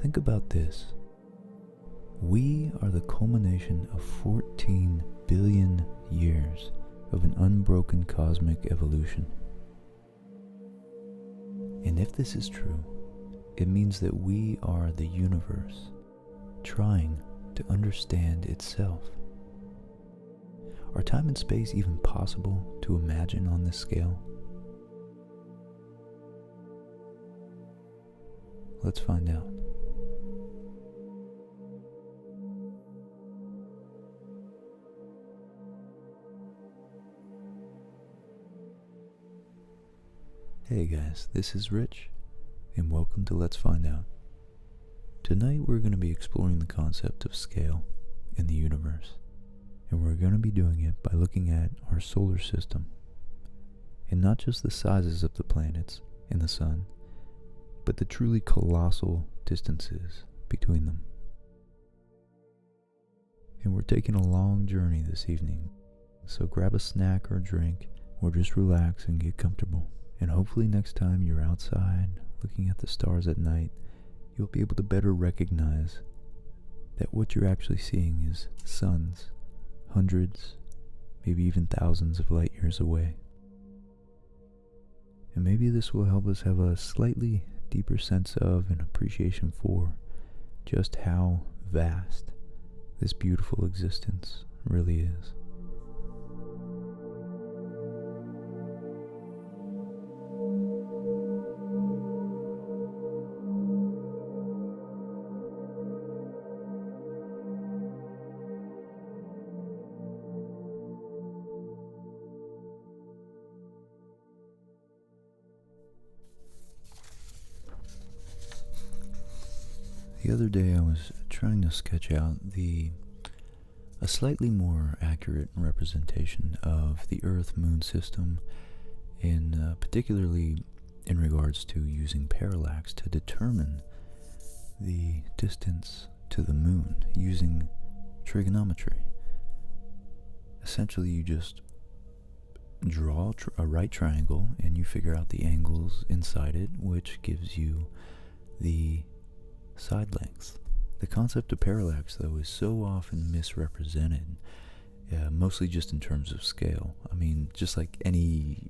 Think about this. We are the culmination of 14 billion years of an unbroken cosmic evolution. And if this is true, it means that we are the universe trying to understand itself. Are time and space even possible to imagine on this scale? Let's find out. Hey guys, this is Rich, and welcome to Let's Find Out. Tonight we're going to be exploring the concept of scale in the universe, and we're going to be doing it by looking at our solar system, and not just the sizes of the planets and the sun, but the truly colossal distances between them. And we're taking a long journey this evening, so grab a snack or a drink, or just relax and get comfortable. And hopefully next time you're outside looking at the stars at night, you'll be able to better recognize that what you're actually seeing is suns hundreds, maybe even thousands of light years away. And maybe this will help us have a slightly deeper sense of and appreciation for just how vast this beautiful existence really is. The other day I was trying to sketch out a slightly more accurate representation of the Earth-Moon system, particularly in regards to using parallax to determine the distance to the moon using trigonometry. Essentially, you just draw a right triangle and you figure out the angles inside it, which gives you the side length. The concept of parallax, though, is so often misrepresented, mostly just in terms of scale. I mean, just like any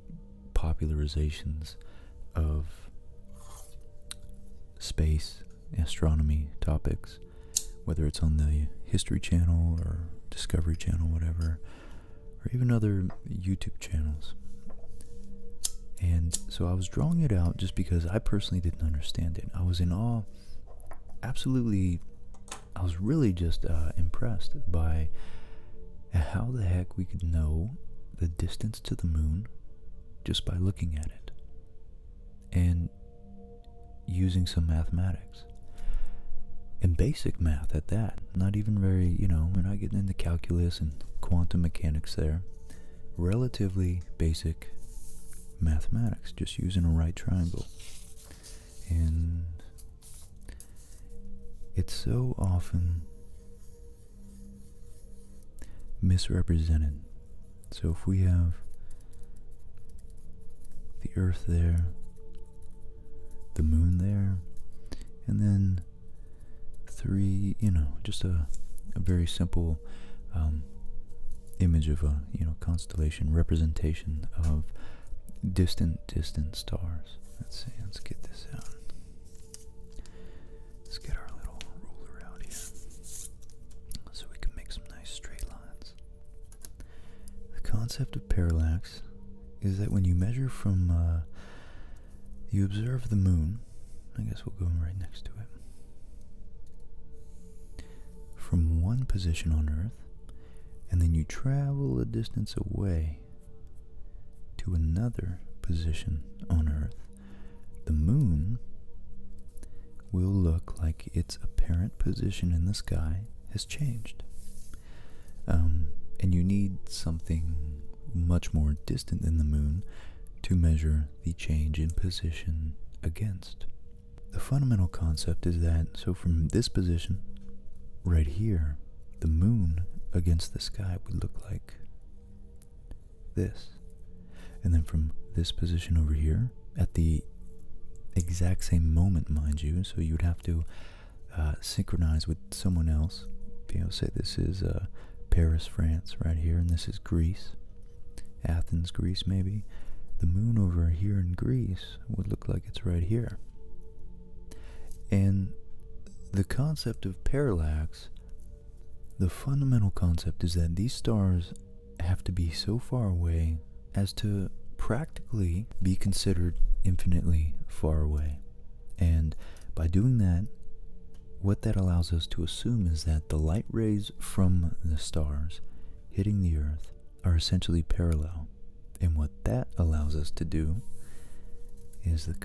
popularizations of space, astronomy topics, whether it's on the History Channel or Discovery Channel, whatever, or even other YouTube channels. And so I was drawing it out just because I personally didn't understand it. I was in awe. Absolutely, I was really just impressed by how the heck we could know the distance to the moon just by looking at it and using some mathematics. And basic math at that. Not even very, we're not getting into calculus and quantum mechanics there. Relatively basic mathematics, just using a right triangle. And it's so often misrepresented. So if we have the Earth there, the moon there, and then three, just a very simple image of a, constellation representation of distant stars. Let's see, let's get this out. Let's get our little ruler out here so we can make some nice straight lines. The concept of parallax is that when you measure from, you observe the moon, I guess we'll go right next to it, from one position on Earth, and then you travel a distance away to another position on Earth, the moon will look like its apparent position in the sky has changed. And you need something much more distant than the moon to measure the change in position against. The fundamental concept is that, so from this position, right here, the moon against the sky would look like this. And then from this position over here, at the exact same moment, mind you, so you would have to synchronize with someone else. Say this is Paris, France, right here, and this is Greece, Athens, Greece, maybe. The moon over here in Greece would look like it's right here. And the concept of parallax, the fundamental concept is that these stars have to be so far away as to practically be considered infinitely far away. And by doing that, what that allows us to assume is that the light rays from the stars hitting the Earth are essentially parallel. And what that allows us to do is the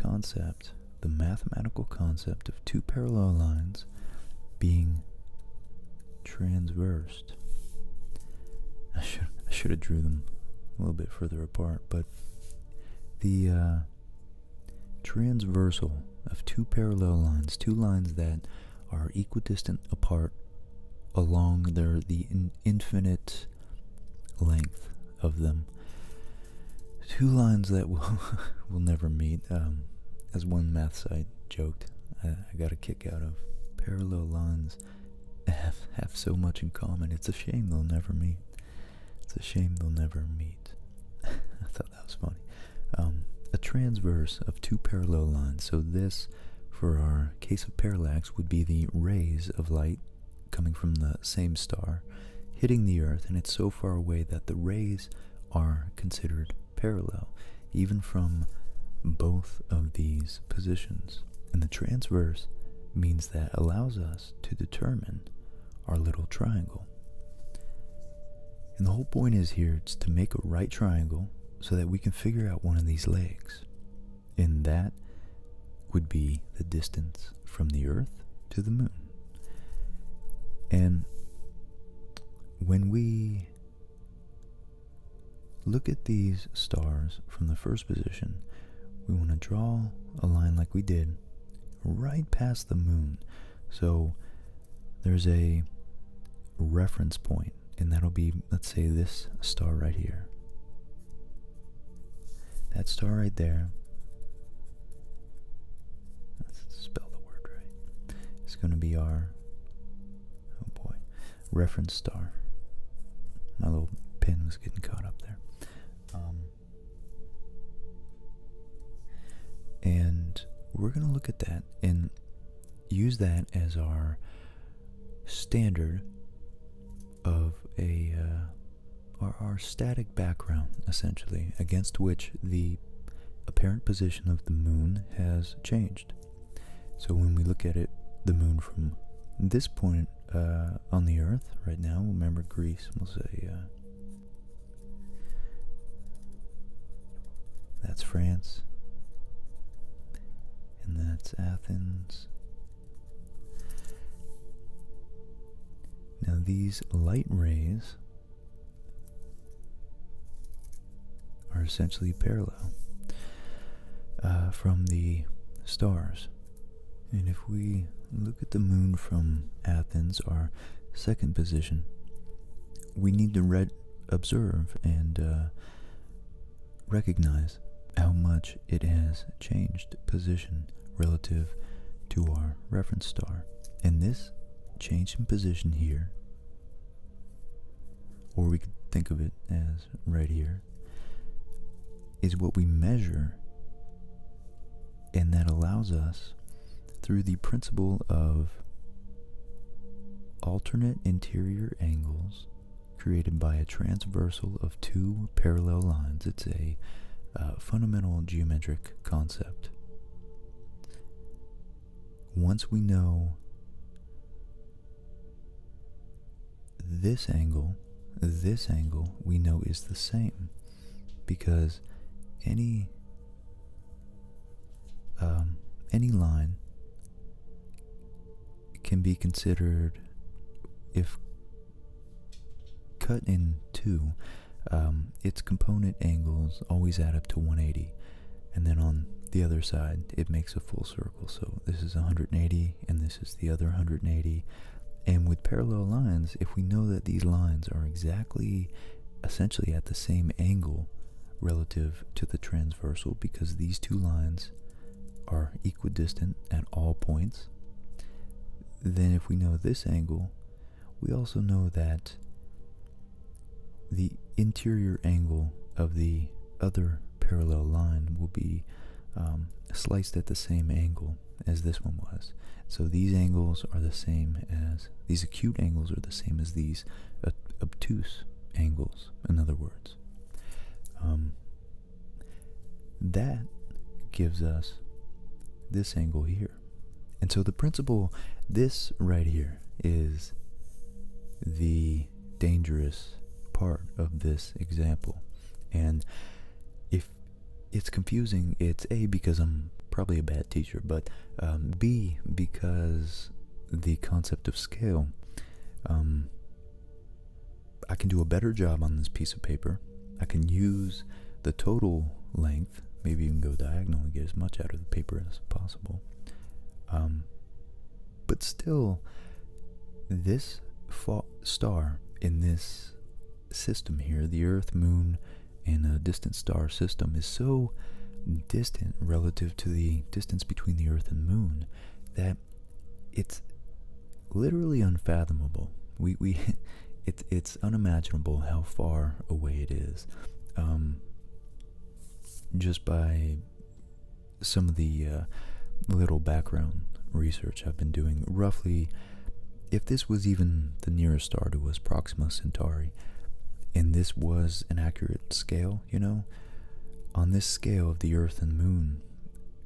mathematical concept of two parallel lines being transversed. I should have drew them a little bit further apart, but the transversal of two parallel lines, two lines that are equidistant apart along the infinite length of them. Two lines that will never meet. As one math site joked, I got a kick out of. Parallel lines have so much in common. It's a shame they'll never meet. It's a shame they'll never meet. I thought that was funny. A transverse of two parallel lines. So this, for our case of parallax, would be the rays of light coming from the same star hitting the Earth, and it's so far away that the rays are considered parallel, even from both of these positions. And the transverse means that allows us to determine our little triangle. And the whole point is here, it's to make a right triangle so that we can figure out one of these legs. And that would be the distance from the Earth to the moon. And when we look at these stars from the first position, we want to draw a line like we did right past the moon. So there's a reference point, and that'll be, let's say, this star right here. That star right there, let's spell the word right, it's going to be our, oh boy, reference star. My little pen was getting caught up there. And we're going to look at that and use that as our standard of our static background, essentially, against which the apparent position of the moon has changed. So when we look at it, the moon from this point on the Earth right now, remember Greece, we'll say that's France, and that's Athens. Now these light rays are essentially parallel from the stars. And if we look at the moon from Athens, our second position, we need to observe and recognize how much it has changed position relative to our reference star. And this change in position here, or we could think of it as right here, is what we measure, and that allows us, through the principle of alternate interior angles created by a transversal of two parallel lines. It's a fundamental geometric concept. Once we know this angle we know is the same, because any line can be considered, if cut in two, its component angles always add up to 180, and then on the other side it makes a full circle. So this is 180 and this is the other 180. And with parallel lines, if we know that these lines are exactly, essentially at the same angle relative to the transversal, because these two lines are equidistant at all points, then if we know this angle, we also know that the interior angle of the other parallel line will be sliced at the same angle as this one was. So these angles are the same as, these acute angles are the same as these obtuse angles, in other words. That gives us this angle here. And so the principle, this right here, is the dangerous part of this example. And if it's confusing, it's A, because I'm probably a bad teacher, but B, because the concept of scale, I can do a better job on this piece of paper. I can use the total length, maybe even go diagonal and get as much out of the paper as possible. But still, this star in this system here, the Earth, Moon, and a distant star system, is so distant relative to the distance between the Earth and Moon that it's literally unfathomable. It's unimaginable how far away it is. Just by some of the little background research I've been doing, roughly, if this was even the nearest star to us, Proxima Centauri, and this was an accurate scale, on this scale of the Earth and Moon,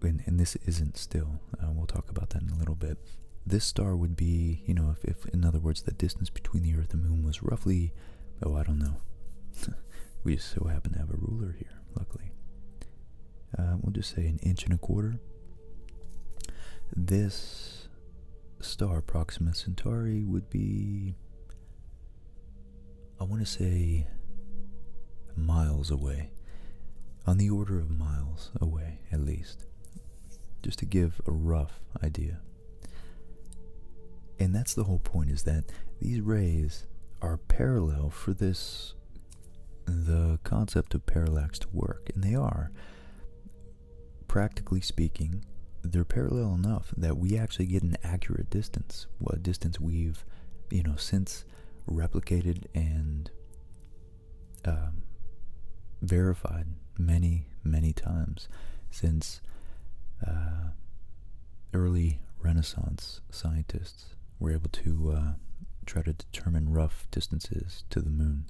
and this isn't still, we'll talk about that in a little bit, this star would be, if in other words, the distance between the Earth and Moon was roughly, I don't know, we just so happen to have a ruler here, luckily. We'll just say 1.25 inches. This star, Proxima Centauri, would be, I want to say, miles away. On the order of miles away, at least. Just to give a rough idea. And that's the whole point, is that these rays are parallel for the concept of parallax to work. And they are. Practically speaking, they're parallel enough that we actually get an accurate distance. What distance we've, since replicated and verified many, many times since early Renaissance scientists were able to try to determine rough distances to the moon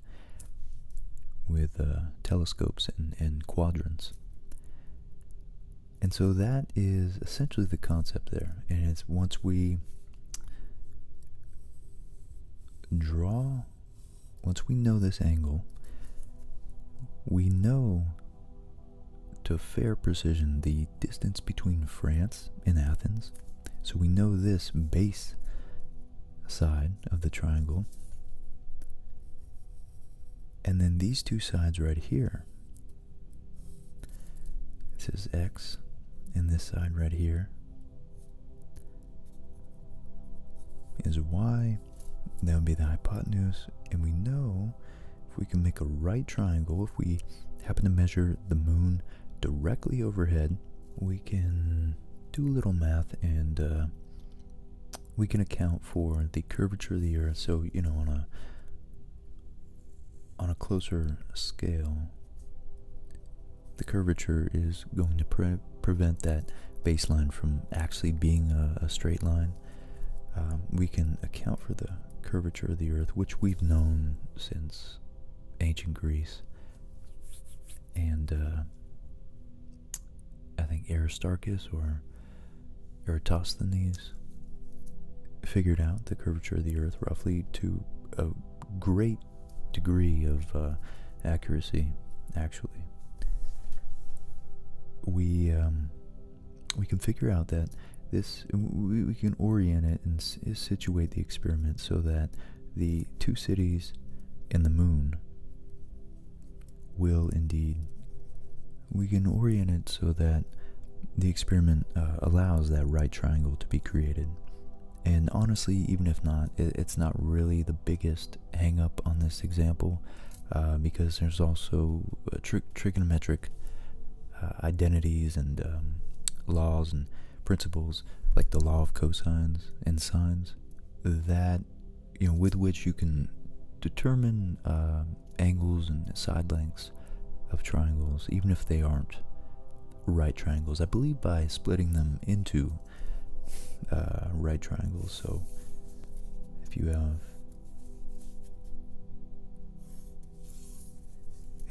with telescopes and quadrants. And so that is essentially the concept there. And it's once we know this angle, we know to fair precision the distance between France and Athens. So we know this base side of the triangle. And then these two sides right here, it says X, and this side right here is Y. That would be the hypotenuse. And we know if we can make a right triangle, if we happen to measure the moon directly overhead, we can do a little math and we can account for the curvature of the Earth. So, on a closer scale, the curvature is going to prevent that baseline from actually being a straight line. We can account for the curvature of the Earth, which we've known since ancient Greece. And I think Aristarchus or Eratosthenes figured out the curvature of the Earth roughly to a great degree of accuracy, actually. We can figure out that we can orient it and situate the experiment so that the two cities and the moon will indeed, we can orient it so that the experiment allows that right triangle to be created. And honestly, even if not, it's not really the biggest hang up on this example, because there's also trigonometric identities and laws and principles, like the law of cosines and sines, that, with which you can determine angles and side lengths of triangles, even if they aren't right triangles. I believe by splitting them into right triangles. So if you have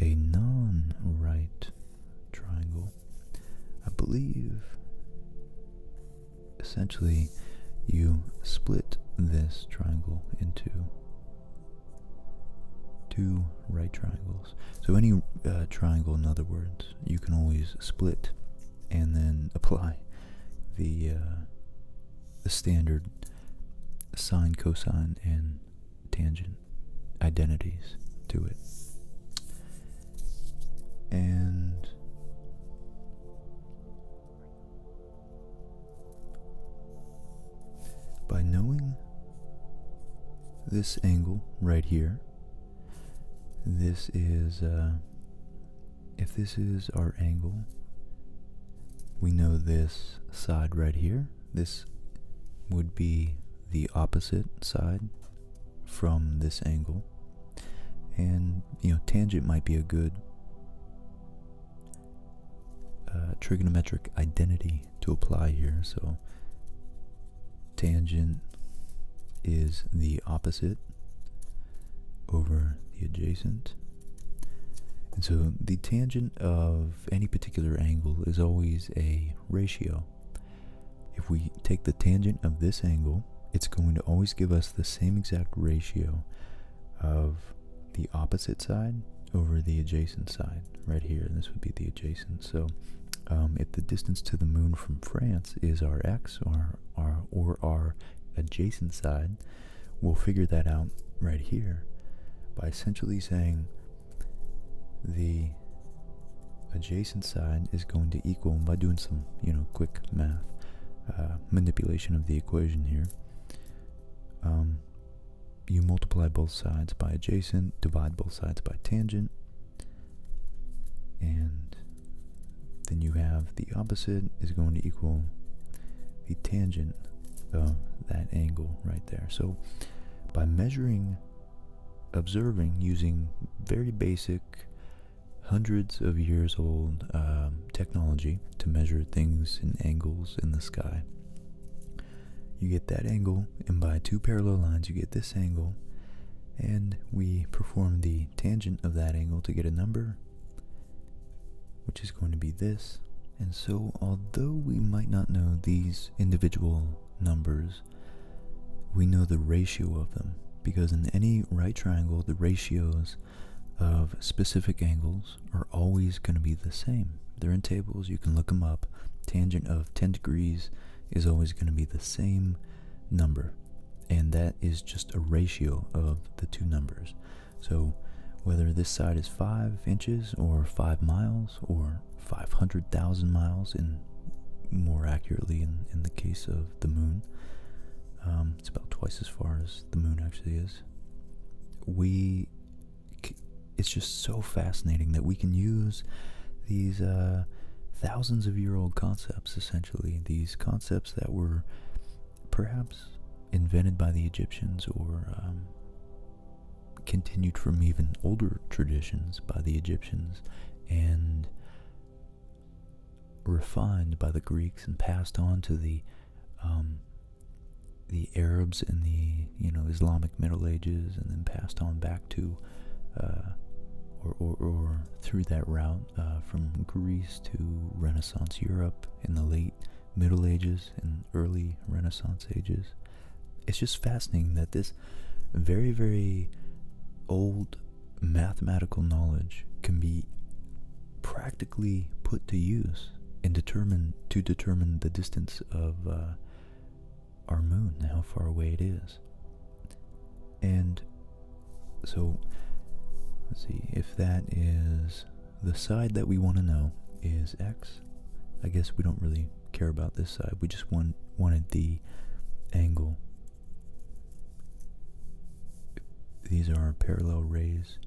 a non-right triangle, I believe essentially you split this triangle into two right triangles. So any triangle, in other words, you can always split and then apply the standard sine, cosine, and tangent identities to it. And by knowing this angle right here, this is, if this is our angle, we know this side right here, this would be the opposite side from this angle. And, tangent might be a good trigonometric identity to apply here. So tangent is the opposite over the adjacent. And so the tangent of any particular angle is always a ratio. If we take the tangent of this angle, it's going to always give us the same exact ratio of the opposite side over the adjacent side right here. And this would be the adjacent. So if the distance to the moon from France is our x, or our adjacent side, we'll figure that out right here by essentially saying the adjacent side is going to equal, by doing some quick math manipulation of the equation here, you multiply both sides by adjacent, divide both sides by tangent, and then you have the opposite is going to equal the tangent of that angle right there. So by observing using very basic, hundreds of years old technology to measure things in angles in the sky, you get that angle, and by two parallel lines you get this angle, and we perform the tangent of that angle to get a number, which is going to be this. And so although we might not know these individual numbers, we know the ratio of them, because in any right triangle the ratios of specific angles are always going to be the same. They're in tables, you can look them up. Tangent of 10 degrees is always going to be the same number, and that is just a ratio of the two numbers. So whether this side is 5 inches or 5 miles or 500,000 miles, in more accurately in the case of the moon, it's about twice as far as the moon actually is. It's just so fascinating that we can use these thousands of year old concepts, essentially, these concepts that were perhaps invented by the Egyptians, or continued from even older traditions by the Egyptians, and refined by the Greeks and passed on to the Arabs in the Islamic Middle Ages, and then passed on back to or through that route from Greece to Renaissance Europe in the late Middle Ages and early Renaissance ages. It's just fascinating that this very, very old mathematical knowledge can be practically put to use and determine the distance of our moon, how far away it is. And so let's see, if that is the side that we want to know is x, I guess we don't really care about this side. We just wanted the angle. These are our parallel rays.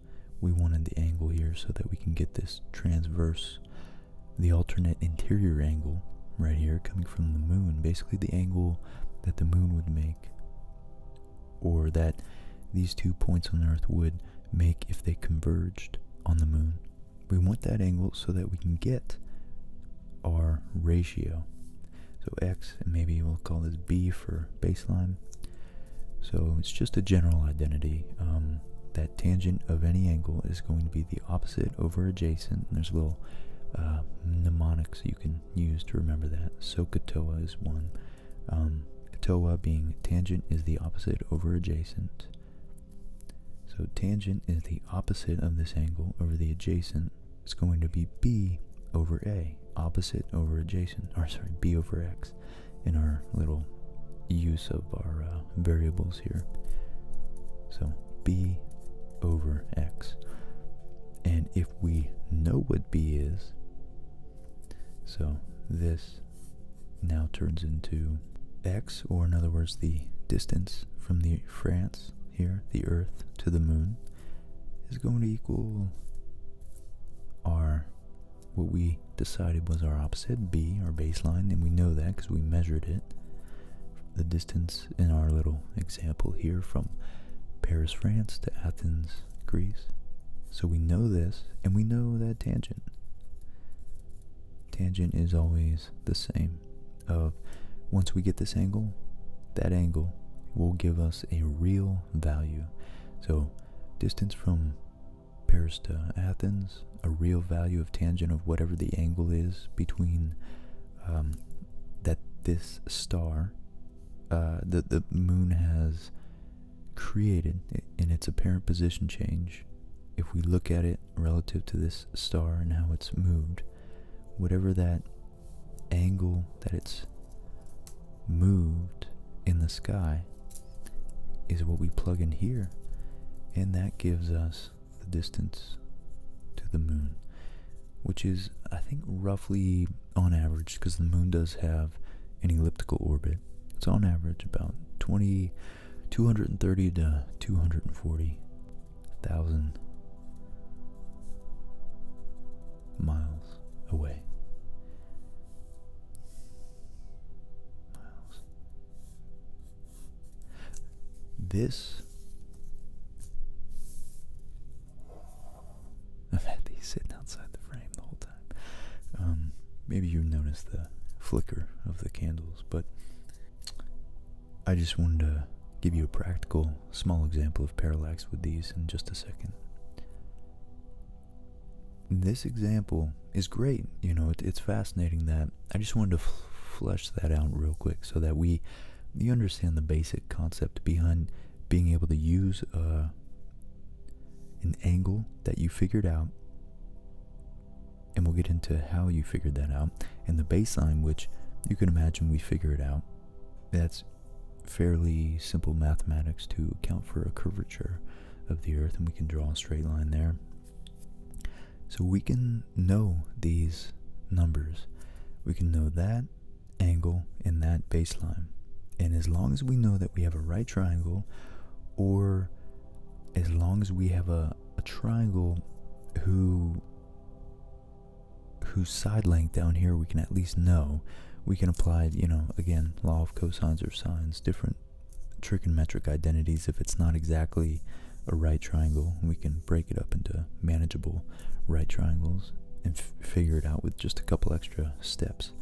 We wanted the angle here so that we can get this transverse, the alternate interior angle right here coming from the moon, basically the angle that the moon would make or that these 2 points on Earth would make if they converged on the moon. We want that angle so that we can get our ratio. So x, and maybe we'll call this b for baseline. So it's just a general identity. That tangent of any angle is going to be the opposite over adjacent. And there's little mnemonics you can use to remember that. SOHCAHTOA is one. TOA being tangent is the opposite over adjacent. So tangent is the opposite of this angle over the adjacent. It's going to be b over a, opposite over adjacent, or sorry, b over x in our little use of our variables here. So b over x. And if we know what b is, so this now turns into x, or in other words, the distance from the France here, the Earth, to the moon, is going to equal our, what we decided was our opposite, b, our baseline, and we know that because we measured it. The distance in our little example here from Paris, France to Athens, Greece. So we know this, and we know that tangent. Tangent is always the same. Once we get this angle, that angle will give us a real value. So distance from Paris to Athens, a real value of tangent of whatever the angle is between that this star, the moon has created in its apparent position change. If we look at it relative to this star and how it's moved, whatever that angle that it's moved in the sky is what we plug in here, and that gives us the distance to the moon, which is, I think, roughly on average, because the moon does have an elliptical orbit, it's on average about 230 to 240,000 miles away. This, I've had these sitting outside the frame the whole time. Maybe you noticed the flicker of the candles, but I just wanted to give you a practical, small example of parallax with these in just a second. This example is great, it's fascinating that I just wanted to flesh that out real quick so that you understand the basic concept behind being able to use an angle that you figured out, and we'll get into how you figured that out, and the baseline, which you can imagine we figure it out. That's fairly simple mathematics to account for a curvature of the Earth, and we can draw a straight line there. So we can know these numbers. We can know that angle and that baseline. And as long as we know that we have a right triangle, or as long as we have a triangle whose side length down here we can at least know, we can apply, again, law of cosines or sines, different trigonometric identities. If it's not exactly a right triangle, we can break it up into manageable right triangles and figure it out with just a couple extra steps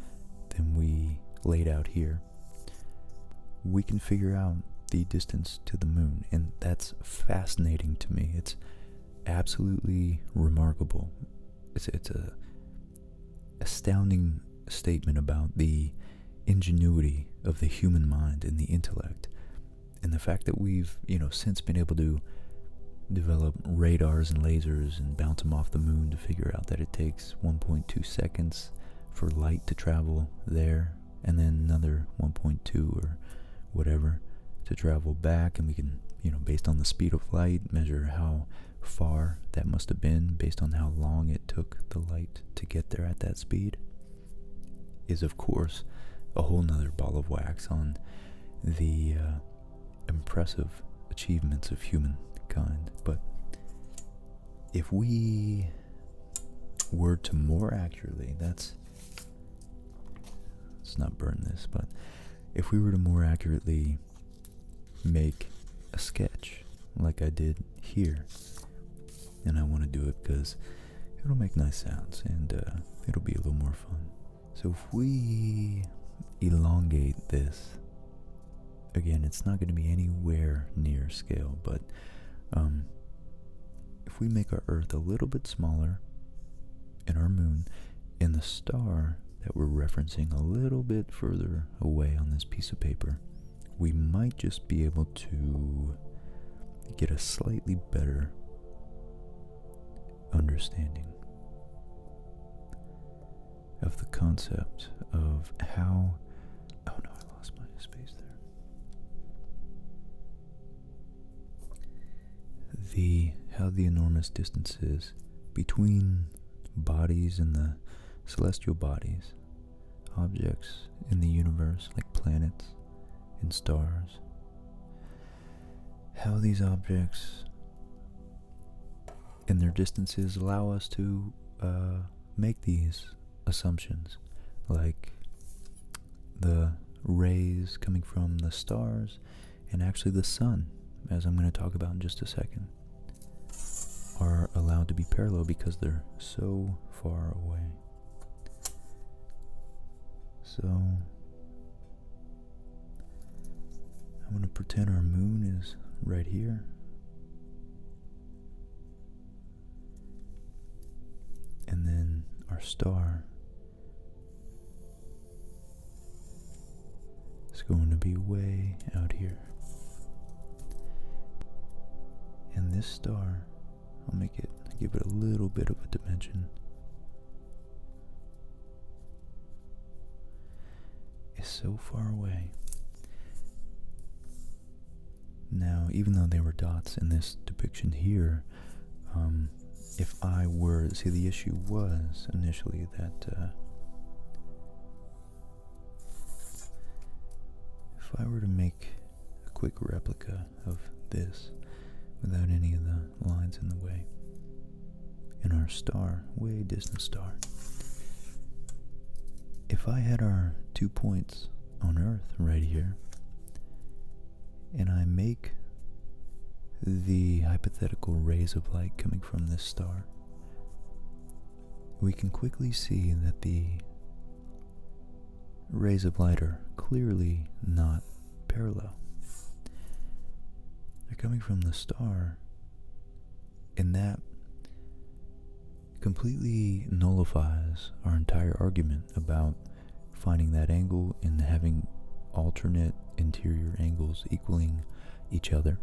than we laid out here. We can figure out the distance to the moon, and that's fascinating to me. It's absolutely remarkable. It's a astounding statement about the ingenuity of the human mind and the intellect, and the fact that we've since been able to develop radars and lasers and bounce them off the moon to figure out that it takes 1.2 seconds for light to travel there, and then another 1.2 or whatever to travel back, and we can, based on the speed of light, measure how far that must have been based on how long it took the light to get there at that speed, is of course a whole nother ball of wax on the impressive achievements of humankind. But if we were to more accurately, let's not burn this, but if we were to more accurately make a sketch like I did here. And I want to do it because it'll make nice sounds and it'll be a little more fun. So if we elongate this, again, it's not going to be anywhere near scale, but if we make our Earth a little bit smaller and our moon and the star that we're referencing a little bit further away on this piece of paper, we might just be able to get a slightly better understanding of the concept of how... Oh no, I lost my space there. How the enormous distances between bodies and the celestial bodies, objects in the universe like planets and stars, how these objects and their distances allow us to make these assumptions, like the rays coming from the stars and actually the sun, as I'm going to talk about in just a second, are allowed to be parallel because they're so far away. So I'm going to pretend our moon is right here. And then our star is going to be way out here. And this star, give it a little bit of a dimension, is so far away. Now, even though they were dots in this depiction here, if I were, see, the issue was initially that if I were to make a quick replica of this without any of the lines in the way, and our star, way distant star, if I had our 2 points on Earth right here, and I make the hypothetical rays of light coming from this star, we can quickly see that the rays of light are clearly not parallel. They're coming from the star, and that completely nullifies our entire argument about finding that angle and having alternate interior angles equaling each other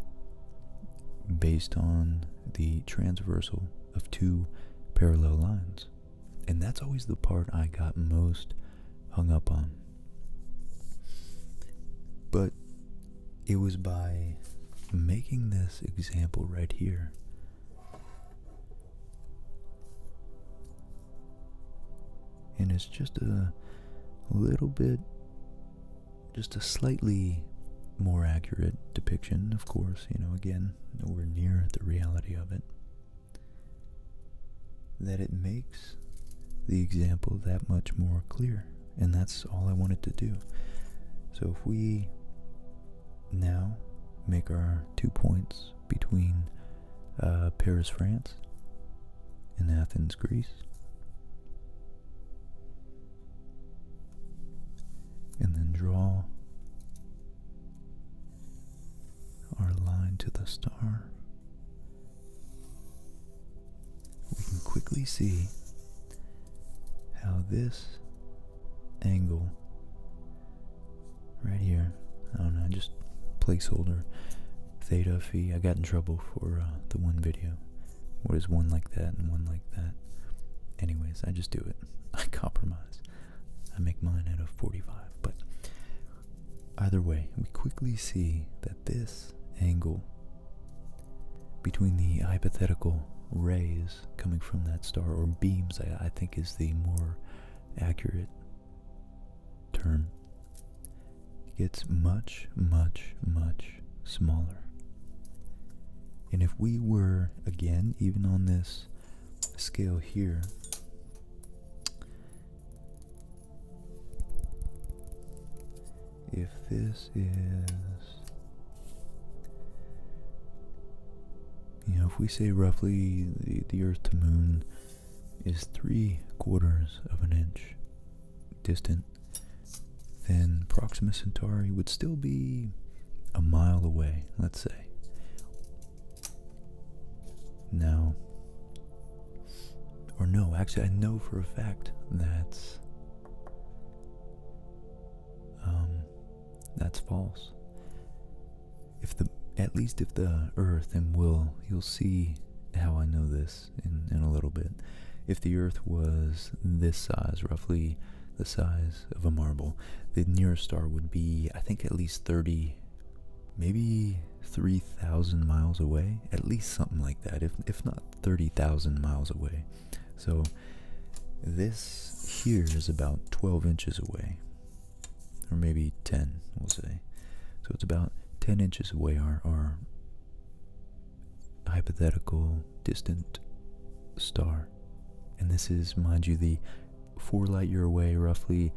based on the transversal of two parallel lines. And that's always the part I got most hung up on. But it was by making this example right here and it's just a little bit, just a slightly more accurate depiction, of course, again, nowhere near the reality of it, that it makes the example that much more clear. And that's all I wanted to do. So if we now make our 2 points between Paris, France, and Athens, Greece, and then draw our line to the star, we can quickly see how this angle right here, I don't know, just placeholder theta phi. I got in trouble for the one video. What is one like that and one like that? Anyways, I just do it. I compromise. I make mine out of 45. But either way, we quickly see that this angle between the hypothetical rays coming from that star, or beams, I think is the more accurate term, gets much, much, much smaller. And if we were, again, even on this scale here, if this is if we say roughly the Earth to Moon is 3/4 of an inch distant, then Proxima Centauri would still be a mile away, let's say. Now, or no, actually I know for a fact that's false. At least if the Earth, and you'll see how I know this in a little bit. If the Earth was this size, roughly the size of a marble, the nearest star would be, I think, at least 30, maybe 3,000 miles away, at least something like that, if not 30,000 miles away. So this here is about 12 inches away, or maybe 10, we'll say. So it's about 10 inches away, our hypothetical distant star. And this is, mind you, the 4 light year away, roughly,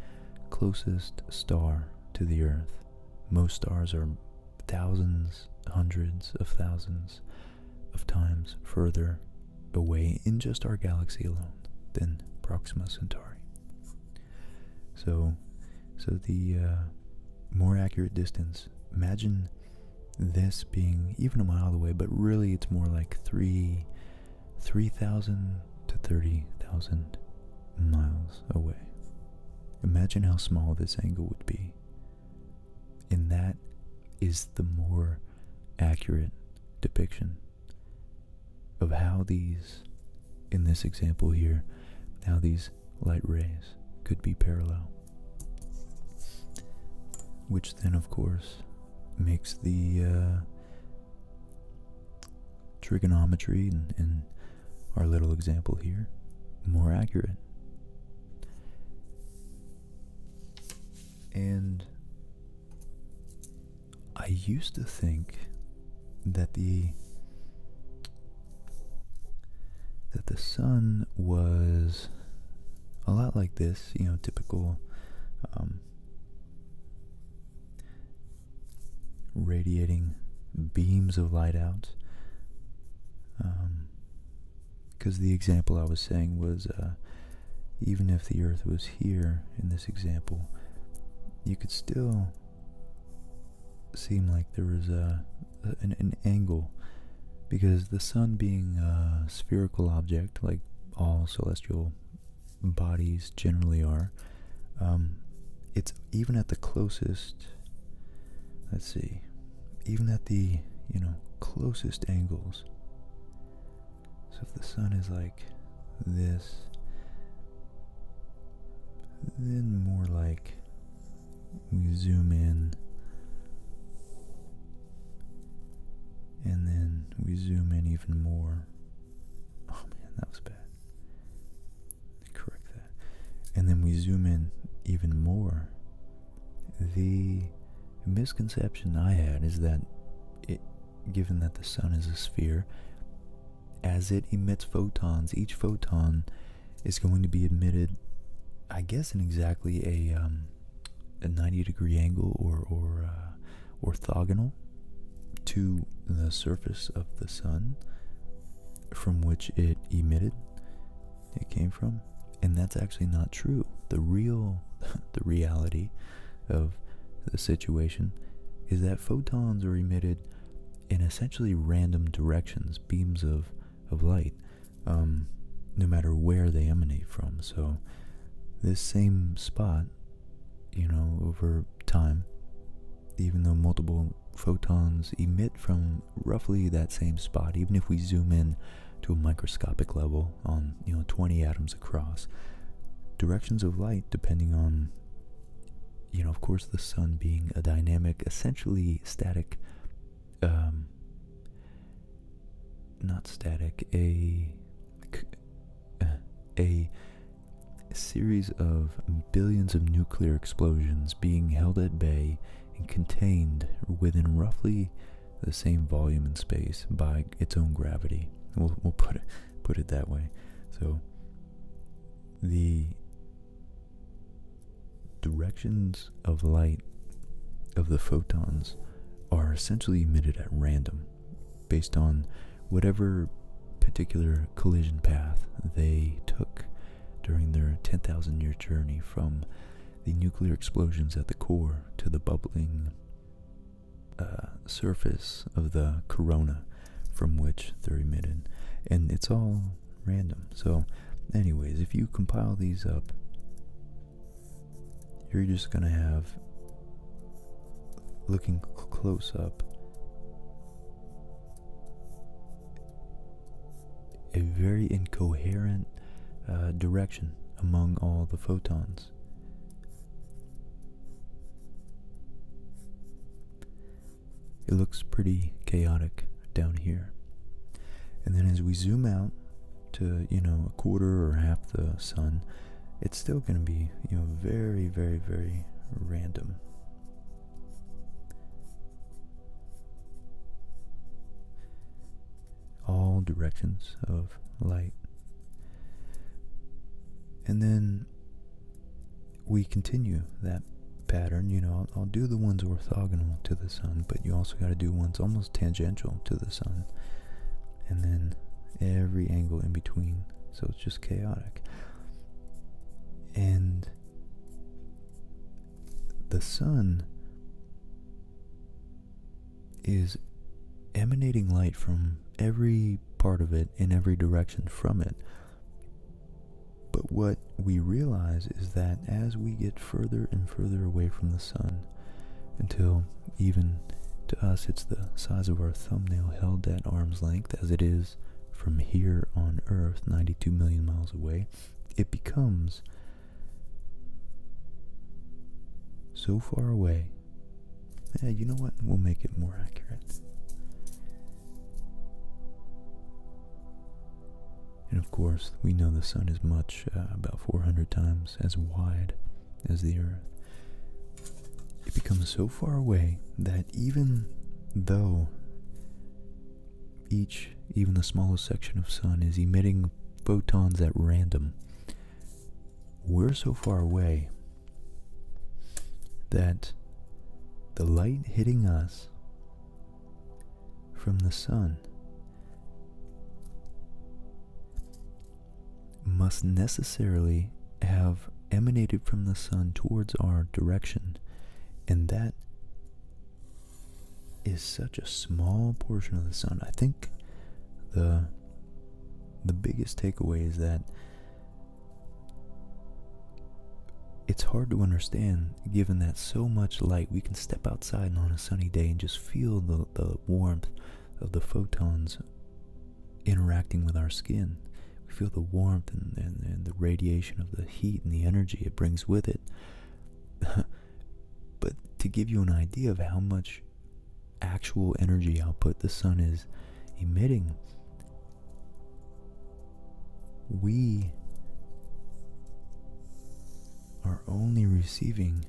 closest star to the Earth. Most stars are thousands, hundreds of thousands of times further away in just our galaxy alone than Proxima Centauri. So the more accurate distance, imagine this being even a mile away, but really it's more like 3,000 to 30,000 miles away. Imagine how small this angle would be. And that is the more accurate depiction of how these, in this example here, how these light rays could be parallel. Which then, of course, makes the trigonometry in our little example here more accurate. And I used to think that the sun was a lot like this, typical radiating beams of light out. Because the example I was saying was, even if the Earth was here in this example, you could still seem like there was an angle, because the sun being a spherical object, like all celestial bodies generally are, it's even at the closest, even at the, closest angles. So if the sun is like this, then more like we zoom in, and then we zoom in even more. Oh man, that was bad. Correct that. And then we zoom in even more. The misconception I had is that given that the sun is a sphere, as it emits photons, each photon is going to be emitted, I guess, in exactly a 90-degree angle or orthogonal to the surface of the sun from which it came from. And that's actually not true. The reality of the situation is that photons are emitted in essentially random directions, beams of light, no matter where they emanate from. So this same spot, over time, even though multiple photons emit from roughly that same spot, even if we zoom in to a microscopic level on 20 atoms across, directions of light, depending on, of course, the sun being a dynamic, essentially static, not static, a series of billions of nuclear explosions being held at bay and contained within roughly the same volume and space by its own gravity. We'll put it that way. So the directions of light of the photons are essentially emitted at random, based on whatever particular collision path they took during their 10,000-year journey from the nuclear explosions at the core to the bubbling surface of the corona from which they're emitted. And it's all random. So anyways, if you compile these up, you're just going to have, looking close up, a very incoherent direction among all the photons. It looks pretty chaotic down here. And then as we zoom out to, a quarter or half the sun, it's still going to be, very, very, very random. All directions of light. And then we continue that pattern. I'll do the ones orthogonal to the sun, but you also got to do ones almost tangential to the sun, and then every angle in between. So it's just chaotic. And the sun is emanating light from every part of it in every direction from it. But what we realize is that as we get further and further away from the sun, until even to us it's the size of our thumbnail held at arm's length, as it is from here on Earth, 92 million miles away, it becomes so far away. You know what? We'll make it more accurate. And of course, we know the sun is much, about 400 times as wide as the Earth. It becomes so far away that even though even the smallest section of sun is emitting photons at random, we're so far away that the light hitting us from the sun must necessarily have emanated from the sun towards our direction, and that is such a small portion of the sun. I think the biggest takeaway is that it's hard to understand, given that so much light, we can step outside on a sunny day and just feel the warmth of the photons interacting with our skin. We feel the warmth and the radiation of the heat and the energy it brings with it. But to give you an idea of how much actual energy output the sun is emitting, we are only receiving,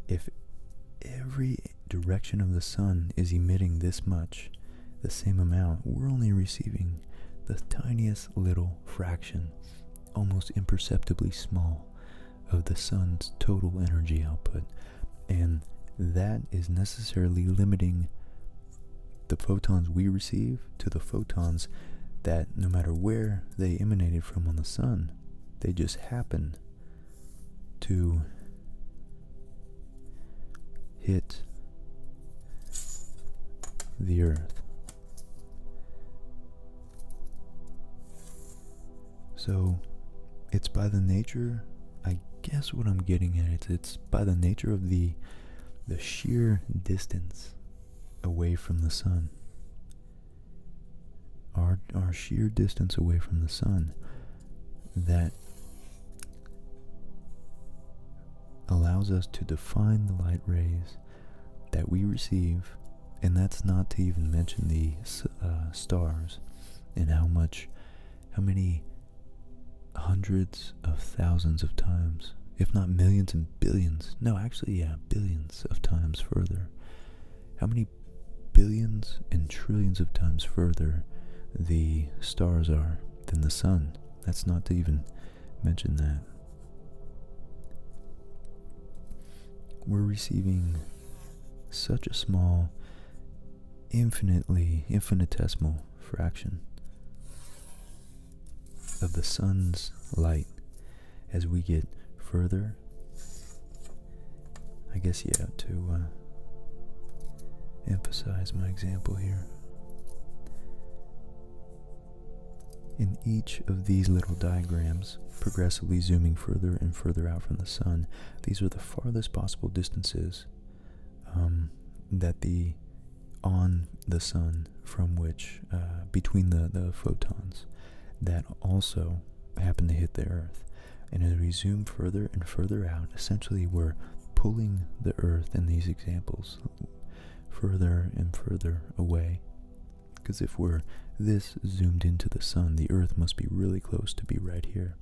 if every direction of the sun is emitting this much, the same amount, we're only receiving the tiniest little fraction, almost imperceptibly small, of the sun's total energy output. And that is necessarily limiting the photons we receive to the photons that, no matter where they emanated from on the sun, they just happen to hit the Earth. So it's by the nature, I guess what I'm getting at, it's by the nature of the sheer distance away from the sun. Our sheer distance away from the sun that allows us to define the light rays that we receive, and that's not to even mention the stars and how many hundreds of thousands of times, if not millions and billions, no, actually, yeah, billions of times further. How many billions and trillions of times further the stars are than the sun? That's not to even mention that. We're receiving such a small infinitesimal fraction of the sun's light as we get further. I guess, yeah, to emphasize my example here. In each of these little diagrams, progressively zooming further and further out from the sun, these are the farthest possible distances that on the sun from which, between the photons that also happen to hit the Earth. And as we zoom further and further out, essentially we're pulling the Earth in these examples further and further away. Because if we're this zoomed into the sun, the Earth must be really close to be right here.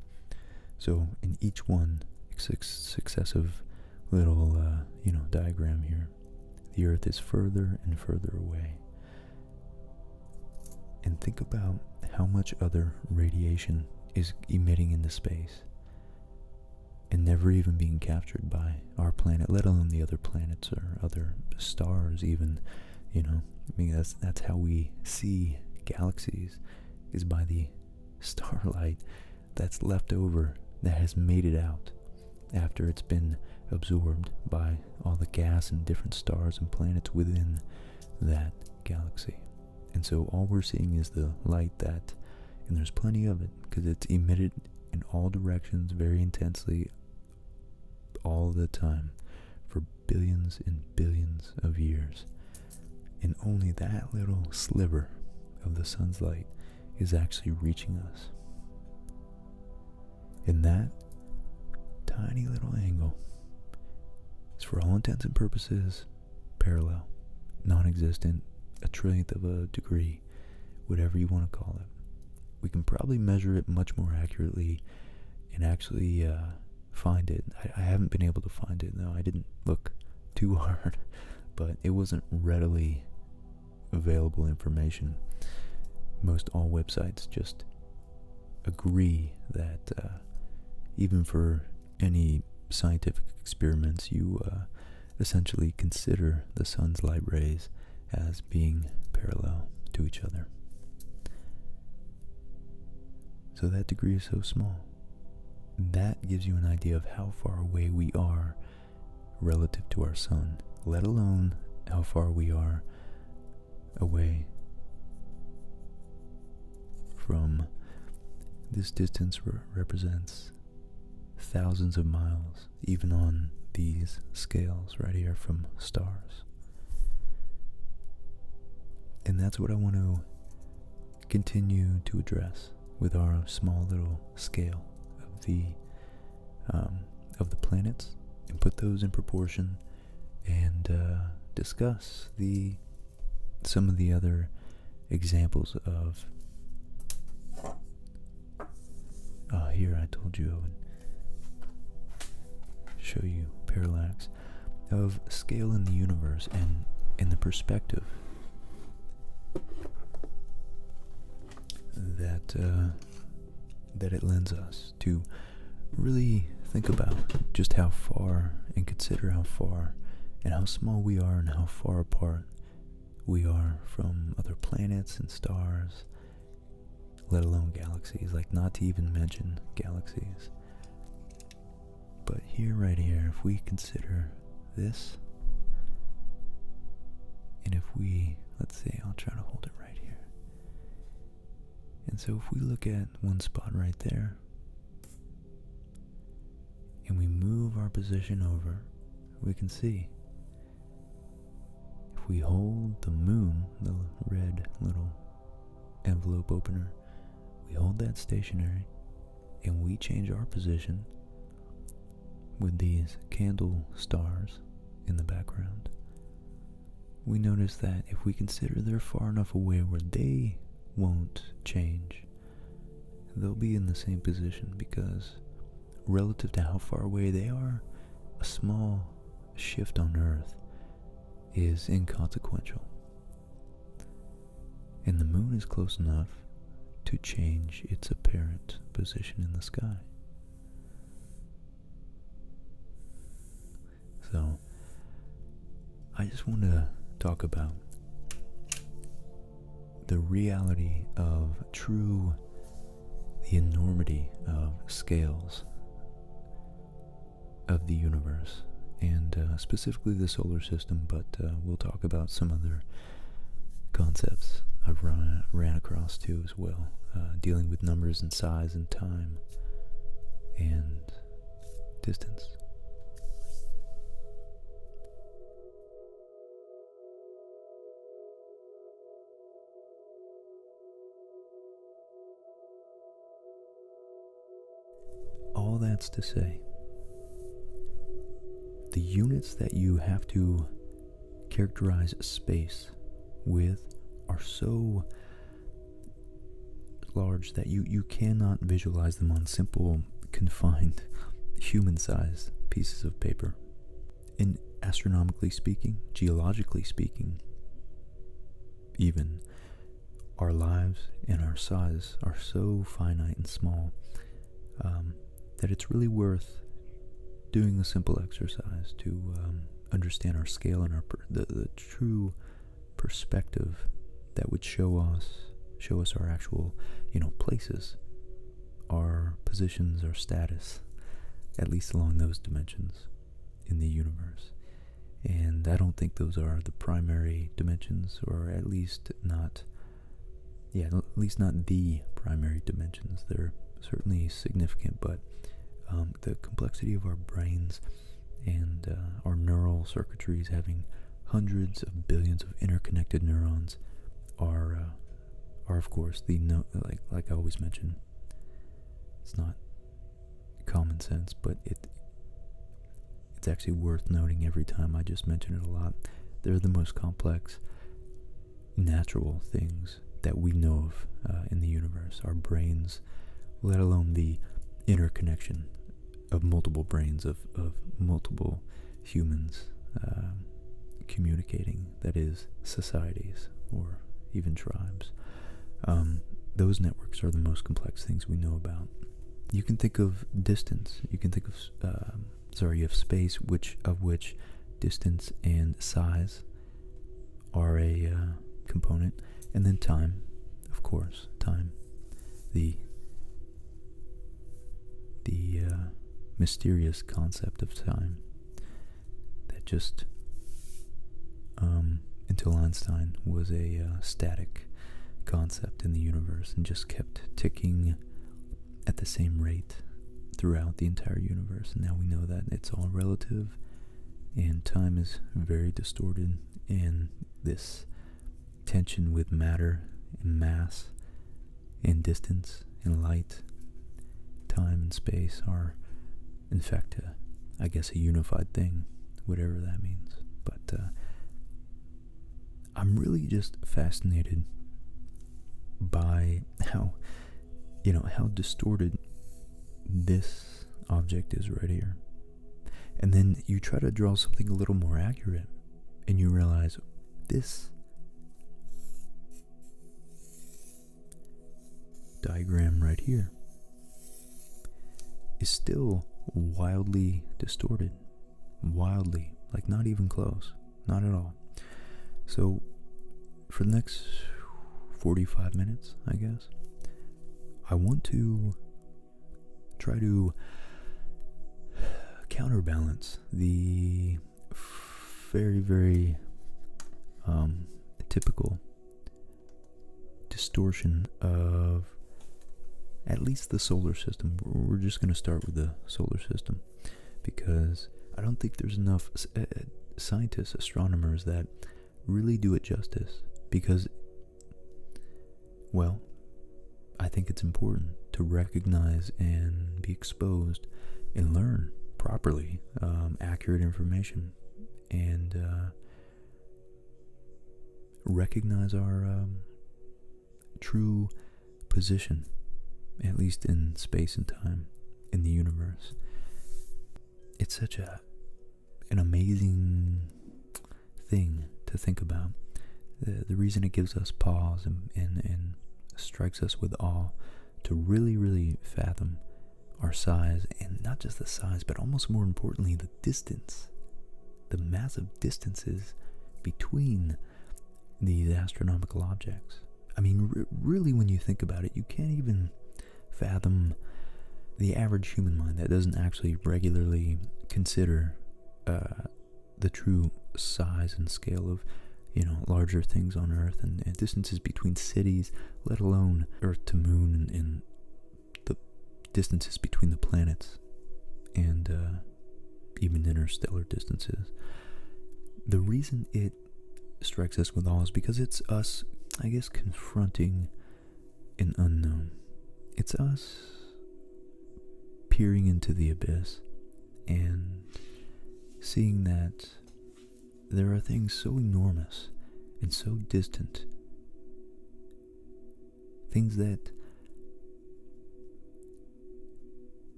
So in each one, successive little, diagram here, the Earth is further and further away. And think about how much other radiation is emitting into space and never even being captured by our planet, let alone the other planets or other stars even, that's how we see galaxies, is by the starlight that's left over, that has made it out after it's been absorbed by all the gas and different stars and planets within that galaxy. And so all we're seeing is the light and there's plenty of it, because it's emitted in all directions very intensely all the time for billions and billions of years. And only that little sliver of the sun's light is actually reaching us. And that tiny little angle is, for all intents and purposes, parallel, non-existent, a trillionth of a degree, whatever you want to call it. We can probably measure it much more accurately and actually find it. I haven't been able to find it, though. I didn't look too hard, but it wasn't readily available information. Most all websites just agree that even for any scientific experiments, you essentially consider the sun's light rays as being parallel to each other. So that degree is so small. That gives you an idea of how far away we are relative to our sun, let alone how far we are away from this distance. Represents thousands of miles, even on these scales right here from stars. And that's what I want to continue to address with our small little scale of the planets, and put those in proportion, and discuss some of the other examples of here I told you I would show you parallax of scale in the universe, and in the perspective that it lends us to really think about just how far, and consider how far and how small we are, and how far apart we are from other planets and stars, let alone galaxies, like not to even mention galaxies. But right here, if we consider this, and if we, let's see, I'll try to hold it right here. And so if we look at one spot right there, and we move our position over, we can see, if we hold the moon, the red little envelope opener, we hold that stationary, and we change our position with these candle stars in the background, we notice that if we consider they're far enough away where they won't change, they'll be in the same position, because relative to how far away they are, a small shift on Earth is inconsequential. And the moon is close enough to change its apparent position in the sky. So, I just want to talk about the reality of the enormity of scales of the universe, and specifically the solar system, but we'll talk about some other concepts I've ran across too as well, dealing with numbers and size and time and distance. All that's to say, the units that you have to characterize space with are so large that you cannot visualize them on simple, confined, human-sized pieces of paper. And astronomically speaking, geologically speaking, even, our lives and our size are so finite and small that it's really worth doing a simple exercise to understand our scale and the true perspective that would show us our actual, places, our positions, our status, at least along those dimensions in the universe. And I don't think those are the primary dimensions, or at least not the primary dimensions. They're certainly significant, but the complexity of our brains and our neural circuitries, having hundreds of billions of interconnected neurons, are of course like I always mention. It's not common sense, but it's actually worth noting every time. I just mention it a lot. They're the most complex natural things that we know of in the universe. Our brains, let alone the interconnection of multiple brains of multiple humans communicating, that is, societies or even tribes. Those networks are the most complex things we know about. You can think of distance. You can think of you have space, which distance and size are a component, and then time, of course, time, the mysterious concept of time that just until Einstein was a static concept in the universe and just kept ticking at the same rate throughout the entire universe. And now we know that it's all relative and time is very distorted, and this tension with matter and mass and distance and light, time and space are in fact I guess a unified thing, whatever that means. But I'm really just fascinated by how distorted this object is right here. And then you try to draw something a little more accurate, and you realize this diagram right here is still wildly distorted. Wildly. Like, not even close. Not at all. So, for the next 45 minutes, I guess, I want to try to counterbalance the very, very typical distortion of at least the solar system. We're just going to start with the solar system, because I don't think there's enough scientists, astronomers that really do it justice, because, well, I think it's important to recognize and be exposed and learn properly accurate information, and recognize our true position, at least in space and time, in the universe. It's such an amazing thing to think about. The reason it gives us pause and strikes us with awe to really, really fathom our size, and not just the size, but almost more importantly, the distance, the massive distances between these astronomical objects. I mean, really, when you think about it, you can't even fathom the average human mind that doesn't actually regularly consider the true size and scale of, larger things on Earth and distances between cities, let alone Earth to Moon and the distances between the planets and even interstellar distances. The reason it strikes us with awe is because it's us, I guess, confronting an unknown. It's us peering into the abyss and seeing that there are things so enormous and so distant, things that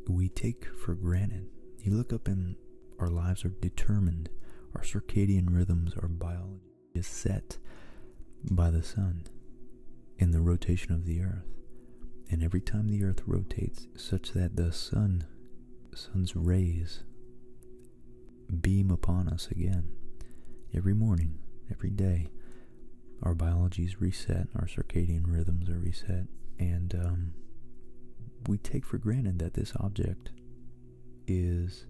we take for granted. You look up and our lives are determined, our circadian rhythms, our biology is set by the sun and the rotation of the earth. And every time the earth rotates such that the sun's rays beam upon us again, every morning, every day, our biology is reset, our circadian rhythms are reset, and we take for granted that this object is,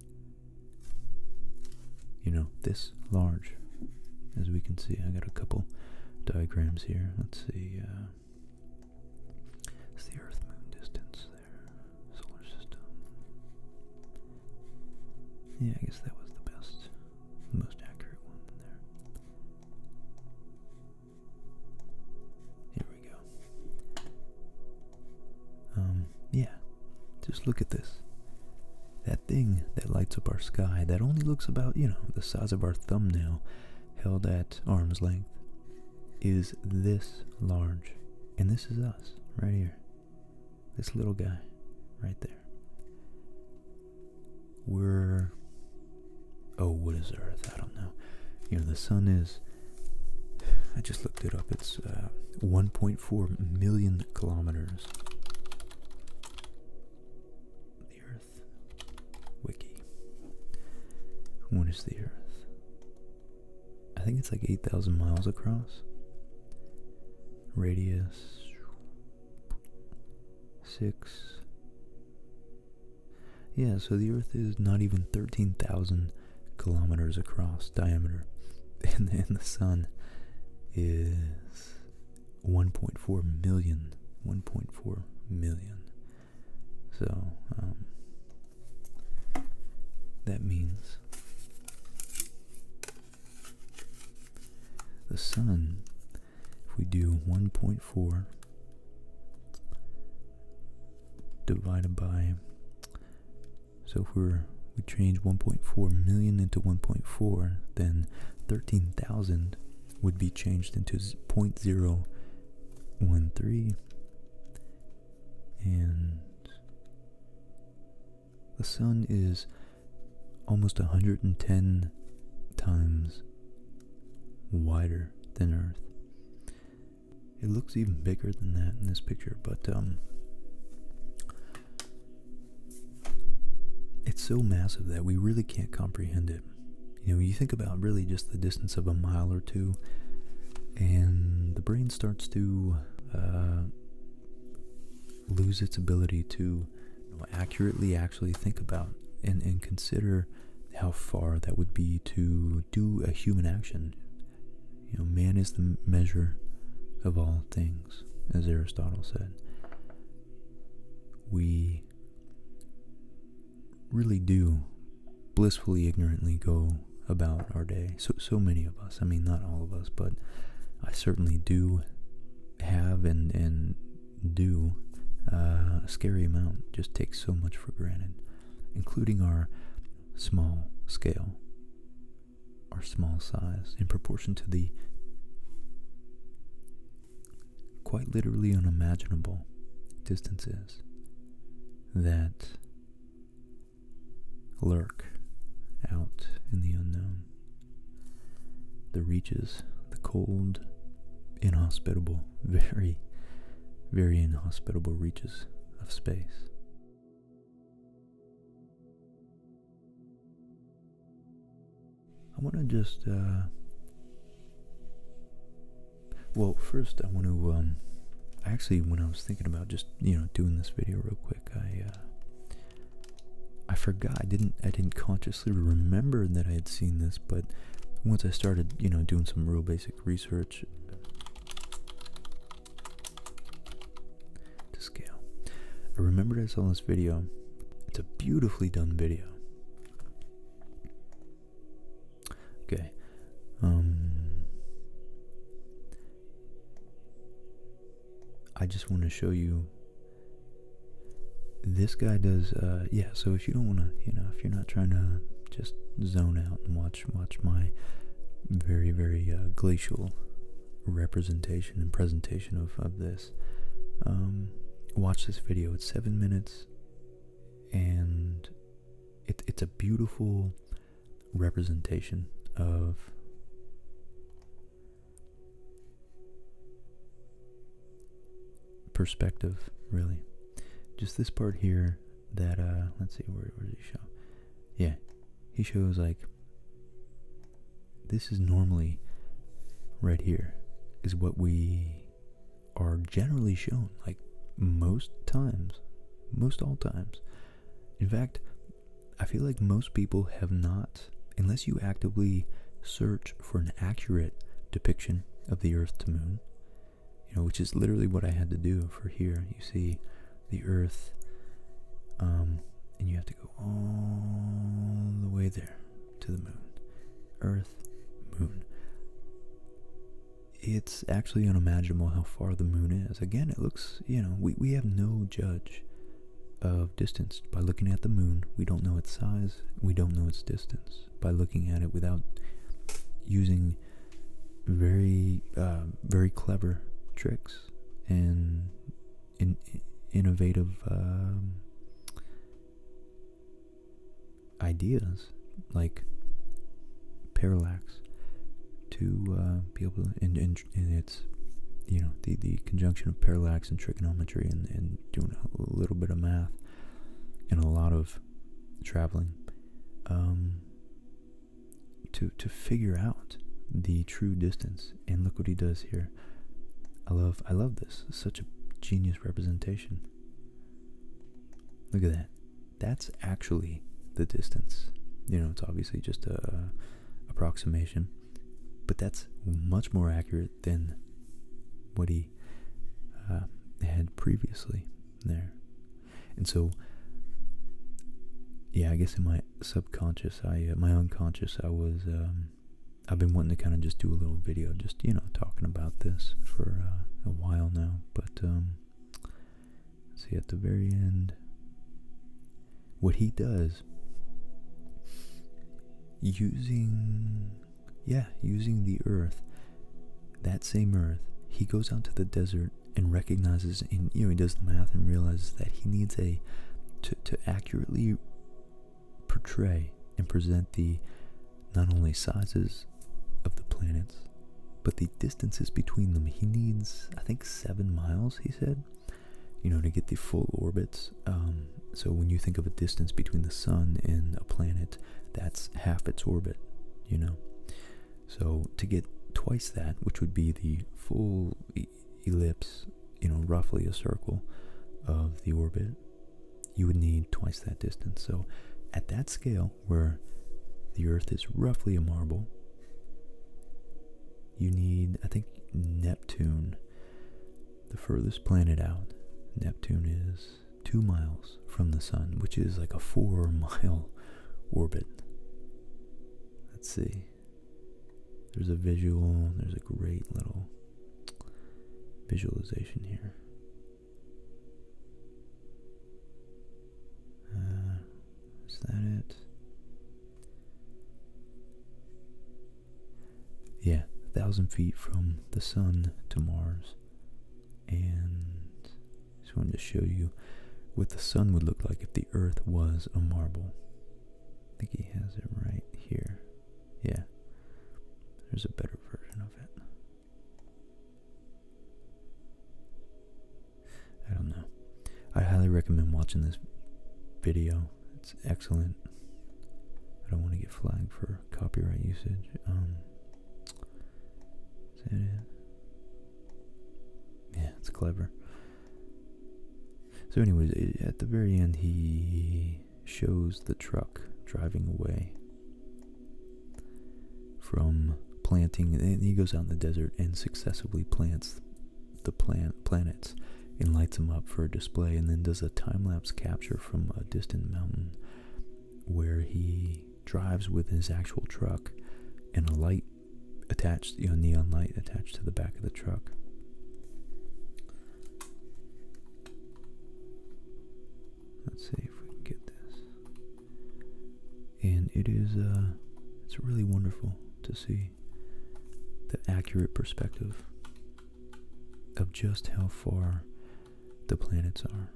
this large. As we can see, I got a couple diagrams here. Let's see, it's the Earth-Moon distance there, solar system. Yeah, I guess that was the most accurate one there. Here we go. Yeah, just look at this. That thing that lights up our sky, that only looks about, the size of our thumbnail, held at arm's length, is this large. And this is us, right here. This little guy, right there. What is Earth? I don't know. The sun is, I just looked it up, it's 1.4 million kilometers. The Earth Wiki. What is the Earth? I think it's like 8,000 miles across. Radius 6. Yeah, so the Earth is not even 13,000 kilometers across diameter, and the sun is 1.4 million. 1.4 million. So that means the sun, if we do 1.4 divided by, so if we change 1.4 million into 1.4, then 13,000 would be changed into 0.013, and the sun is almost 110 times wider than Earth. It looks even bigger than that in this picture, but it's so massive that we really can't comprehend it. You think about really just the distance of a mile or two, and the brain starts to lose its ability to accurately actually think about and consider how far that would be to do a human action. Man is the measure of all things, as Aristotle said. We really do blissfully ignorantly go about our day. So many of us, I mean, not all of us, but I certainly do have and do a scary amount. Just take so much for granted, including our small scale, our small size, in proportion to the quite literally unimaginable distances that lurk out in the unknown. The reaches, the cold, inhospitable, very, very inhospitable reaches of space. I want to just, first I want to actually, when I was thinking about just, doing this video real quick, I forgot. I didn't consciously remember that I had seen this, but once I started, doing some real basic research to scale, I remembered I saw this video. It's a beautifully done video. Okay. I just want to show you. This guy does, so if you don't want to, if you're not trying to just zone out and watch my very, very glacial representation and presentation of this, watch this video. It's 7 minutes, and it's a beautiful representation of perspective, really. Just this part here that, let's see, where does he show? Yeah, he shows, like, this is normally, right here, is what we are generally shown, like, most all times. In fact, I feel like most people have not, unless you actively search for an accurate depiction of the Earth to Moon, which is literally what I had to do for here. You see the Earth, and you have to go all the way there to the moon. Earth, moon. It's actually unimaginable how far the moon is. Again, it looks, we have no judge of distance. By looking at the moon, we don't know its size, we don't know its distance. By looking at it without using very, very clever tricks and innovative ideas like parallax to be able to, and it's, the conjunction of parallax and trigonometry and doing a little bit of math and a lot of traveling to figure out the true distance. And look what he does here. I love this. It's such a genius representation. Look at that. That's actually the distance. It's obviously just a approximation, but that's much more accurate than what he had previously there. And so, yeah, I guess in my subconscious, my unconscious, I've been wanting to kind of just do a little video, just, talking about this for a while now. But, see, at the very end, what he does, using the Earth, that same Earth, he goes out to the desert and recognizes, and, he does the math and realizes that he needs to accurately portray and present the not only sizes of the planets, but the distances between them. He needs, I think, 7 miles, he said, to get the full orbits. So when you think of a distance between the sun and a planet, that's half its orbit, So to get twice that, which would be the full ellipse, roughly a circle of the orbit, you would need twice that distance. So at that scale, where the Earth is roughly a marble, you need, I think, Neptune, the furthest planet out. Neptune is 2 miles from the sun, which is like a 4-mile orbit. Let's see. There's a visual, there's a great little visualization here. Is that it? Yeah, 1,000 feet from the sun to Mars. And just wanted to show you what the sun would look like if the Earth was a marble. I think he has it right here. Yeah, there's a better version of it. I don't know. I highly recommend watching this video. It's excellent. I don't want to get flagged for copyright usage. Is that it? Yeah, it's clever. So anyways, at the very end, he shows the truck driving away from planting, and he goes out in the desert and successively plants the planets and lights them up for a display, and then does a time-lapse capture from a distant mountain where he drives with his actual truck and a light attached, neon light attached to the back of the truck. Let's see if we can get this. And it is, it's really wonderful to see the accurate perspective of just how far the planets are.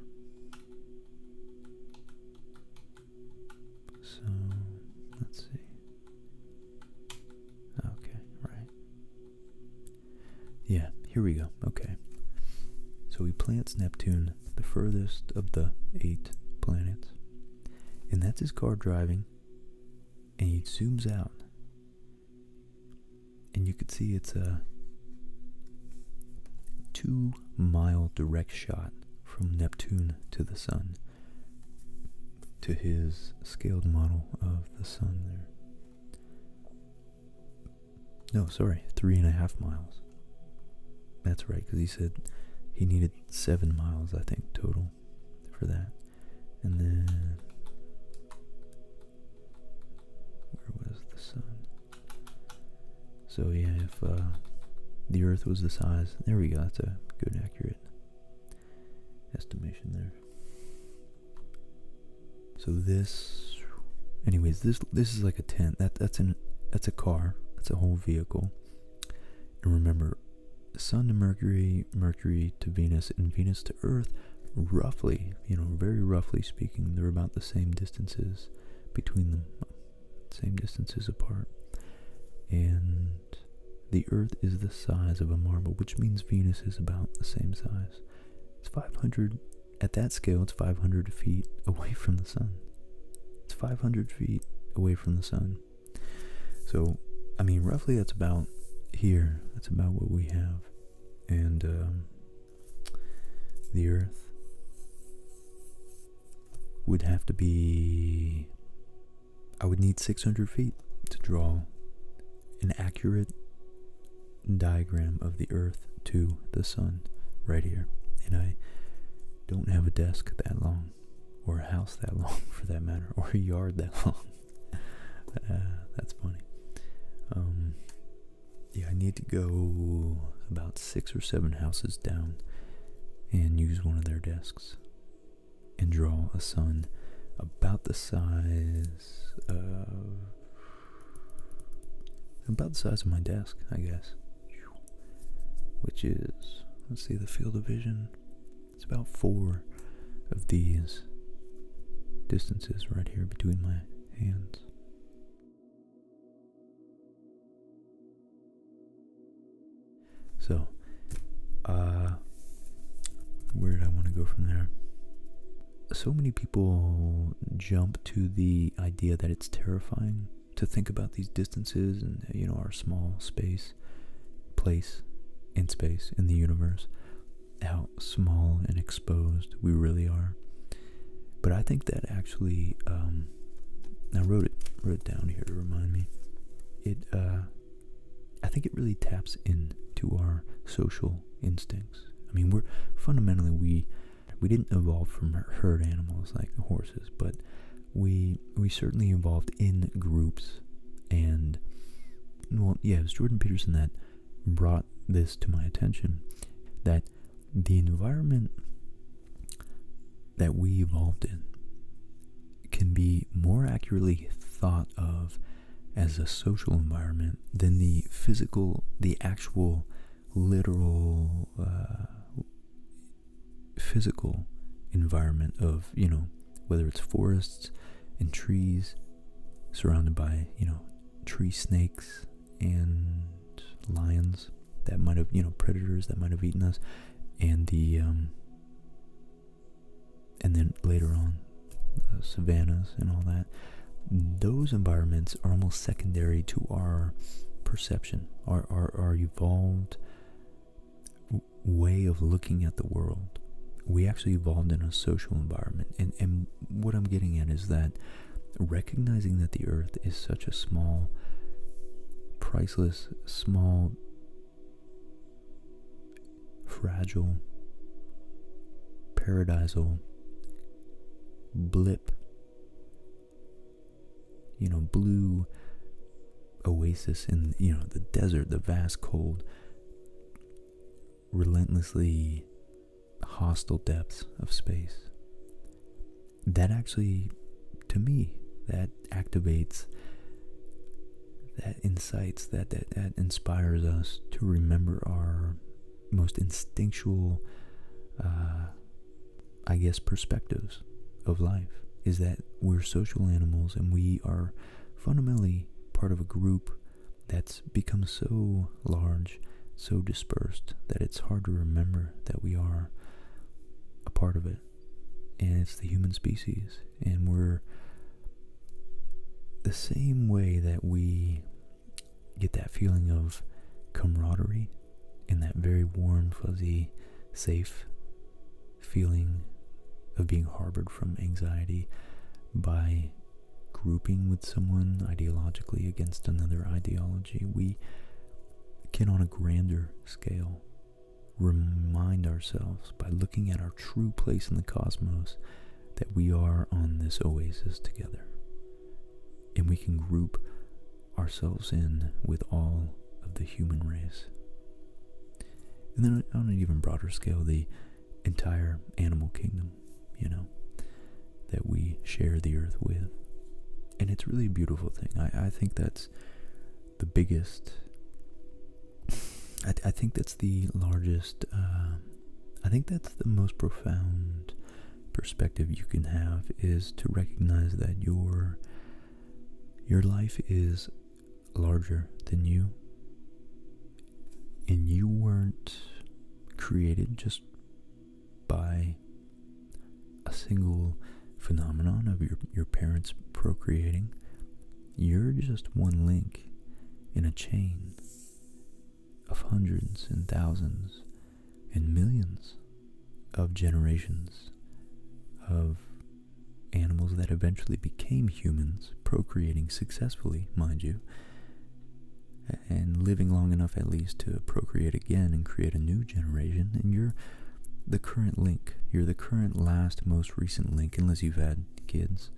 So, let's see. Okay, right. Yeah, here we go. Okay. So he plants Neptune, the furthest of the 8 planets. And that's his car driving. And he zooms out. And you can see it's a 2-mile direct shot from Neptune to the sun, to his scaled model of the sun there. No, sorry, 3.5 miles. That's right, because he said he needed 7 miles, I think, total for that. And then, where was the sun? So yeah, if the Earth was the size, there we go, that's a good, accurate estimation there. So this, anyways, this is like a tent. That's a car. That's a whole vehicle. And remember, Sun to Mercury, Mercury to Venus, and Venus to Earth, roughly, very roughly speaking, they're about the same distances between them, same distances apart. And the Earth is the size of a marble, which means Venus is about the same size. It's 500, at that scale, it's 500 feet away from the sun. It's 500 feet away from the sun. So, I mean, roughly that's about here. That's about what we have. And the Earth would have to be, I would need 600 feet to draw an accurate diagram of the Earth to the sun right here. And I don't have a desk that long, or a house that long for that matter, or a yard that long. That's funny. Yeah, I need to go about 6 or 7 houses down and use one of their desks and draw a sun about the size of my desk, I guess. Which is, let's see, the field of vision. It's about 4 of these distances right here between my hands. So, where did I want to go from there? So many people jump to the idea that it's terrifying to think about these distances and, our small place in space, in the universe, how small and exposed we really are. But I think that actually, I wrote it down here to remind me. I think it really taps into our social instincts. I mean, we're fundamentally, we didn't evolve from herd animals like horses, but we certainly evolved in groups. And, well, yeah, it was Jordan Peterson that brought this to my attention, that the environment that we evolved in can be more accurately thought of as a social environment than the physical, the actual, literal, physical environment of, whether it's forests and trees surrounded by, tree snakes and lions that might have, predators that might have eaten us, and the, and then later on, savannas and all that. Those environments are almost secondary to our perception, our evolved way of looking at the world. We actually evolved in a social environment. And what I'm getting at is that recognizing that the earth is such a small, priceless, small, fragile, paradisal blip, blue oasis in, the desert, the vast, cold, relentlessly hostile depths of space. That actually, to me, that activates, that incites, that inspires us to remember our most instinctual, perspectives of life, is that we're social animals and we are fundamentally part of a group that's become so large, so dispersed, that it's hard to remember that we are a part of it. And it's the human species. And we're the same way that we get that feeling of camaraderie and that very warm, fuzzy, safe feeling of being harbored from anxiety by grouping with someone ideologically against another ideology. We can, on a grander scale, remind ourselves by looking at our true place in the cosmos that we are on this oasis together. And we can group ourselves in with all of the human race. And then on an even broader scale, the entire animal kingdom, that we share the earth with. And it's really a beautiful thing. I think that's the biggest, I think that's the largest, I think that's the most profound perspective you can have, is to recognize that your life is larger than you, and you weren't created just by a single phenomenon of your parents procreating. You're just one link in a chain of hundreds and thousands and millions of generations of animals that eventually became humans, procreating successfully, mind you, and living long enough at least to procreate again and create a new generation. And you're the current link. You're the current last, most recent link, unless you've had kids,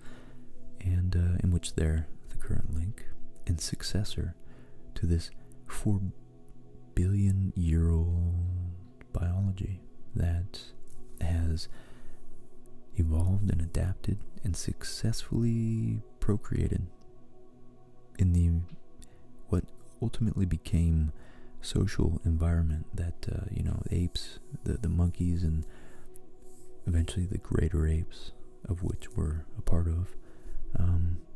and in which they're the current link and successor to this 4 billion year old biology that has evolved and adapted and successfully procreated in the what ultimately became social environment that apes, the monkeys, and eventually the greater apes, of which we're a part of,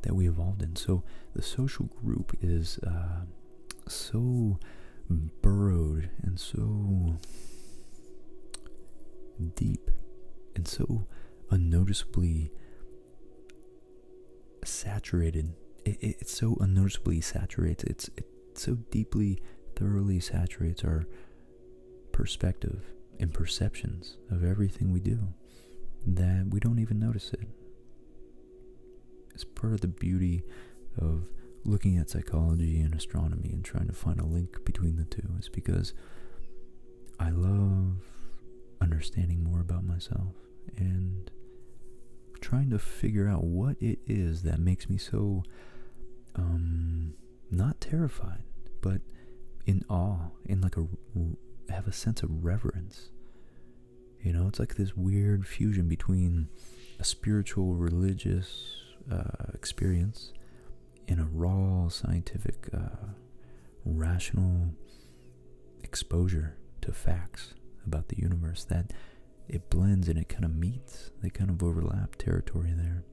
that we evolved in. So the social group is so burrowed and so deep and so unnoticeably saturated. It so unnoticeably saturates. It so deeply, thoroughly saturates our perspective and perceptions of everything we do that we don't even notice it. It's part of the beauty of looking at psychology and astronomy and trying to find a link between the two. Is because I love understanding more about myself and trying to figure out what it is that makes me so not terrified, but in awe, in have a sense of reverence. It's like this weird fusion between a spiritual, religious experience and a raw, scientific, rational exposure to facts about the universe, that it blends and it kind of meets. They kind of overlap territory there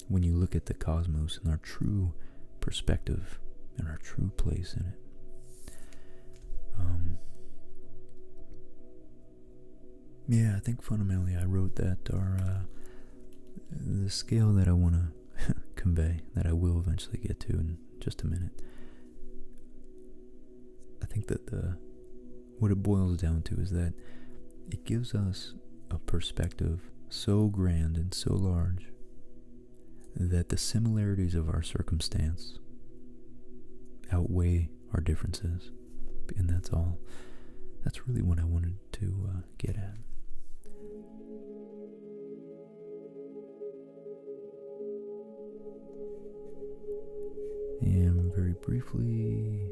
when you look at the cosmos and our true perspective and our true place in it. I think fundamentally I wrote that the scale that I want to convey, that I will eventually get to in just a minute. I think that what it boils down to is that it gives us a perspective so grand and so large that the similarities of our circumstance outweigh our differences. And that's all. That's really what I wanted to get at. And very briefly,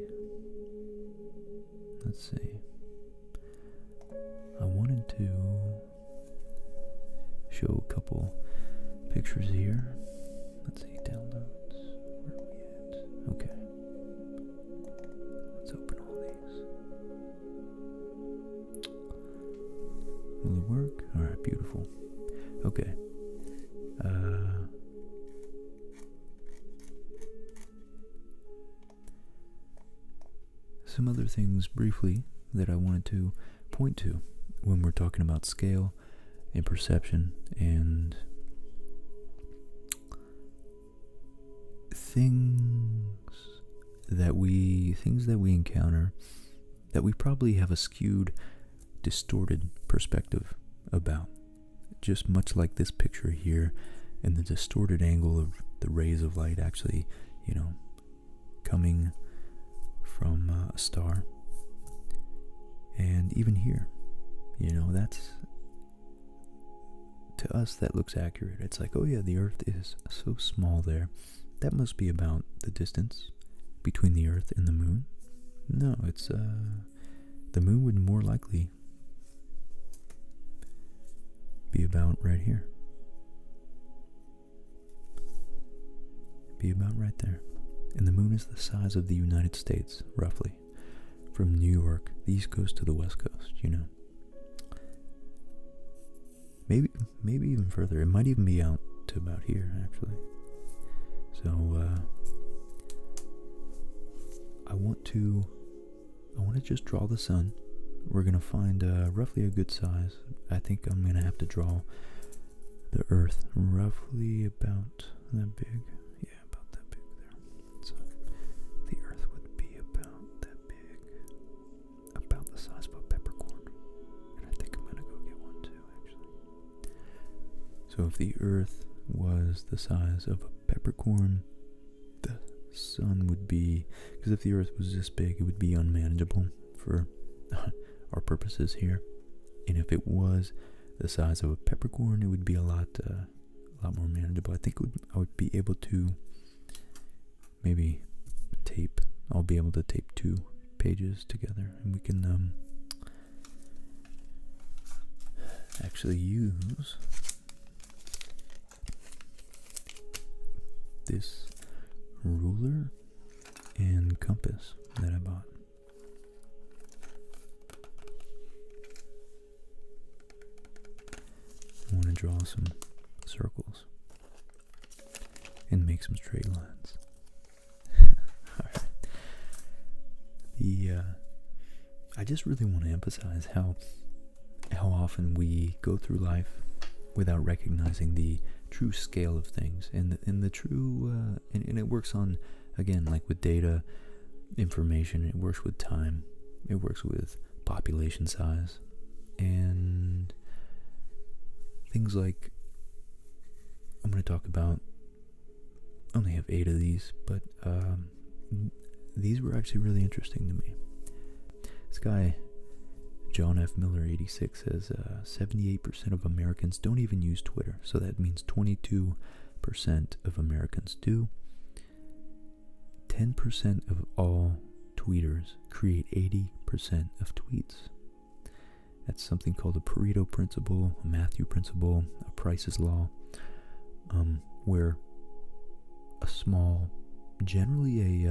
let's see. I wanted to show a couple pictures here. Let's see, downloads. Where are we at? Okay. Let's open all these. Will it work? Alright, beautiful. Okay. Some other things briefly that I wanted to point to when we're talking about scale and perception and things that we encounter that we probably have a skewed, distorted perspective about. Just much like this picture here and the distorted angle of the rays of light actually, coming from a star. And even here, that's, to us, that looks accurate. It's like, oh yeah, the Earth is so small there. That must be about the distance between the Earth and the Moon. No, it's, the Moon would more likely be about right here. Be about right there. And the Moon is the size of the United States, roughly. From New York, the East Coast to the West Coast, Maybe even further. It might even be out to about here, actually. So, I want to just draw the sun. We're going to find roughly a good size. I think I'm going to have to draw the Earth roughly about that big. Yeah, about that big there. So, the Earth would be about that big. About the size of a peppercorn. And I think I'm going to go get one too, actually. So if the Earth was the size of a peppercorn, the sun would be, because if the Earth was this big, it would be unmanageable for our purposes here. And if it was the size of a peppercorn, it would be a lot more manageable. I think I would be able to maybe I'll be able to tape 2 pages together, and we can actually use this ruler and compass that I bought. I want to draw some circles and make some straight lines. Alright. I just really want to emphasize how often we go through life without recognizing the true scale of things, and the true and it works on, again, like with data, information. It works with time. It works with population size, and things like, I'm going to talk about, I only have 8 of these, but these were actually really interesting to me. This guy, John F. Miller 86, says 78% of Americans don't even use Twitter, so that means 22% of Americans do. 10% of all tweeters create 80% of tweets. That's something called a Pareto principle, a Matthew principle, a Price's law, where a small, generally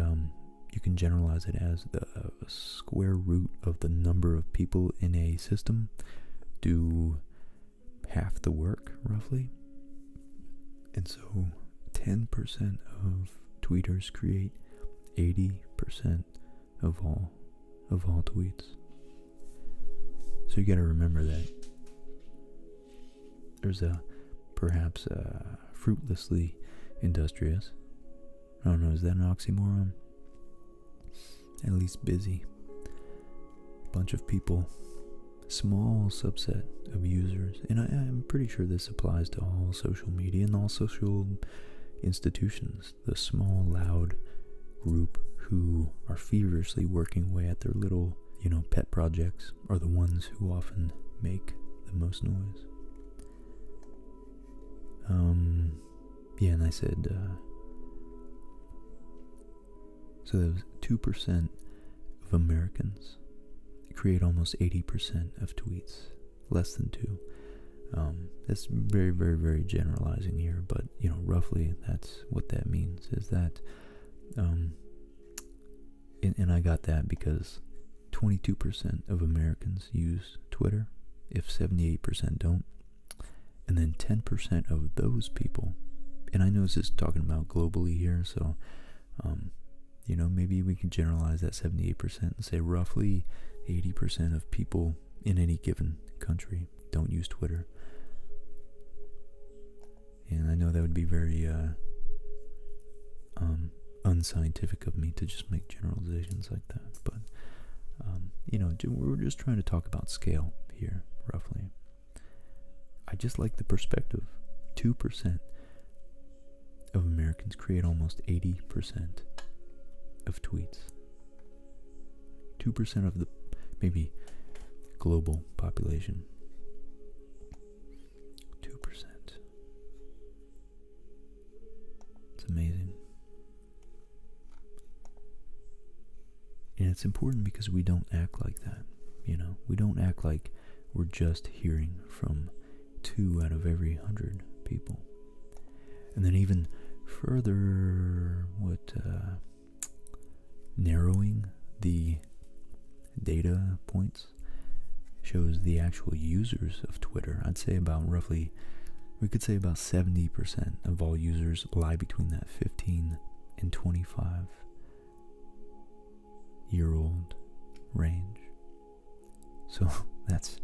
you can generalize it as the square root of the number of people in a system do half the work, roughly. And so 10% of tweeters create 80% of all tweets. So you got to remember that there's perhaps fruitlessly industrious. I don't know, is that an oxymoron? At least busy. bunch of people, small subset of users, and I'm pretty sure this applies to all social media and all social institutions, the small, loud group who are feverishly working away at their little, pet projects are the ones who often make the most noise. Yeah, and I said, so there was 2% of Americans create almost 80% of tweets, less than 2. That's very, very, very generalizing here, but, roughly that's what that means, is that, and I got that because 22% of Americans use Twitter, if 78% don't, and then 10% of those people, and I know this is talking about globally here, so, maybe we can generalize that 78% and say roughly 80% of people in any given country don't use Twitter. And I know that would be very unscientific of me to just make generalizations like that, but we're just trying to talk about scale here, roughly. I just like the perspective. 2% of Americans create almost 80% of tweets. 2% of the maybe global population. 2%. It's amazing. And it's important because we don't act like that, We don't act like we're just hearing from 2 out of every 100 people. And then even further, narrowing the data points shows the actual users of Twitter. I'd say we could say about 70% of all users lie between that 15 and 25-year-old range. So that's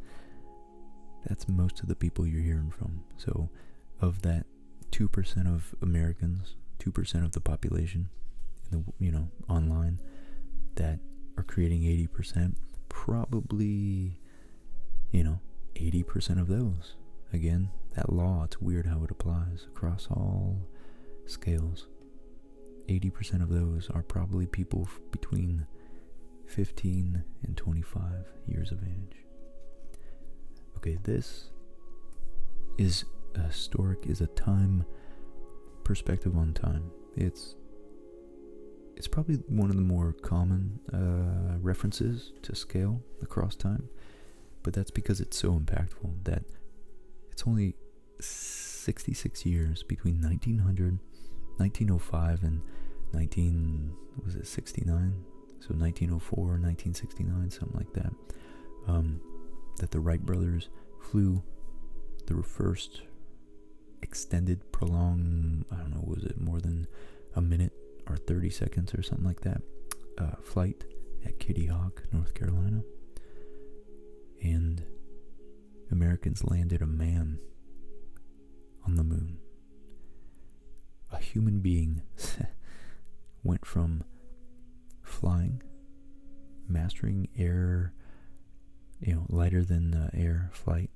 most of the people you're hearing from. So of that 2% of Americans, 2% of the population, online, that are creating 80%, probably, 80% of those. Again, that law, it's weird how it applies across all scales. 80% of those are probably people between 15 and 25 years of age. Okay, this is a time perspective on time. It's probably one of the more common references to scale across time, but that's because it's so impactful that it's only 66 years between 1905 and 69? So 1904, 1969, something like that. That the Wright brothers flew the first extended, prolonged, I don't know, was it more than a minute or 30 seconds or something like that, flight at Kitty Hawk, North Carolina. And Americans landed a man on the moon. A human being went from flying, mastering air, lighter than air flight,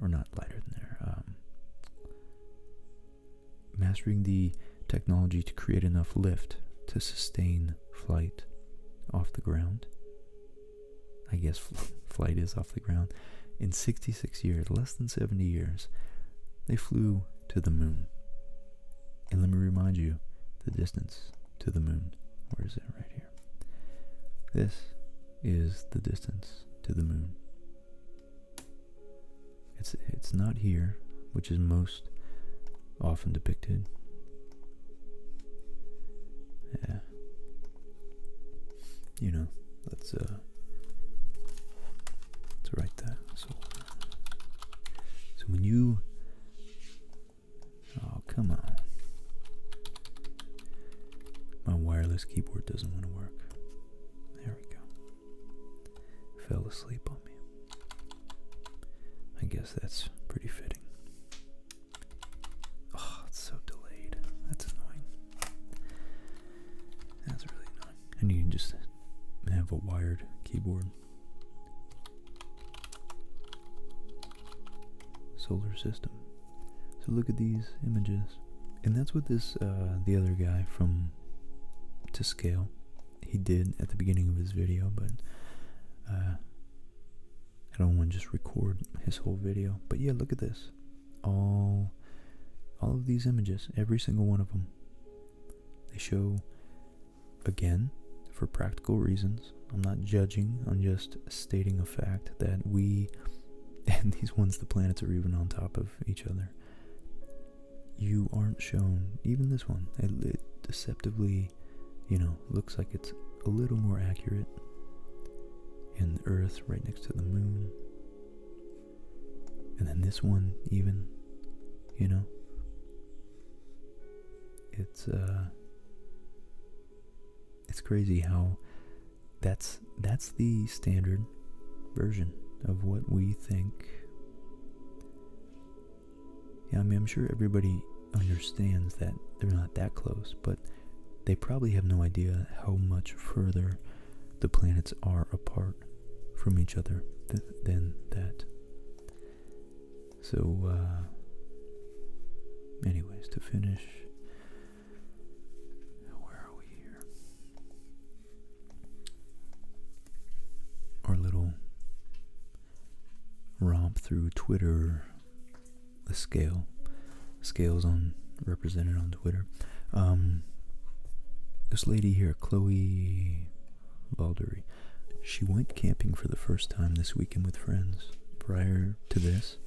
or not lighter than air, mastering the technology to create enough lift to sustain flight off the ground. I guess flight is off the ground. In 66 years, less than 70 years, they flew to the moon. And let me remind you, the distance to the moon. Where is it? Right here. This is the distance to the moon. It's not here, which is most often depicted. Yeah. Let's write that. So when you, oh, come on. My wireless keyboard doesn't want to work. There we go. Fell asleep on me. I guess that's pretty fitting. Oh, it's so delayed. That's annoying. That's really annoying. And you can just have a wired keyboard. solar system. So look at these images. And that's what this, the other guy from To Scale, he did at the beginning of his video, but I don't want to just record his whole video. But yeah, look at this. All of these images, every single one of them, they show, again, for practical reasons, I'm not judging, I'm just stating a fact that we, and these ones, the planets are even on top of each other. You aren't shown, even this one, it deceptively, looks like it's a little more accurate. And the Earth right next to the moon. And then this one, even, it's crazy how that's the standard version of what we think. Yeah, I mean, I'm sure everybody understands that they're not that close, but they probably have no idea how much further the planets are apart from each other than that. So, anyways, to finish, where are we here? Our little romp through Twitter, the scale. Scale's represented on Twitter. This lady here, Chloe Baldery, she went camping for the first time this weekend with friends. Prior to this,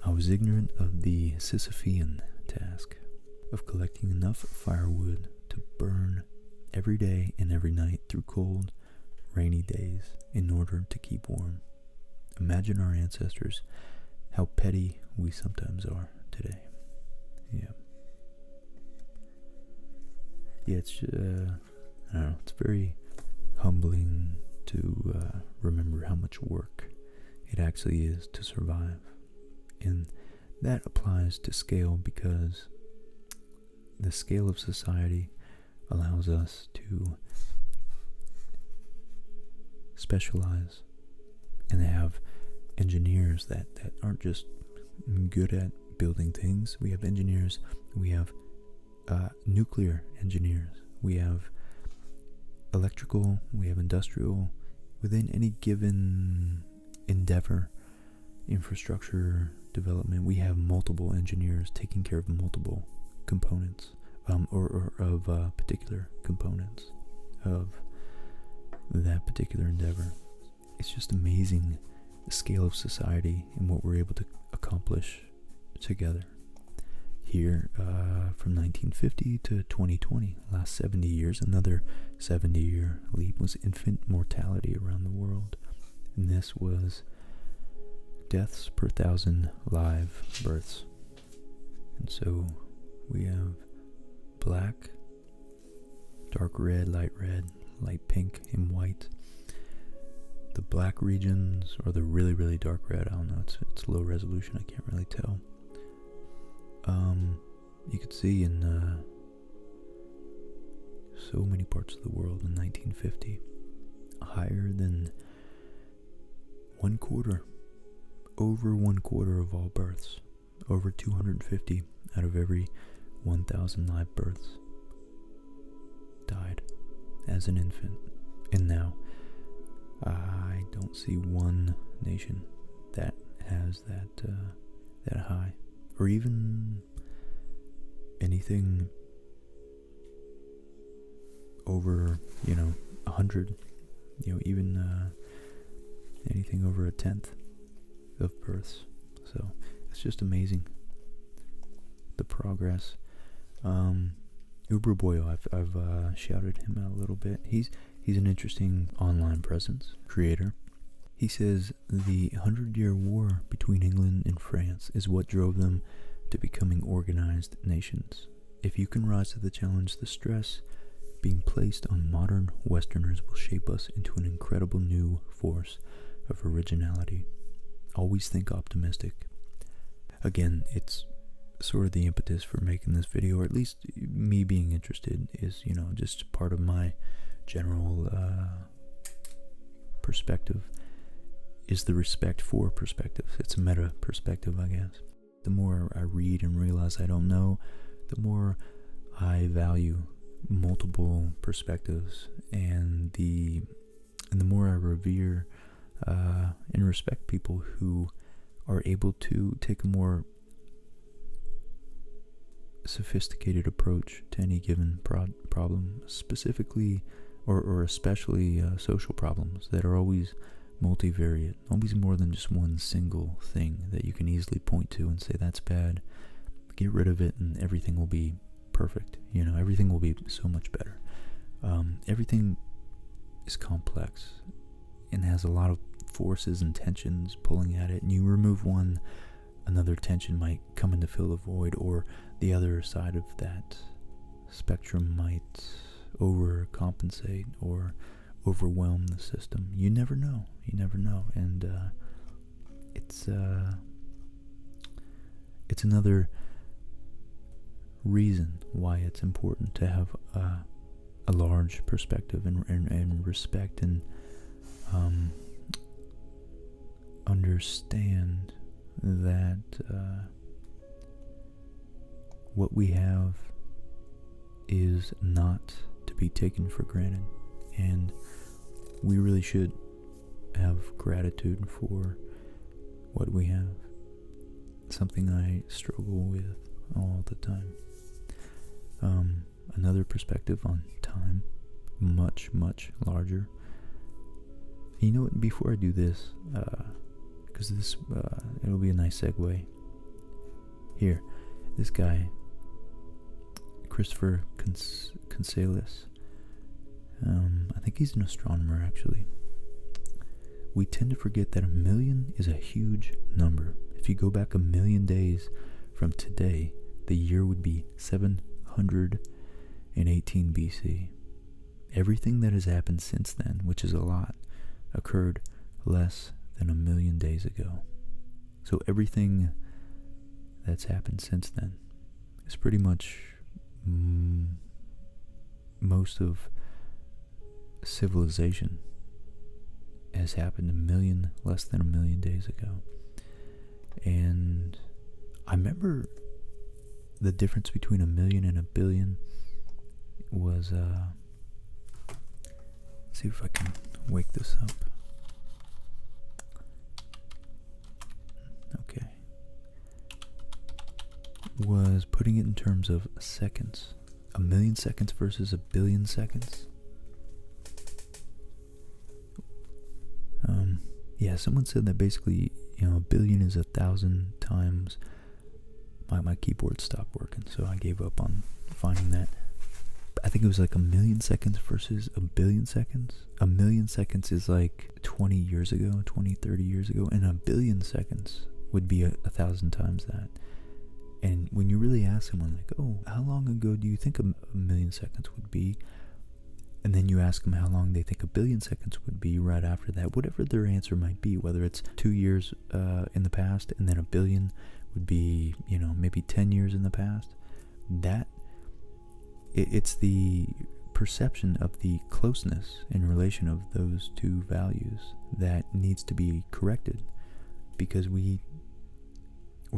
I was ignorant of the Sisyphean task of collecting enough firewood to burn every day and every night through cold, rainy days in order to keep warm. Imagine our ancestors, how petty we sometimes are today. Yeah. Yeah, it's, I don't know, it's very humbling to remember how much work it actually is to survive. And that applies to scale because the scale of society allows us to specialize and have engineers that aren't just good at building things. We have engineers, we have nuclear engineers, we have electrical, we have industrial. Within any given endeavor, infrastructure development, we have multiple engineers taking care of multiple components, or of particular components of that particular endeavor. It's just amazing the scale of society and what we're able to accomplish together. Here, from 1950 to 2020, last 70 years, another 70-year leap was infant mortality around the world. And this was deaths per 1,000 live births. And so we have black, dark red, light pink, and white. The black regions, or the really, really dark red, I don't know, it's low resolution, I can't really tell. You could see in so many parts of the world in 1950, higher than over one quarter of all births, over 250 out of every 1,000 live births died as an infant. And now, I don't see one nation that has that high, or even anything over 100, even anything over 1/10 of births. So it's just amazing the progress. Uber Boyo, I've shouted him out a little bit. He's an interesting online presence creator. He says the 100-year war between England and France is what drove them to becoming organized nations. If you can rise to the challenge, the stress being placed on modern Westerners will shape us into an incredible new force of originality. Always think optimistic. Again, it's sort of the impetus for making this video, or at least me being interested, is, just part of my general perspective is the respect for perspective. It's a meta perspective, I guess. The more I read and realize I don't know, the more I value multiple perspectives, and the more I revere and respect people who are able to take a more sophisticated approach to any given problem, specifically or especially social problems that are always multivariate, always more than just one single thing that you can easily point to and say that's bad, get rid of it, and everything will be perfect. Everything will be so much better. Everything is complex and has a lot of forces and tensions pulling at it, and you remove one, another tension might come in to fill the void, or the other side of that spectrum might overcompensate or overwhelm the system. You never know, and it's another reason why it's important to have a large perspective and respect and understand that what we have is not to be taken for granted, and we really should have gratitude for what we have. Something I struggle with all the time. Another perspective on time, much, much larger. You know what, before I do this, because this, it'll be a nice segue. Here, this guy, Christopher Consalis, I think he's an astronomer actually. We tend to forget that 1,000,000 is a huge number. If you go back 1,000,000 days from today, the year would be 718 BC. Everything that has happened since then, which is a lot, occurred less than 1,000,000 days ago. So everything that's happened since then is pretty much most of civilization has happened less than 1,000,000 days ago. And I remember the difference between 1,000,000 and 1,000,000,000 was, let's see if I can wake this up. Okay. Was putting it in terms of seconds. 1,000,000 seconds versus 1,000,000,000 seconds. Yeah, someone said that basically, 1,000,000,000 is 1,000 times. My keyboard stopped working, so I gave up on finding that. I think it was like 1,000,000 seconds versus 1,000,000,000 seconds. 1,000,000 seconds is like 20 years ago, 20, 30 years ago, and 1,000,000,000 seconds would be 1,000 times that. And when you really ask someone, like, oh, how long ago do you think 1,000,000 seconds would be? And then you ask them how long they think 1,000,000,000 seconds would be right after that, whatever their answer might be, whether it's 2 years in the past, and then 1,000,000,000 would be, maybe 10 years in the past. It's the perception of the closeness in relation of those two values that needs to be corrected, because we're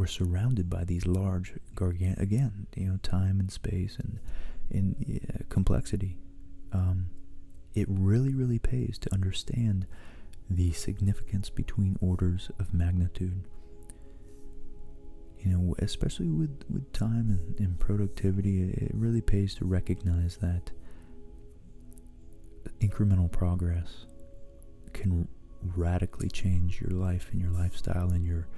surrounded by these large again, time and space and complexity. It really, really pays to understand the significance between orders of magnitude. Especially with time and productivity, it really pays to recognize that incremental progress can radically change your life and your lifestyle and your,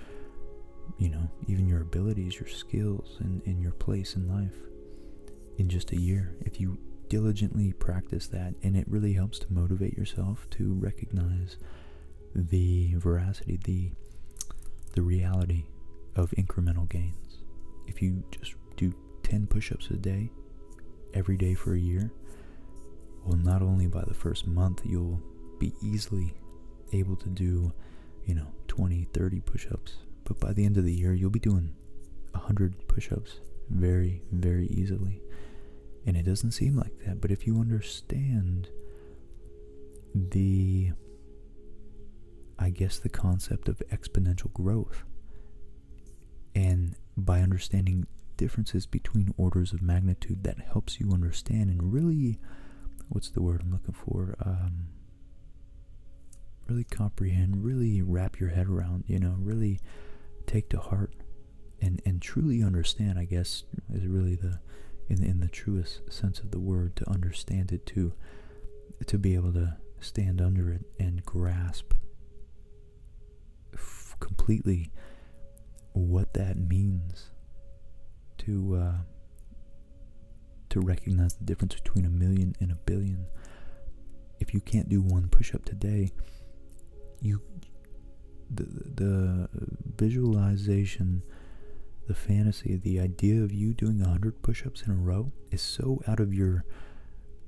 even your abilities, your skills, and your place in life in just a year. If you diligently practice that, and it really helps to motivate yourself to recognize the veracity, the reality of incremental gains. If you just do 10 push-ups a day, every day for a year, well, not only by the first month you'll be easily able to do 20, 30 push-ups, but by the end of the year you'll be doing 100 push-ups very, very easily. And it doesn't seem like that, but if you understand the I guess, the concept of exponential growth. And by understanding differences between orders of magnitude, that helps you understand and really, what's the word I'm looking for? Really comprehend, really wrap your head around, really take to heart and truly understand, I guess, is really in the truest sense of the word, to understand it, to be able to stand under it and grasp completely what that means, to recognize the difference between a million and a billion. If you can't do one push-up today, the visualization, the fantasy, the idea of you doing 100 push-ups in a row is so out of your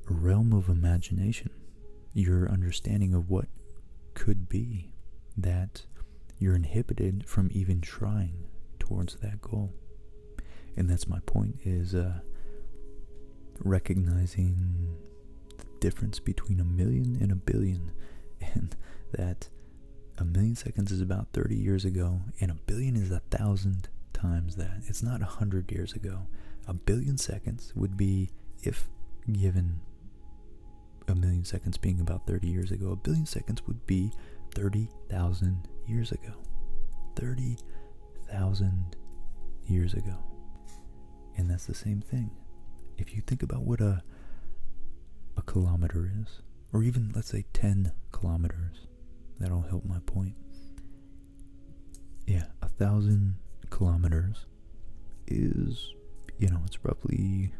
realm of imagination, your understanding of what could be, that you're inhibited from even trying towards that goal. And that's my point, is recognizing the difference between a million and a billion, and that a million seconds is about 30 years ago, and a billion is 1,000 times that. It's not 100 years ago. A billion seconds would be, if given a million seconds being about 30 years ago, a billion seconds would be 30,000 years ago. 30,000 years ago. And that's the same thing. If you think about what a kilometer is, or even, let's say, 10 kilometers, that'll help my point. Yeah, 1,000 kilometers is, it's roughly,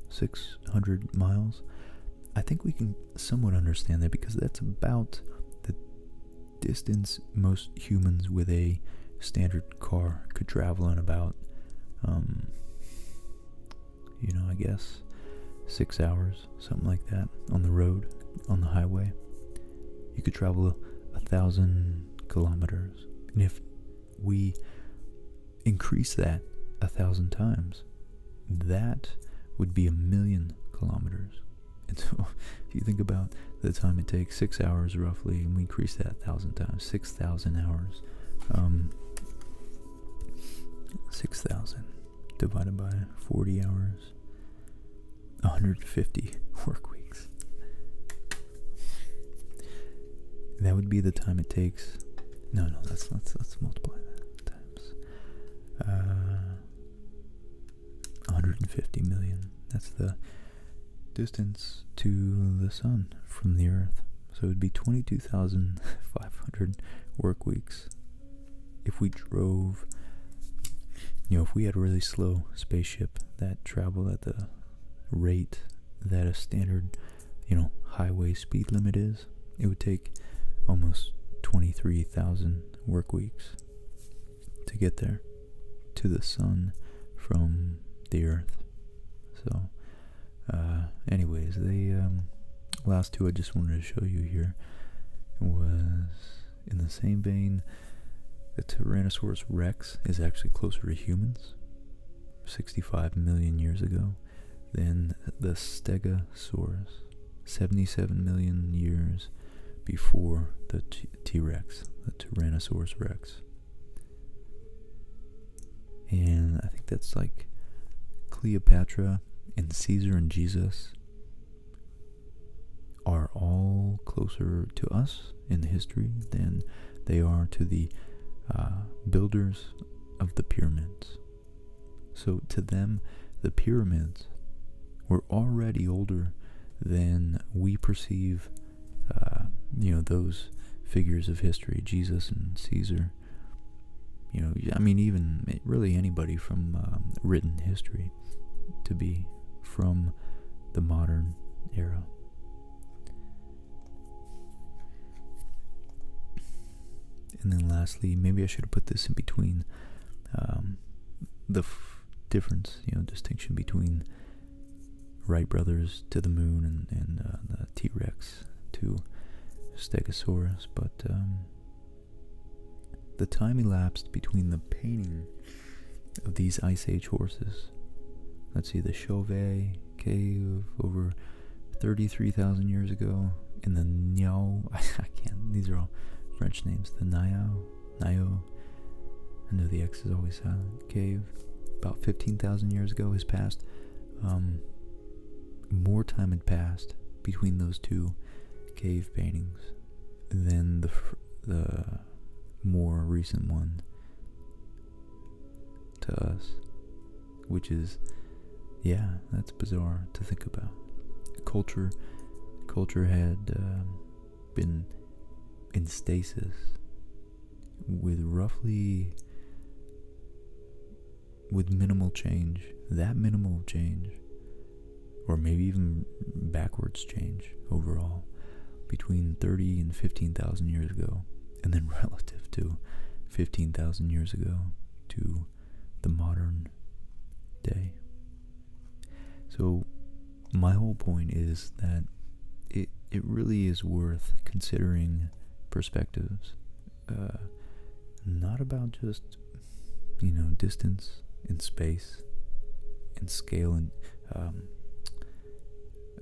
600 miles? I think we can somewhat understand that, because that's about the distance most humans with a standard car could travel in about, I guess 6 hours, something like that, on the road, on the highway. You could travel 1,000 kilometers. And if we increase that 1,000 times, that would be 1,000,000 kilometers. And so if you think about the time it takes, 6 hours roughly, and we increase that 1,000 times, 6,000 hours. 6,000 divided by 40 hours, 150 work weeks. That would be the time it takes. No, let's multiply that times 150 million. That's the distance to the sun from the Earth. So it would be 22,500 work weeks if we drove. If we had a really slow spaceship that traveled at the rate that a standard, highway speed limit is, it would take almost 23,000 work weeks to get there, to the sun from the Earth. So, anyways, the last two I just wanted to show you here was, in the same vein, the Tyrannosaurus Rex is actually closer to humans, 65 million years ago, than the Stegosaurus, 77 million years before the T-Rex, the Tyrannosaurus Rex. And I think that's like Cleopatra and Caesar and Jesus are all closer to us in history than they are to the builders of the pyramids. So to them, the pyramids were already older than we perceive, those figures of history, Jesus and Caesar. Even really anybody from written history, to be from the modern era. And then lastly, maybe I should have put this in between the difference, distinction between Wright brothers to the moon and the T-Rex to Stegosaurus, but the time elapsed between the painting of these Ice Age horses, let's see, the Chauvet cave over 33,000 years ago, and the Niao, these are all French names, the Nio, I know the X is always silent, cave, about 15,000 years ago has passed. More time had passed between those two cave paintings than the more recent one to us, which is, yeah, that's bizarre to think about. Culture had been in stasis with minimal change, that minimal change, or maybe even backwards change overall, between 30 and 15,000 years ago, and then relative to 15,000 years ago to the modern day. So my whole point is that it really is worth considering perspectives, not about just, distance and space and scale and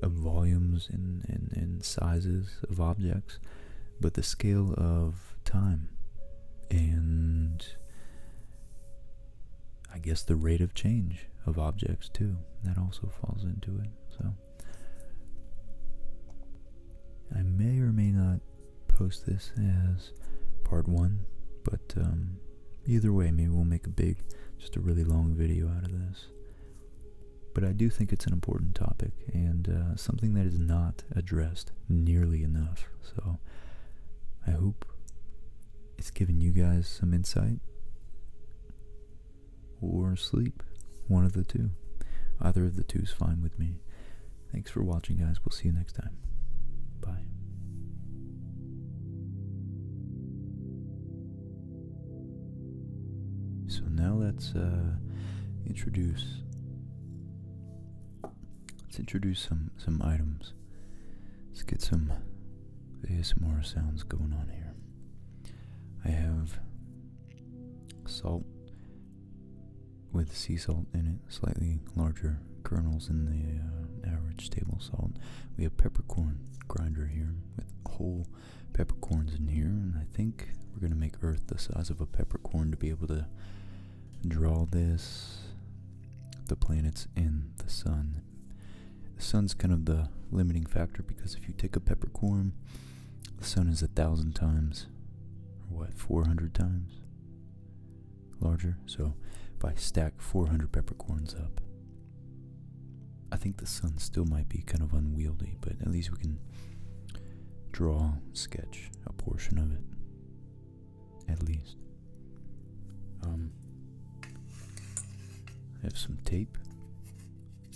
of volumes and sizes of objects, but the scale of time and I guess the rate of change of objects too. That also falls into it. So I may or may not post this as part 1, but either way, maybe we'll make just a really long video out of this. But I do think it's an important topic and something that is not addressed nearly enough. So I hope it's given you guys some insight or sleep. One of the two. Either of the two is fine with me. Thanks for watching, guys. We'll see you next time. Bye. So now let's introduce some items. Let's get some ASMR sounds going on here. I have salt with sea salt in it, slightly larger kernels than the average table salt. We have peppercorn grinder here with whole peppercorns in here, and I think we're going to make Earth the size of a peppercorn to be able to draw the planets in the sun. The sun's kind of the limiting factor, because if you take a peppercorn, the sun is 1,000 times, or 400 times larger. So if I stack 400 peppercorns up, I think the sun still might be kind of unwieldy, but at least we can sketch a portion of it, at least. I have some tape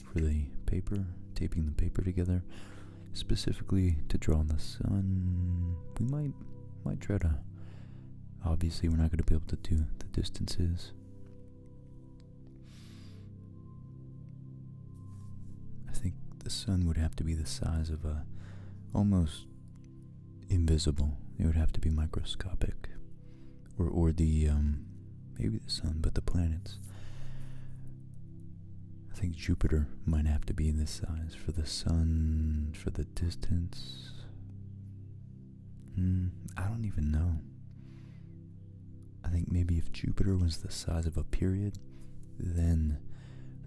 for the paper, taping the paper together, specifically to draw the sun. We might try to, obviously we're not going to be able to do the distances. I think the sun would have to be the size of almost invisible. It would have to be microscopic, or the maybe the sun, but the planets. I think Jupiter might have to be this size for the sun, for the distance. I don't even know. I think maybe if Jupiter was the size of a period, then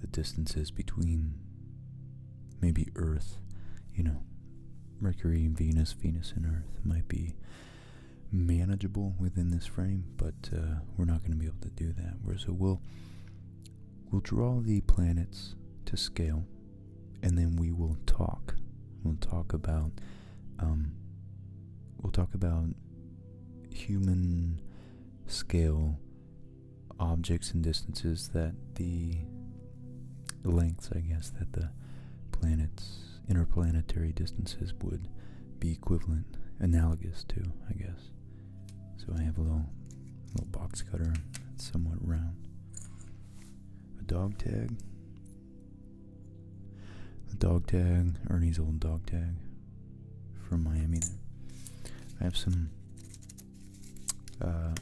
the distances between maybe Earth, Mercury and Venus, Venus and Earth might be manageable within this frame, but we're not going to be able to do that. So we'll draw the planets to scale, and then we will talk. We'll talk about human scale objects and distances that the lengths, I guess, that the planets, interplanetary distances would be equivalent, analogous to, I guess. So I have a little box cutter that's somewhat round. A dog tag. The dog tag, Ernie's old dog tag from Miami there. I have some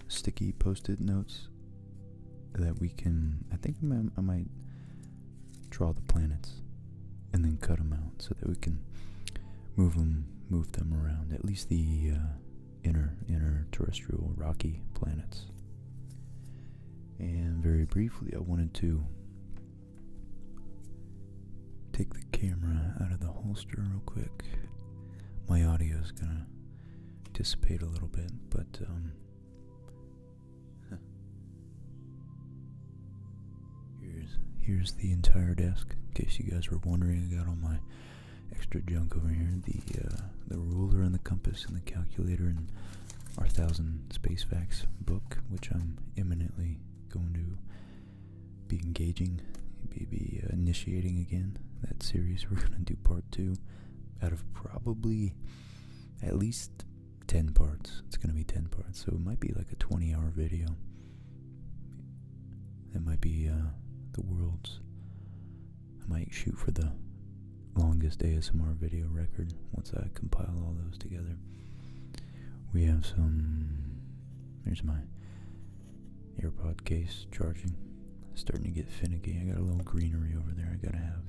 sticky post-it notes that we can, I think I might draw the planets and then cut them out so that we can move them around. At least the inner terrestrial rocky planets. And very briefly, I wanted to take the camera out of the holster real quick. My audio is gonna dissipate a little bit, but here's the entire desk. In case you guys were wondering, I got all my extra junk over here: the ruler and the compass and the calculator and our 1000 Space Facts book, which I'm imminently going to be engaging, be initiating again. That series, we're gonna do part 2 out of probably at least 10 parts. It's gonna be 10 parts, so it might be like a 20-hour video. It might be the world's. I might shoot for the longest ASMR video record once I compile all those together. We have here's my AirPod case charging. Starting to get finicky. I got a little greenery over there I gotta have.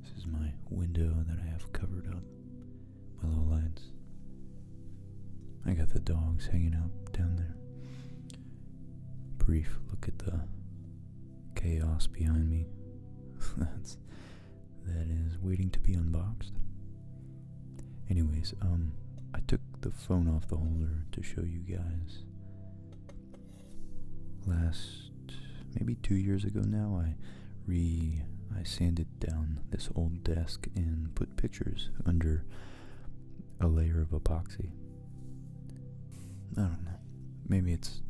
This is my window that I have covered up. My little lights. I got the dogs hanging out down there. Brief look at the chaos behind me. that is waiting to be unboxed. Anyways, I took the phone off the holder to show you guys. Maybe 2 years ago now, I sanded down this old desk and put pictures under a layer of epoxy. I don't know. Maybe it's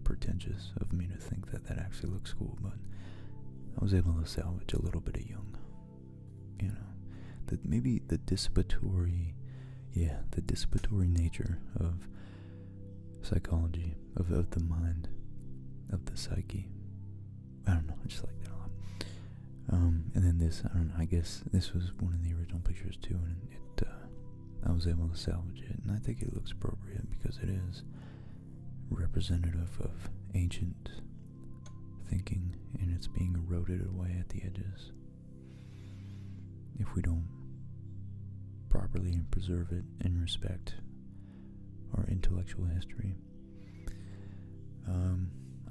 pretentious of me to think that actually looks cool, but I was able to salvage a little bit of Jung. You know, maybe the dissipatory nature of psychology, of the mind, of the psyche. I don't know, I just like that a lot. And then this, I don't know, I guess this was one of the original pictures too, and I was able to salvage it, and I think it looks appropriate because it is representative of ancient thinking, and it's being eroded away at the edges if we don't properly preserve it and respect our intellectual history.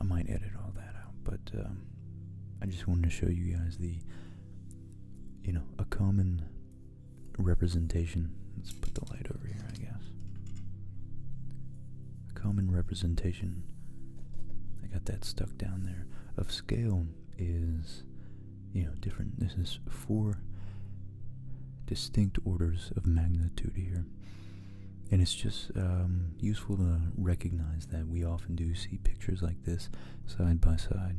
I might edit all that out, but I just wanted to show you guys a common representation. Let's put the light over here, I guess. A common representation, I got that stuck down there, of scale is, different. This is 4 distinct orders of magnitude here. And it's just useful to recognize that we often do see pictures like this side by side.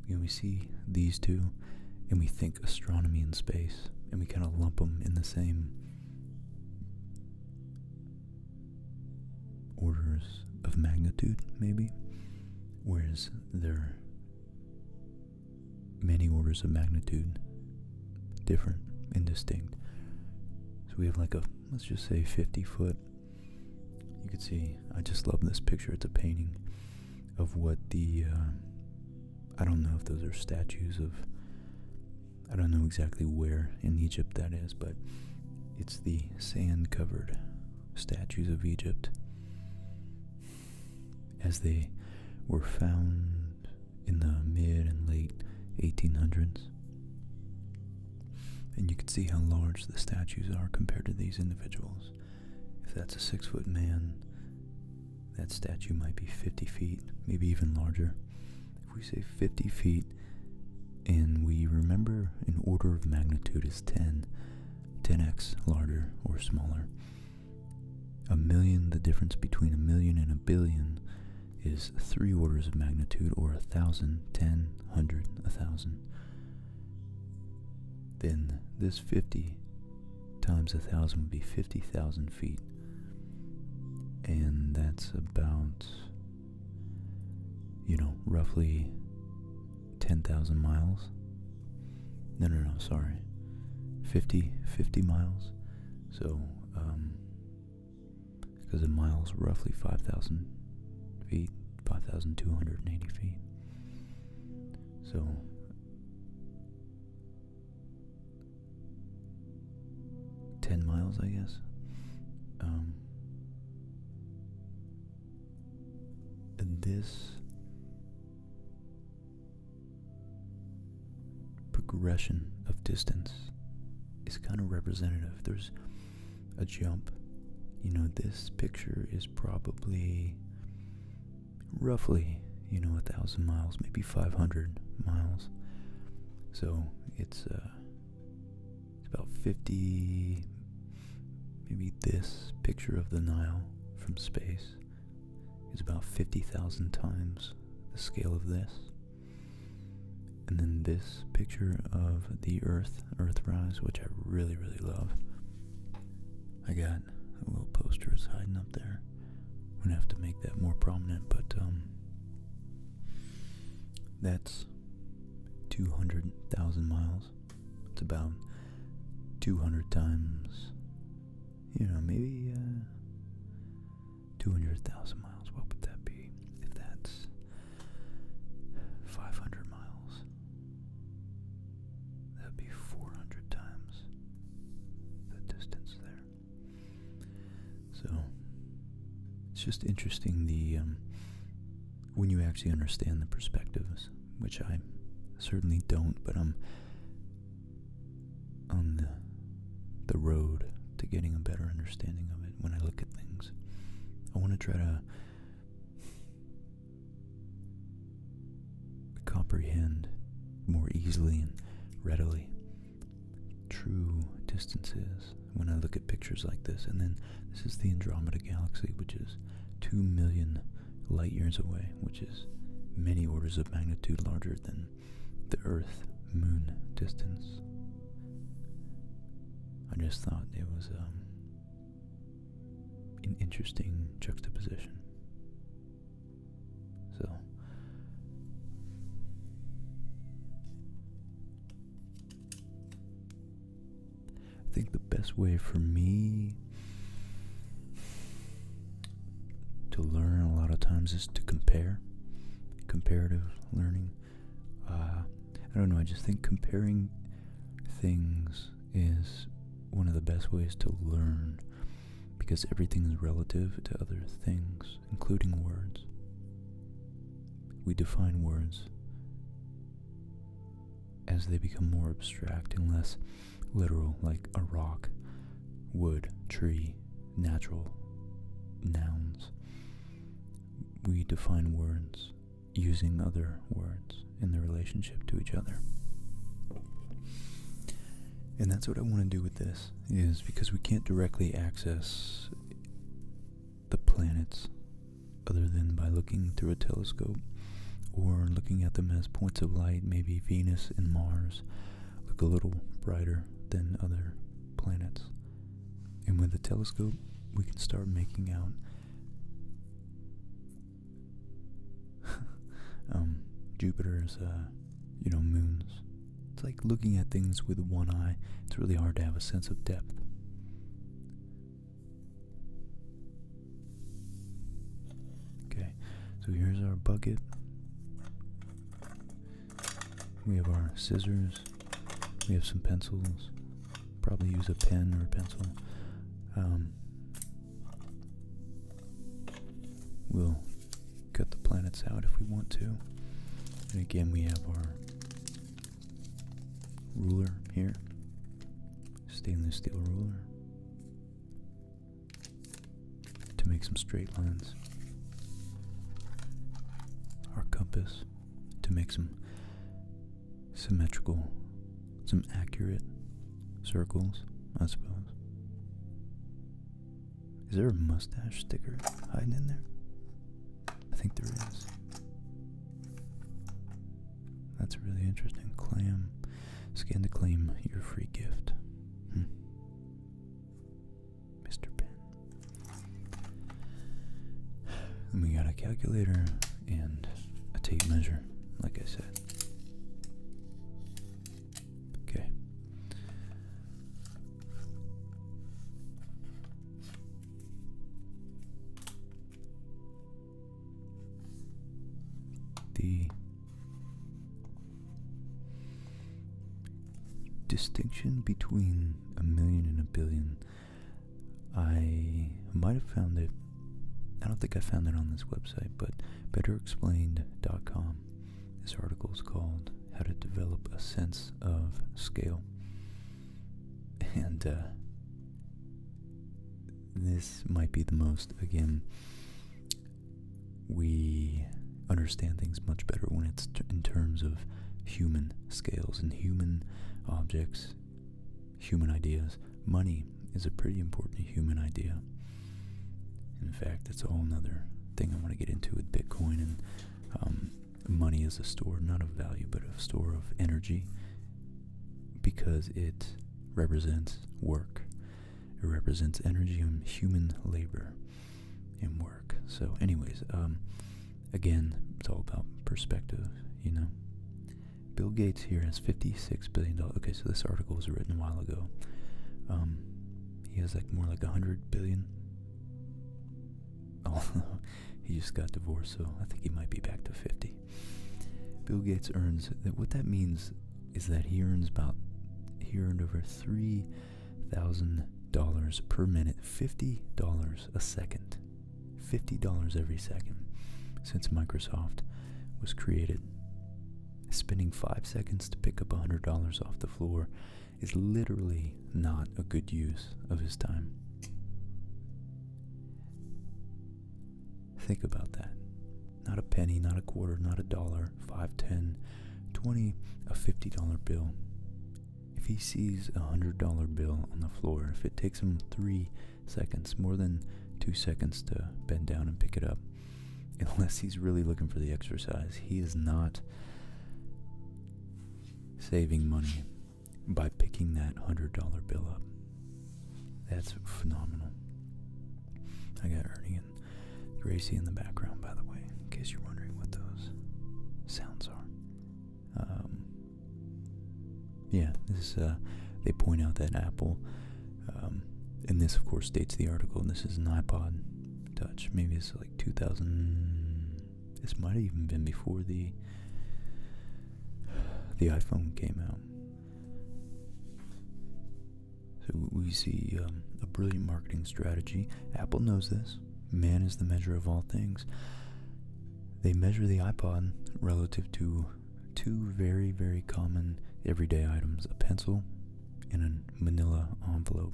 We see these two, and we think astronomy and space, and we kind of lump them in the same orders of magnitude, maybe, whereas they're many orders of magnitude different and distinct. So we have like let's just say 50-foot. You can see, I just love this picture. It's a painting of what I don't know if those are statues of, I don't know exactly where in Egypt that is, but it's the sand-covered statues of Egypt as they were found in the mid and late 1800s. And you can see how large the statues are compared to these individuals. If that's a 6-foot man, that statue might be 50 feet, maybe even larger. If we say 50 feet, and we remember an order of magnitude is 10x larger or smaller. A million, the difference between a million and a billion is 3 orders of magnitude, or 1,000, 10, 100, 1,000. Then this 50 times 1,000 would be 50,000 feet. And that's about, roughly 10,000 miles. No, sorry. 50 miles. So, because a mile's roughly 5,000 feet, 5,280 feet. So, $10 miles, I guess. this progression of distance is kind of representative. There's a jump. This picture is probably roughly, 1,000 miles, maybe 500 miles. So it's about 50, maybe this picture of the Nile from space is about 50,000 times the scale of this. And then this picture of the Earthrise, which I really, really love. I got a little poster is hiding up there. I'm gonna have to make that more prominent, but that's 200,000 miles. It's about 200 times, maybe 200,000 miles. What would that be if that's 500 miles? That'd be 400 times the distance there. So it's just interesting when you actually understand the perspectives, which I certainly don't, but I'm on the road to getting a better understanding of it. When I look at things, I want to try to comprehend more easily and readily true distances when I look at pictures like this. And then this is the Andromeda Galaxy, which is 2 million light years away, which is many orders of magnitude larger than the Earth-Moon distance. I just thought it was an interesting juxtaposition. So I think the best way for me to learn a lot of times is to comparative learning. I don't know, I just think comparing things is one of the best ways to learn, because everything is relative to other things, including words. We define words as they become more abstract and less literal, like a rock, wood, tree, natural, nouns. We define words using other words in their relationship to each other. And that's what I want to do with this, is because we can't directly access the planets other than by looking through a telescope or looking at them as points of light. Maybe Venus and Mars look a little brighter than other planets. And with the telescope, we can start making out Jupiter's, moons. It's like looking at things with one eye. It's really hard to have a sense of depth. Okay, so here's our bucket. We have our scissors. We have some pencils. Probably use a pen or a pencil. We'll cut the planets out if we want to. And again, we have our ruler here, stainless steel ruler, to make some straight lines. Our compass to make some symmetrical, some accurate circles, I suppose. Is there a mustache sticker hiding in there? I think there is. That's really interesting. Clam. Scan to claim your free gift. Mr. Pen. Then we got a calculator and a tape measure, like I said. Okay. The distinction between a million and a billion, I might have found it. I don't think I found it on this website, but betterexplained.com. This article is called How to Develop a Sense of Scale. And this might be the most, again, we understand things much better when it's in terms of human scales and human objects, human ideas. Money is a pretty important human idea. In fact, that's a whole nother thing I want to get into with Bitcoin. And money is a store, not of value, but a store of energy, because it represents work. It represents energy and human labor and work. So anyways, again, it's all about perspective, you know. Bill Gates here has $56 billion. Okay, so this article was written a while ago. He has like more like 100 billion. Oh, he just got divorced, so I think he might be back to 50. Bill Gates earns, what that means is that he earned over $3,000 per minute, $50 a second, $50 every second since Microsoft was created. Spending 5 seconds to pick up $100 off the floor is literally not a good use of his time. Think about that. Not a penny, not a quarter, not a dollar, 5, 10, 20, a $50 bill. If he sees a $100 bill on the floor, if it takes him 3 seconds, more than 2 seconds to bend down and pick it up, unless he's really looking for the exercise, he is not saving money by picking that $100 bill up. That's phenomenal. I got Ernie and Gracie in the background, by the way, in case you're wondering what those sounds are. Yeah, this they point out that Apple, and this of course dates the article, and this is an iPod Touch. Maybe it's like 2000. This might have even been before the iPhone came out. So we see a brilliant marketing strategy. Apple knows this. Man is the measure of all things. They measure the iPod relative to two very, very common everyday items: a pencil and a manila envelope.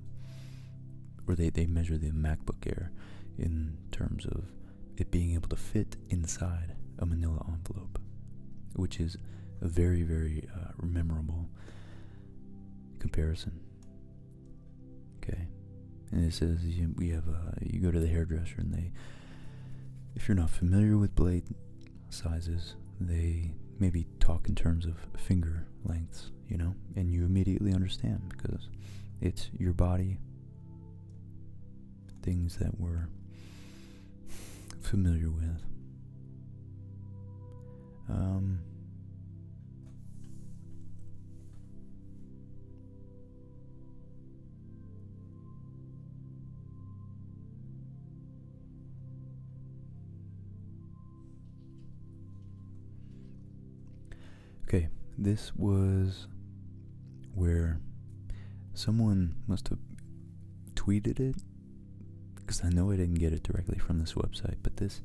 Or they measure the MacBook Air in terms of it being able to fit inside a manila envelope, which is a very, very memorable comparison. Okay, and it says you go to the hairdresser, and if you're not familiar with blade sizes, they maybe talk in terms of finger lengths, you know, and you immediately understand because it's your body, things that we're familiar with. Okay, this was where someone must have tweeted it, because I know I didn't get it directly from this website, but this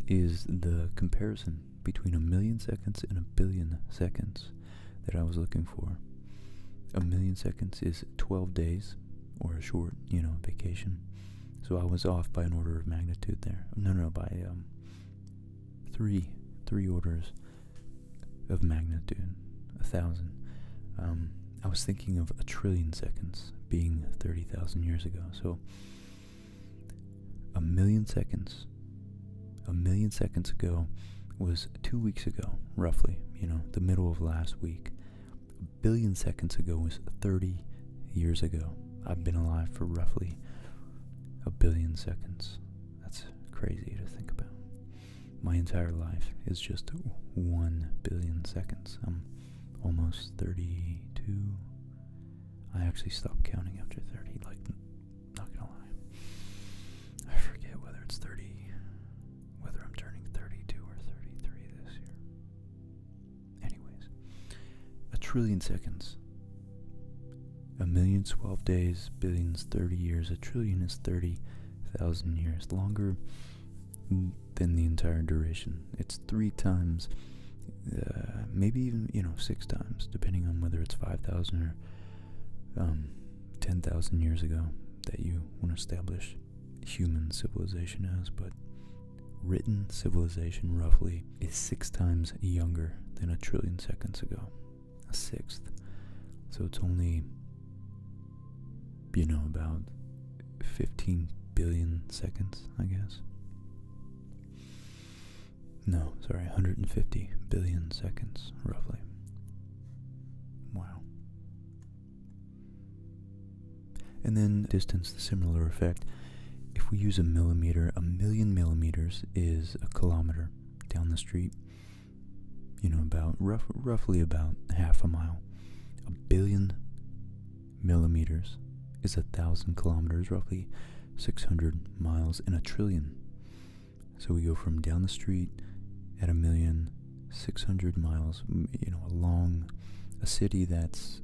is the comparison between 1,000,000 seconds and 1,000,000,000 seconds that I was looking for. 1,000,000 seconds is 12 days, or a short, vacation. So I was off by an order of magnitude there. No, by three orders of magnitude, 1,000. I was thinking of 1,000,000,000,000 seconds being 30,000 years ago. So 1,000,000 seconds. 1,000,000 seconds ago was 2 weeks ago, roughly. The middle of last week. 1,000,000,000 seconds ago was 30 years ago. I've been alive for roughly 1,000,000,000 seconds. That's crazy to think about. My entire life is just 1,000,000,000 seconds. I'm almost 32. I actually stopped counting after 30, not gonna lie. I forget whether it's 30, whether I'm turning 32 or 33 this year. Anyways, 1,000,000,000,000 seconds. 1,000,000 Millions 12 days, billions 30 years, a trillion is 30,000 years, longer than the entire duration. It's 3 times, maybe even 6 times, depending on whether it's 5,000 or 10,000 years ago that you want to establish human civilization as. But written civilization roughly is 6 times younger than a trillion seconds ago, a sixth. So it's only about 15 billion seconds, I guess. No, sorry, 150 billion seconds, roughly. Wow. And then distance, the similar effect. If we use a millimeter, 1,000,000 millimeters is a kilometer down the street. About roughly about half a mile. 1,000,000,000 millimeters is 1,000 kilometers, roughly 600 miles, and a trillion. So we go from down the street at 1,600,000 miles, along a city that's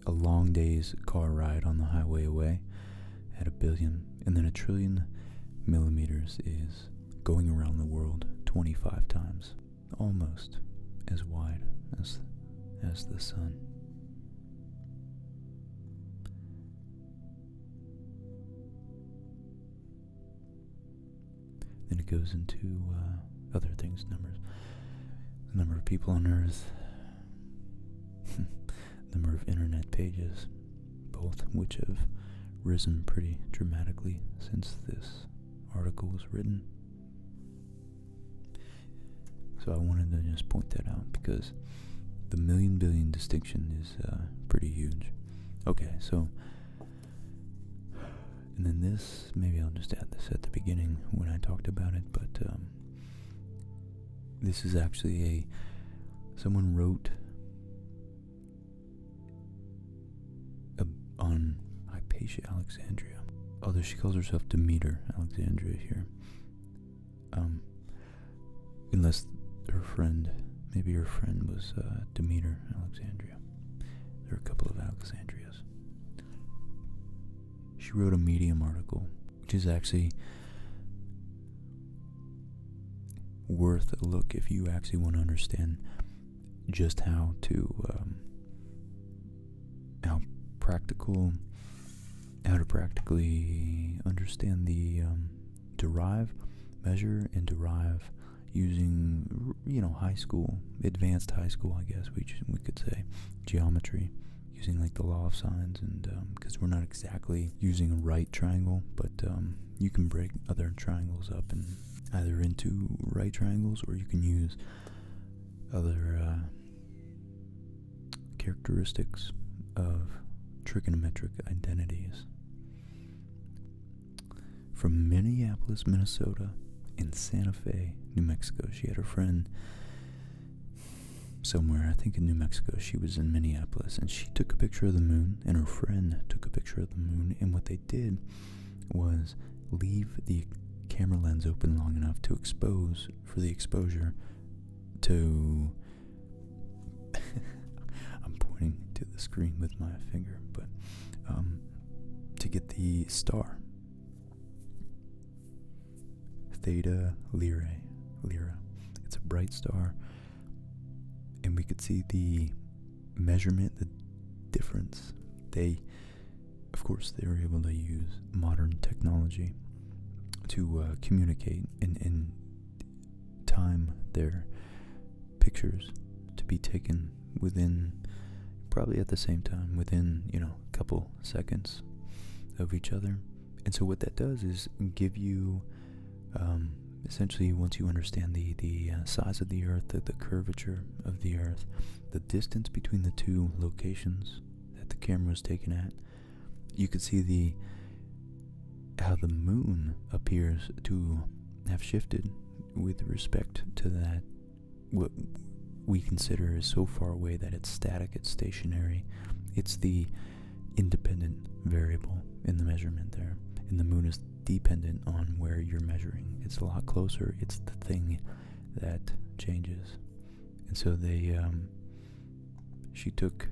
a long day's car ride on the highway away at 1,000,000,000, and then a trillion millimeters is going around the world 25 times, almost as wide as the sun. Then it goes into other things, numbers. The number of people on Earth, number of internet pages, both which have risen pretty dramatically since this article was written. So I wanted to just point that out because the million billion distinction is pretty huge. Okay, so, and then this, maybe I'll just add this at the beginning when I talked about it, but this is actually someone wrote on Hypatia Alexandria, although she calls herself Demeter Alexandria here, unless maybe her friend was Demeter Alexandria. There are a couple of Alexandrias. She wrote a Medium article, which is actually worth a look if you actually want to understand just how to practically understand the measure and derive using advanced high school, I guess we could say, geometry, using like the law of sines, and because we're not exactly using a right triangle, but you can break other triangles up and either into right triangles, or you can use other characteristics of trigonometric identities. From Minneapolis, Minnesota, and Santa Fe, New Mexico. She had her friend somewhere, I think in New Mexico. She was in Minneapolis, and she took a picture of the moon, and her friend took a picture of the moon, and what they did was leave the camera lens open long enough to expose, for the exposure to I'm pointing to the screen with my finger, but to get the star Theta Lyrae. It's a bright star, and we could see the measurement, the difference. Of course, they were able to use modern technology to communicate and time their pictures to be taken within, probably at the same time, within a couple seconds of each other. And so what that does is give you essentially, once you understand the size of the Earth, the curvature of the Earth, the distance between the two locations that the camera was taken at, you could see how the moon appears to have shifted with respect to that, what we consider is so far away that it's static, it's stationary. It's the independent variable in the measurement there, and the moon is dependent on where you're measuring. It's a lot closer. It's the thing that changes. And so she took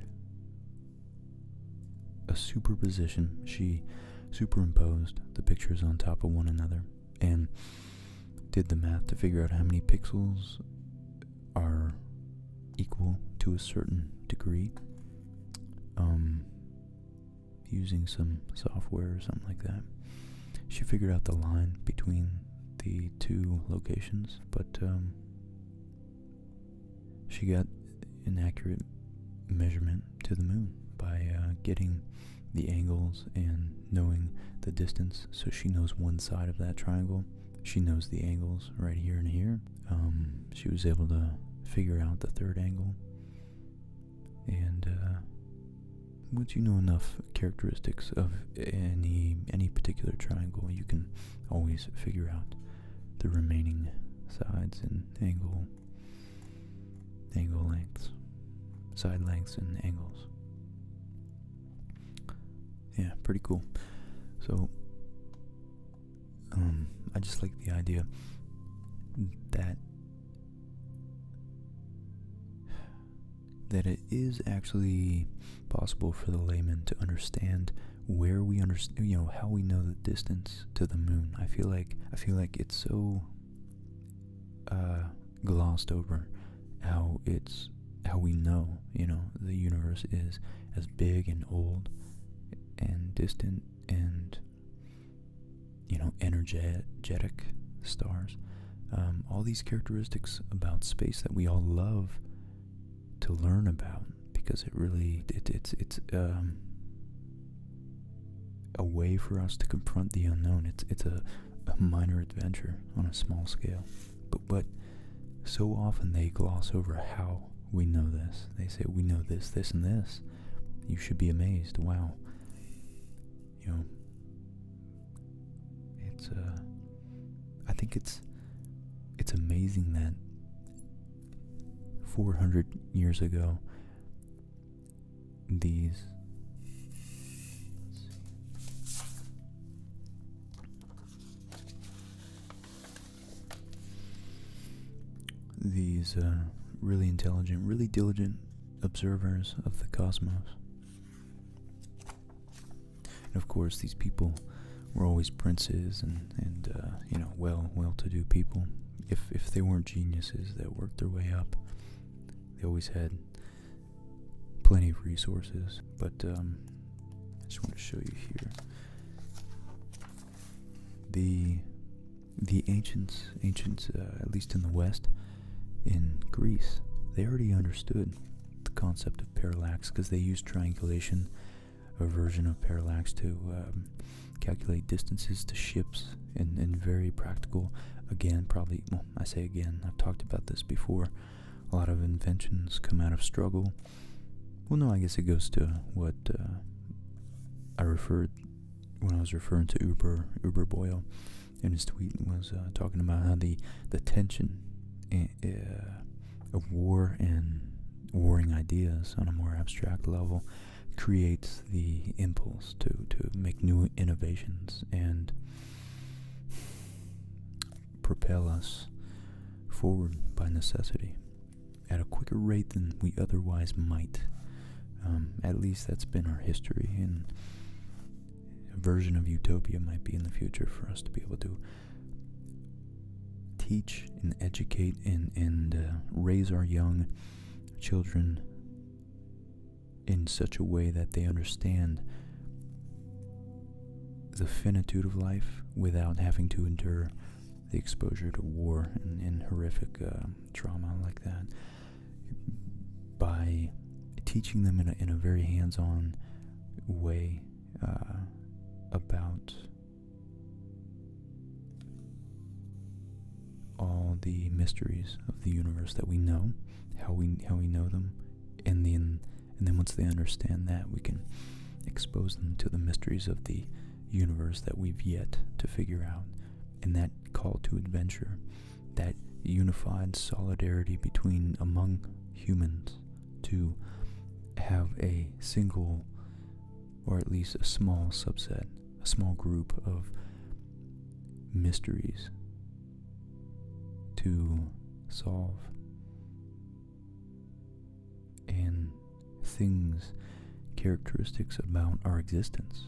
a superposition. She superimposed the pictures on top of one another and did the math to figure out how many pixels are equal to a certain degree, using some software or something like that. She figured out the line between the two locations, but she got an accurate measurement to the moon by getting the angles and knowing the distance. So she knows one side of that triangle. She knows the angles right here and here. She was able to figure out the third angle. And once you know enough characteristics of any particular triangle, you can always figure out the remaining sides and angle lengths, side lengths and angles. Yeah, pretty cool. So I just like the idea that it is actually possible for the layman to understand where we understand, how we know the distance to the moon. I feel like it's so glossed over how we know, the universe is as big and old and distant and energetic stars. All these characteristics about space that we all love to learn about, because it's a way for us to confront the unknown. It's a minor adventure on a small scale, but so often they gloss over how we know this. They say we know this, this, and this. You should be amazed. Wow. It's I think it's amazing that 400 years ago these really intelligent, really diligent observers of the cosmos. And of course, these people were always princes and well-to-do people. If they weren't geniuses that worked their way up, they always had plenty of resources. But I just want to show you here the ancients, at least in the West, in Greece, they already understood the concept of parallax because they used triangulation, a version of parallax, to calculate distances to ships in very practical. Again, I say again, I've talked about this before. A lot of inventions come out of struggle. Well, no, I guess it goes to what I referred when I was referring to Uber Boyle in his tweet, was talking about how the tension of war and warring ideas on a more abstract level creates the impulse to make new innovations and propel us forward by necessity at a quicker rate than we otherwise might. At least that's been our history, and a version of utopia might be in the future for us to be able to teach and educate and raise our young children in such a way that they understand the finitude of life without having to endure the exposure to war and horrific trauma like that, by teaching them in a very hands-on way about all the mysteries of the universe that we know, how we know them, and then once they understand that, we can expose them to the mysteries of the universe that we've yet to figure out. And that call to adventure, that unified solidarity among humans to have a single, or at least a small subset, a small group of mysteries to solve, and things characteristics about our existence.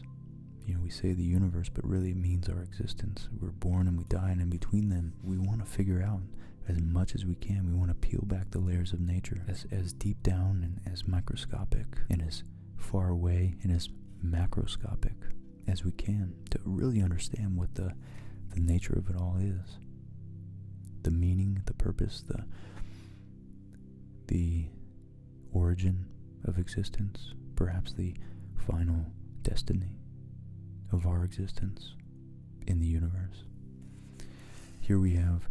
We say the universe, but really it means our existence. We're born and we die, and in between them, we want to figure out as much as we can. We want to peel back the layers of nature as deep down and as microscopic and as far away and as macroscopic as we can, to really understand what the nature of it all is. The meaning, the purpose, the origin of existence, perhaps the final destiny of our existence in the universe. Here we have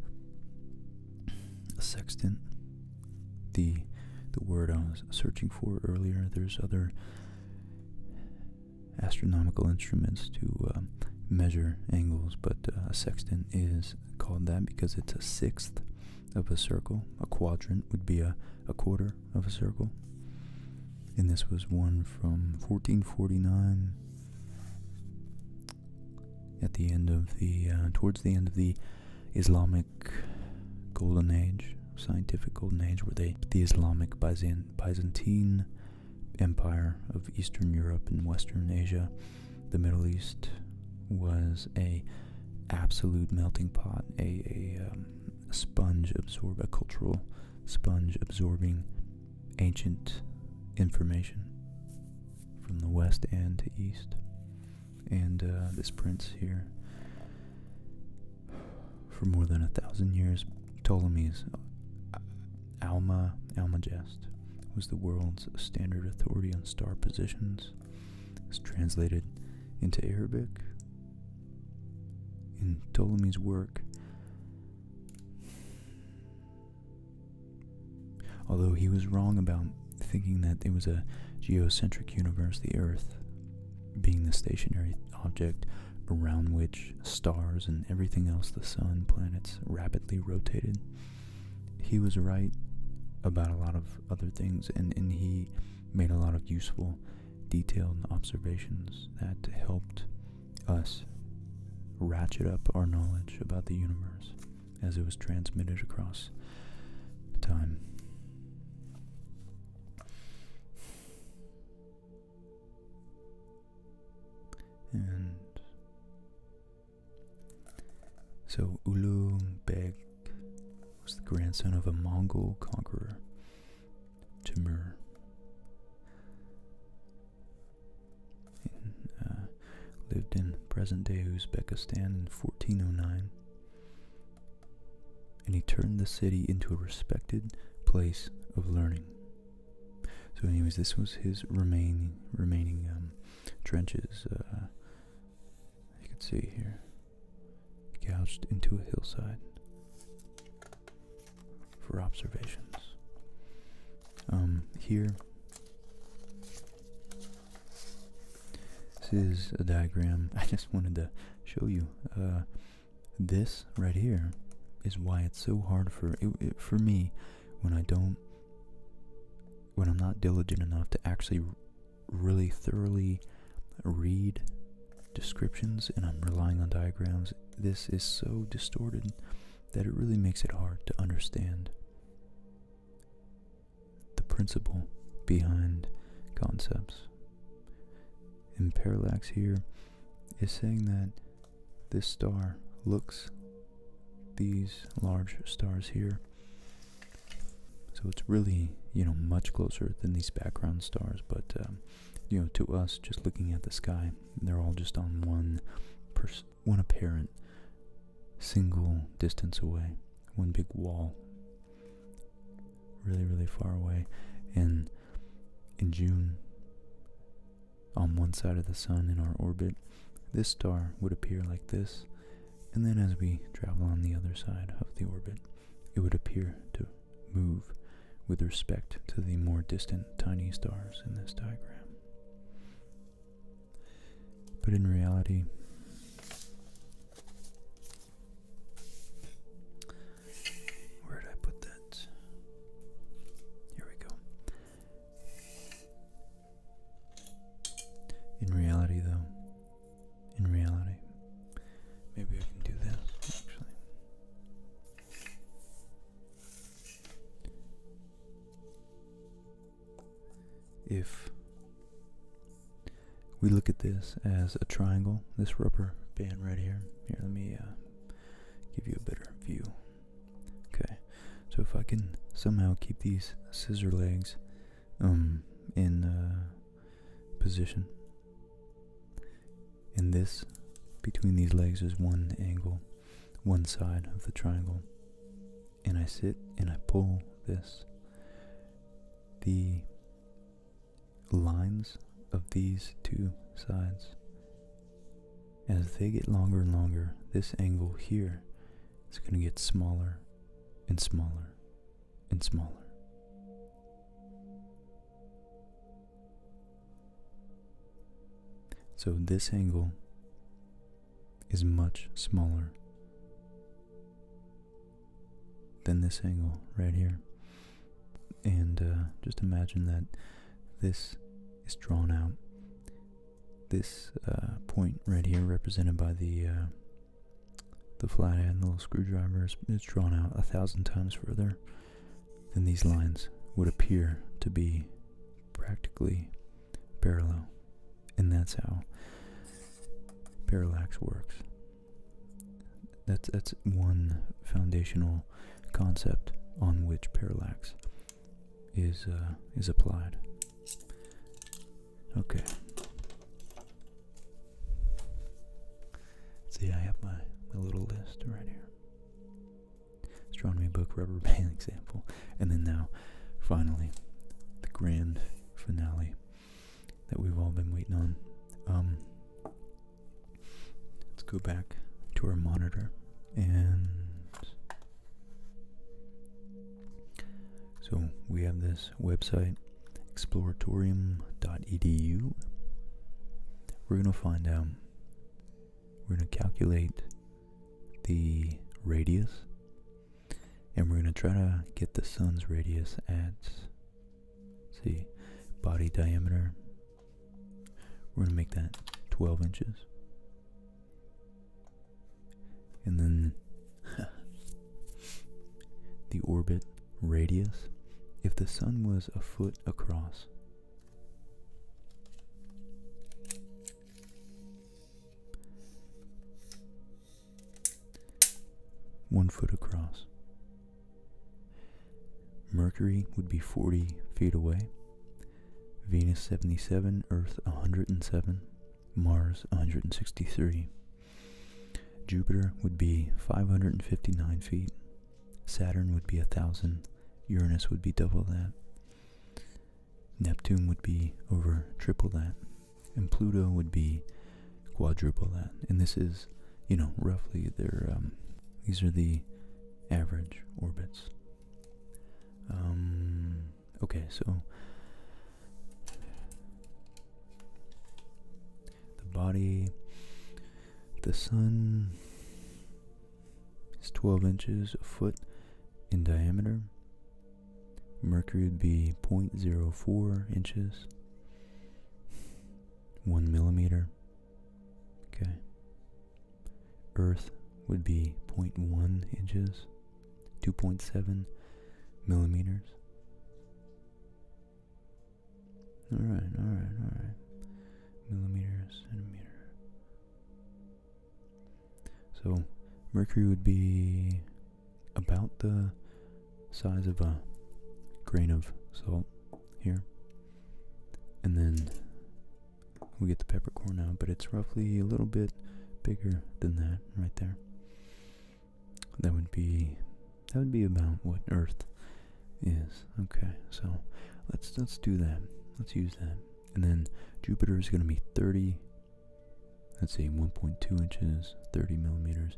a sextant, the word I was searching for earlier. There's other astronomical instruments to measure angles, but a sextant is called that because it's a sixth of a circle. A quadrant would be a quarter of a circle. And this was one from 1449, at the end of the towards the end of the Islamic Golden Age, scientific Golden Age, where the Islamic Byzantine Empire of Eastern Europe and Western Asia, the Middle East, was a absolute melting pot, a cultural sponge absorbing ancient information from the west and to east. And this prince here, for more than 1,000 years, Ptolemy's Almagest was the world's standard authority on star positions. It's translated into Arabic. In Ptolemy's work, although he was wrong about thinking that it was a geocentric universe, the Earth being the stationary object around which stars and everything else, the sun, planets, rapidly rotated, he was right about a lot of other things, and he made a lot of useful, detailed observations that helped us ratchet up our knowledge about the universe as it was transmitted across time. And so Ulu Beg was the grandson of a Mongol conqueror, Timur. Lived in present-day Uzbekistan in 1409, and he turned the city into a respected place of learning. So anyways, this was his remaining trenches, you can see here, gouged into a hillside for observations. Here, this is a diagram I just wanted to show you. This right here is why it's so hard for me when I'm not diligent enough to actually really thoroughly read descriptions and I'm relying on diagrams. This is so distorted that it really makes it hard to understand the principle behind concepts. And parallax here is saying that this star looks, these large stars here, so it's really, much closer than these background stars, but to us, just looking at the sky, they're all just on one apparent single distance away, one big wall, really, really far away. And in June, on one side of the sun in our orbit, this star would appear like this, and then as we travel on the other side of the orbit, it would appear to move with respect to the more distant tiny stars in this diagram. But in reality, where did I put that? Here we go. In reality, maybe I can do this, actually. If we look at this as a triangle, this rubber band right here. Here, let me give you a better view. Okay, so if I can somehow keep these scissor legs in position, and this between these legs is one angle, one side of the triangle, and I sit and I pull this, the lines of these two sides, as they get longer and longer, this angle here is going to get smaller and smaller and smaller. So this angle is much smaller than this angle right here. And just imagine that this is drawn out. This point right here, represented by the flathead little screwdriver, is drawn out 1,000 times further than these lines would appear to be practically parallel. And that's how parallax works. That's one foundational concept on which parallax is applied. Okay. See, I have my little list right here. Astronomy book, rubber band example, and then now, finally, the grand finale that we've all been waiting on. Let's go back to our monitor, and so we have this website, exploratorium.edu. We're going to find out, we're going to calculate the radius, and we're going to try to get the sun's radius at, see, body diameter. We're going to make that 12 inches. And then the orbit radius, if the sun was a foot across, Mercury would be 40 feet away, Venus 77, Earth 107, Mars 163. Jupiter would be 559 feet, Saturn would be 1,000, Uranus would be double that, Neptune would be over triple that, and Pluto would be quadruple that. And this is, roughly these are the average orbits. Okay, so the body, the sun is 12 inches, a foot in diameter. Mercury would be 0.04 inches, 1 millimeter. Okay. Earth would be 0.1 inches, 2.7 millimeters. Alright. Millimeters, centimeter. So, Mercury would be about the size of a grain of salt here. And then we get the peppercorn out, but it's roughly a little bit bigger than that right there. That would be about what Earth is. Okay, so let's do that. Let's use that. And then Jupiter is going to be 1.2 inches, 30 millimeters.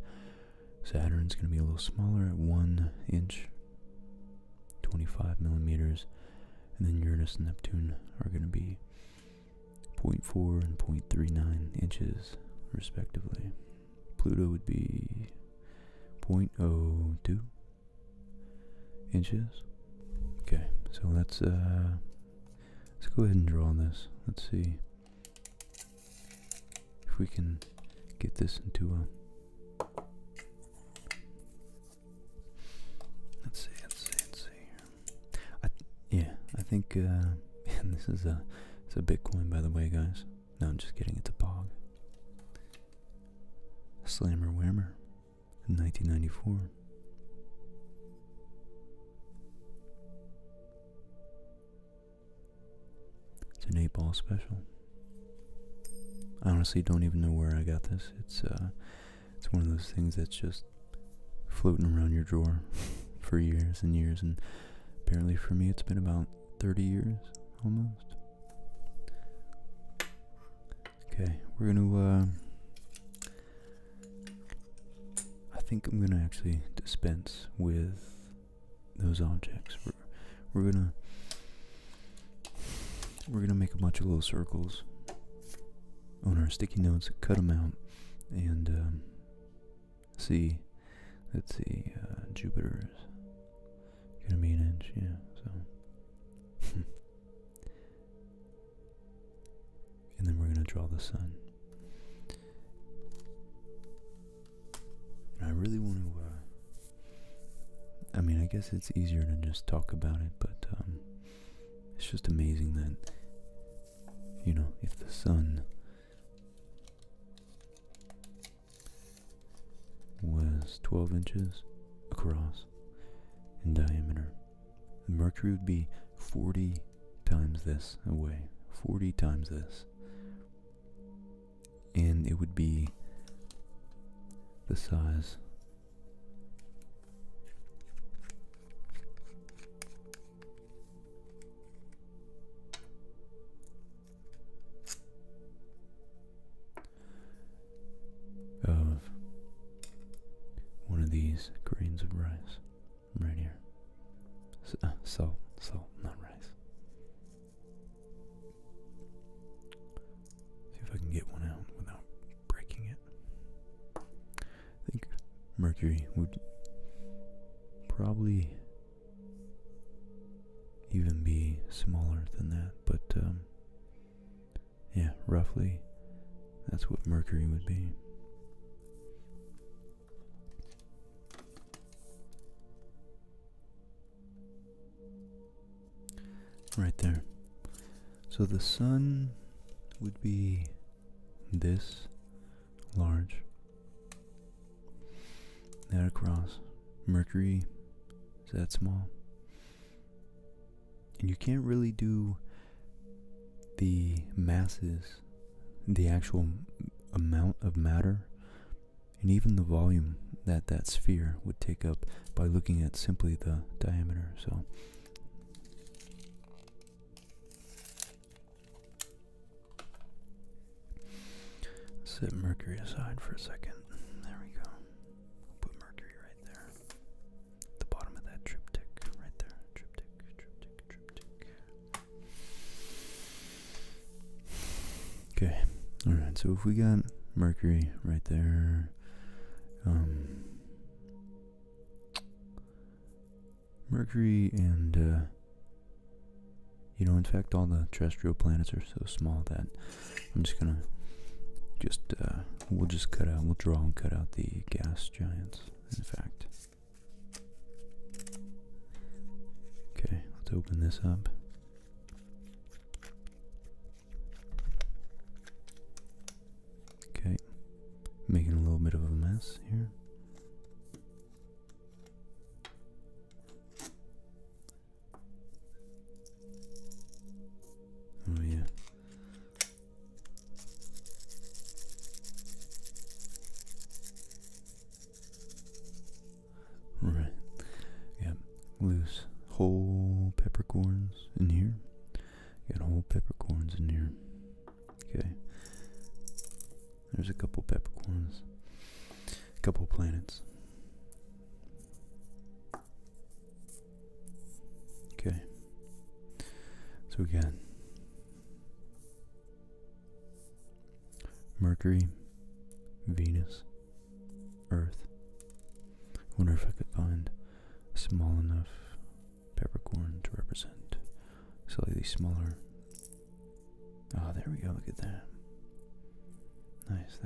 Saturn's going to be a little smaller at 1 inch, 25 millimeters. And then Uranus and Neptune are going to be 0.4 and 0.39 inches, respectively. Pluto would be 0.02 inches. Okay, so let's go ahead and draw this. Let's see if we can get this into a. Let's see. I think and this is a Bitcoin, by the way, guys. No, I'm just kidding, it's a Pog. Slammer Whammer, 1994. It's an 8-ball special. I honestly don't even know where I got this. It's one of those things that's just floating around your drawer for years and years, and apparently for me it's been about 30 years, almost. Okay, we're gonna, I think I'm gonna actually dispense with those objects. We're gonna make a bunch of little circles on our sticky notes, cut them out, and see. Let's see, Jupiter is gonna be an inch, yeah, so. And then we're gonna draw the sun. And I really want to, I mean, I guess it's easier to just talk about it, but it's just amazing that, you know, if the sun was 12 inches across in diameter, Mercury would be 40 times this away. 40 times this. And it would be the size of one of these grains of rice right here. Salt, not rice. See if I can get one out without breaking it. I think Mercury would probably even be smaller than that, but yeah, roughly that's what Mercury would be. Right there. So the sun would be this large. That across. Mercury is that small. And you can't really do the masses, the actual amount of matter, and even the volume that that sphere would take up by looking at simply the diameter. So set Mercury aside for a second. There we go. Put Mercury right there. At the bottom of that triptych. Right there. Triptych. Okay. Alright, so if we got Mercury right there, Mercury and, you know, in fact, all the terrestrial planets are so small that I'm just gonna we'll just cut out, we'll draw and cut out the gas giants, in fact. Okay, let's open this up. Okay, making a little bit of a mess here. Oh yeah. Right. Got loose whole peppercorns in here. Got whole peppercorns in here. Okay. There's a couple peppercorns. A couple planets. Okay. So we got Mercury, Venus, Earth. Wonder if I could find a small enough peppercorn to represent slightly smaller. Oh, there we go. Look at that. Nice.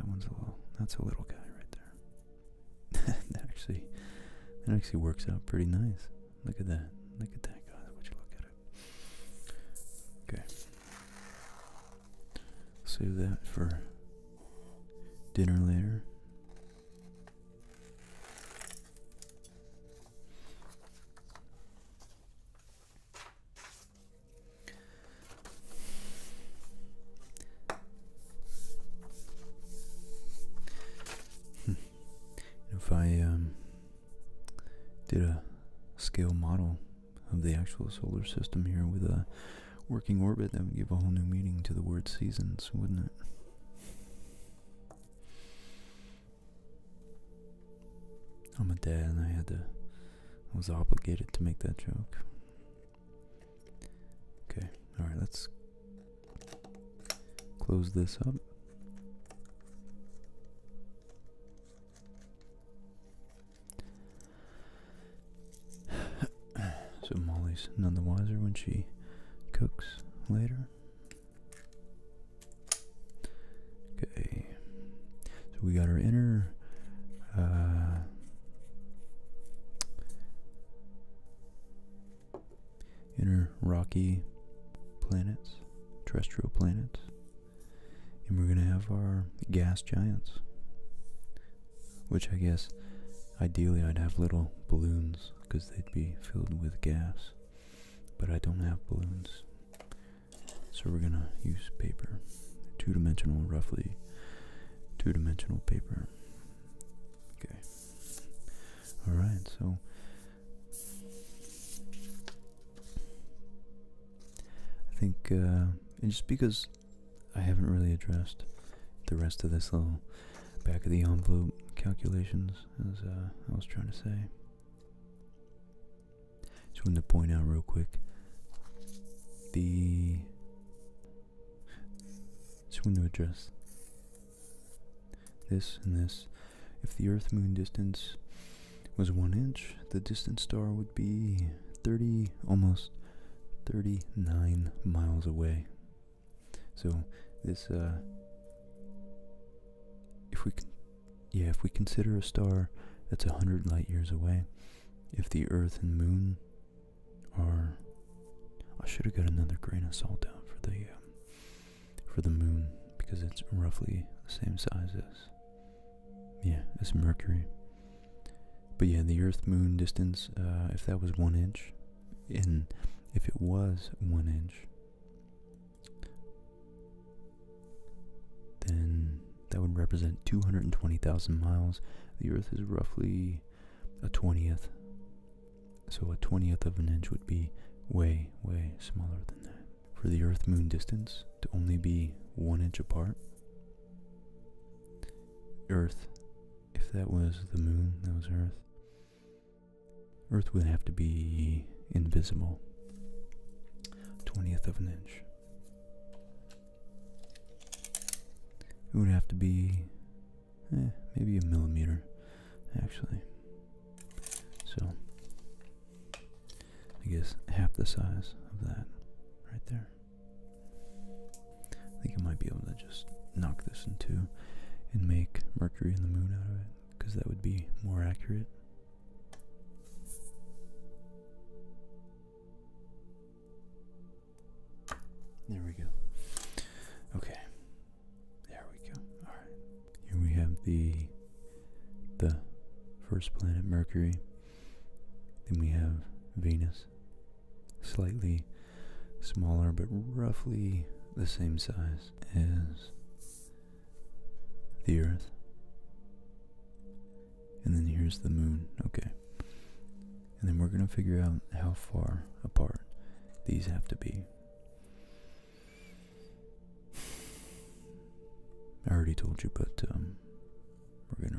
That's a little guy right there. that actually works out pretty nice. Look at that. Look at that, guys. Would you look at it? Okay. So save that for dinner later. If I did a scale model of the actual solar system here with a working orbit, that would give a whole new meaning to the word seasons, wouldn't it? I'm a dad and I was obligated to make that joke. Okay, alright, let's close this up. So Molly's none the wiser when she cooks later. Okay, so we got our inner rocky planets, terrestrial planets, and we're gonna have our gas giants, which I guess ideally I'd have little balloons because they'd be filled with gas, but I don't have balloons, so we're gonna use paper, roughly two-dimensional paper. Okay, alright, so I think, and just because I haven't really addressed the rest of this little back of the envelope calculations, as I was trying to say, just wanted to point out real quick, just wanted to address this and this. If the Earth-Moon distance was 1 inch, the distant star would be almost 39 miles away. So this, if we consider a star that's 100 light years away, if the Earth and Moon are, I should have got another grain of salt down for the Moon, because it's roughly the same size as Mercury. But yeah, the Earth-Moon distance, if that was 1 inch, and if it was 1 inch, then that would represent 220,000 miles. The Earth is roughly a 20th. So a 20th of an inch would be way, way smaller than that. For the Earth-Moon distance to only be 1 inch apart, Earth, if that was the Moon, that was Earth, Earth would have to be invisible. 20th of an inch. It would have to be maybe a millimeter, actually. So I guess half the size of that right there. I think I might be able to just knock this in two and make Mercury and the Moon out of it, because that would be more accurate. There we go. Okay. There we go. Alright. Here we have the first planet, Mercury. Then we have Venus. Slightly smaller, but roughly the same size as the Earth. And then here's the Moon. Okay. And then we're going to figure out how far apart these have to be. I already told you, but we're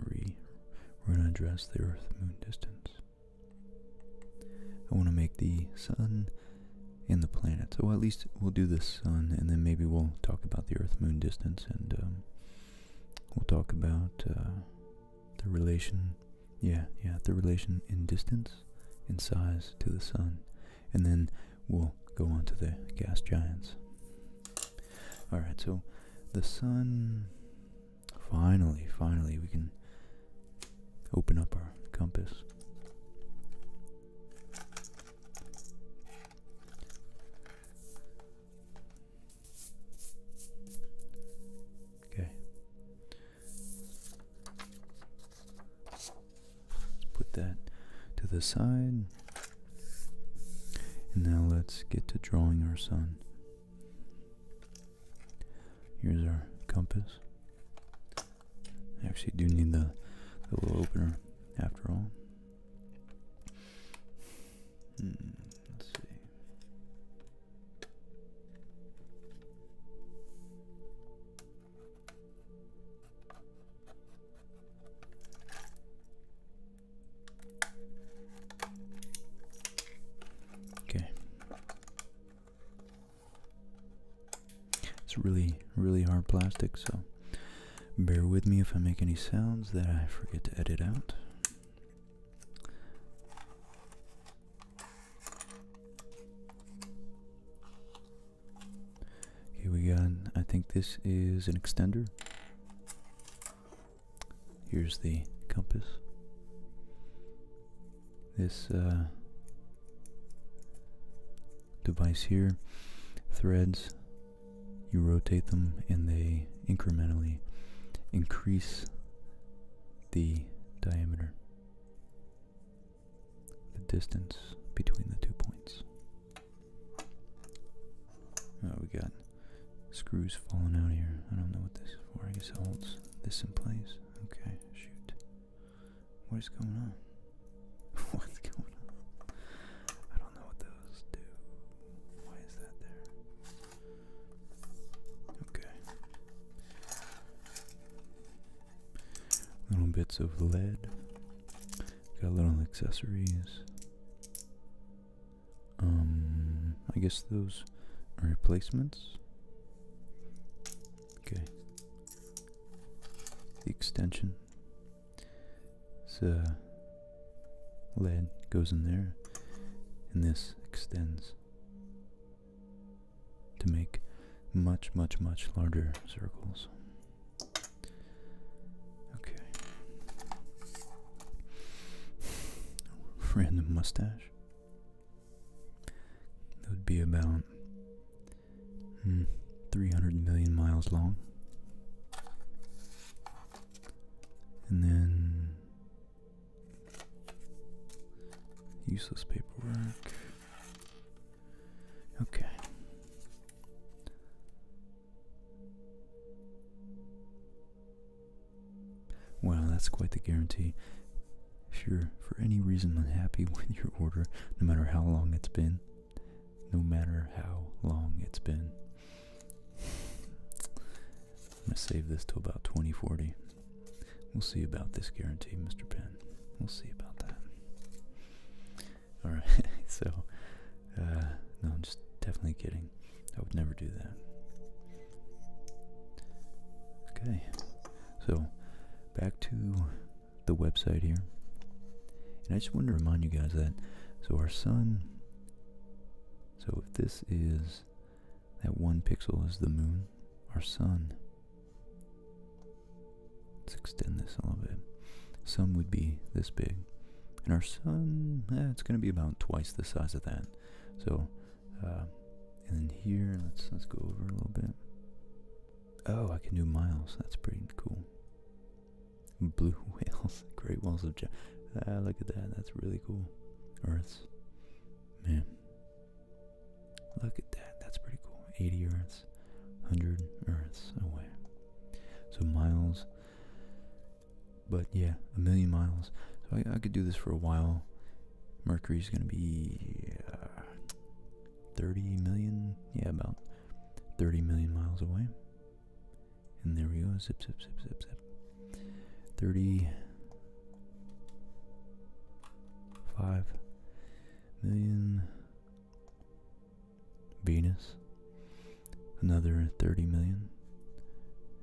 gonna address the Earth-Moon distance. I want to make the Sun and the planets. So at least we'll do the Sun, and then maybe we'll talk about the Earth-Moon distance, and we'll talk about the relation. The relation in distance and size to the Sun, and then we'll go on to the gas giants. All right, so the Sun, finally we can open up our compass. put that to the side. And now let's get to drawing our sun. Here's our compass. I actually do need the little opener after all. Let's see. Okay. It's really, really hard plastic, so bear with me if I make any sounds that I forget to edit out. Okay, we got, I think this is an extender. Here's the compass. This device here, threads, you rotate them and they incrementally increase the diameter, the distance between the 2 points. We got screws falling out here. I don't know what this is for. I guess it holds this in place. Okay, shoot. What is going on? What's going on? I don't know what those do. Why is that there? Okay. Little bits of lead. Got little accessories. I guess those are replacements. Okay. The extension. It's lead goes in there, and this extends to make much, much, much larger circles. Okay. Random mustache. That would be about 300 million miles long. And then useless paperwork. Okay. Wow, that's quite the guarantee. If you're for any reason unhappy with your order, no matter how long it's been, I'm gonna save this till about 2040. We'll see about this guarantee, Mr. Penn. We'll see about that. Alright, so, no, I'm just definitely kidding. I would never do that. Okay, so, back to the website here. And I just wanted to remind you guys that, so our sun, so if this is, that 1 pixel is the moon, our sun, let's extend this a little bit. Sun would be this big. And our sun, it's going to be about twice the size of that. So, and then here, let's go over a little bit. Oh, I can do miles. That's pretty cool. Blue whales, great walls of look at that. That's really cool. Earths, man. Look at that. That's pretty cool. 80 Earths, 100 Earths away. So miles. But yeah, 1,000,000 miles. So I could do this for a while. Mercury's going to be 30 million. Yeah, about 30 million miles away. And there we go. Zip, zip, zip, zip, zip. 35 million. Venus. Another 30 million.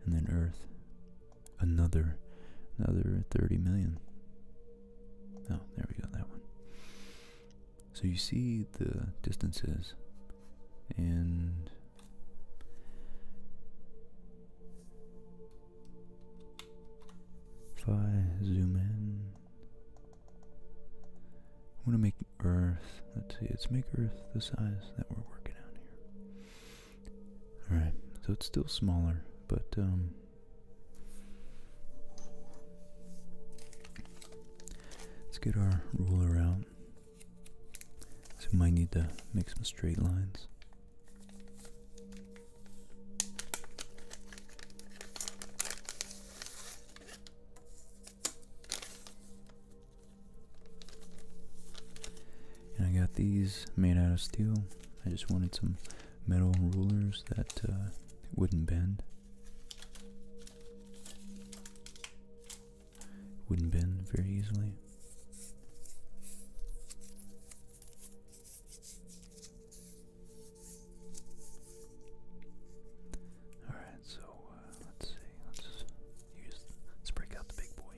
And then Earth. Another 30 million. Oh, there we go, that one. So you see the distances, and if I zoom in, I want to make Earth, let's make Earth the size that we're working on here. Alright, so it's still smaller, but Let's get our ruler out. So we might need to make some straight lines. And I got these made out of steel. I just wanted some metal rulers that wouldn't bend. Wouldn't bend very easily. Alright, so let's see. Let's break out the big boy.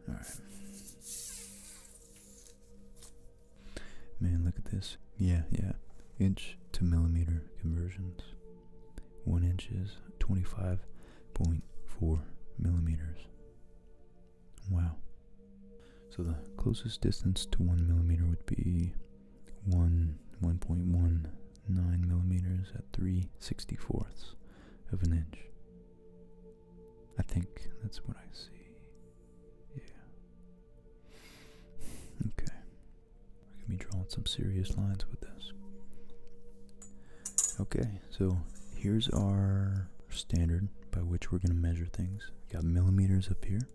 Alright. Man, look at this. Yeah. Inch to millimeter conversions. 1 inch is 25.4 millimeters. Wow. So the closest distance to 1 millimeter would be 1.19 millimeters at 3/64ths of an inch. I think that's what I see. Yeah. Okay. We're gonna be drawing some serious lines with this. Okay, so here's our standard by which we're going to measure things. Got millimeters up here,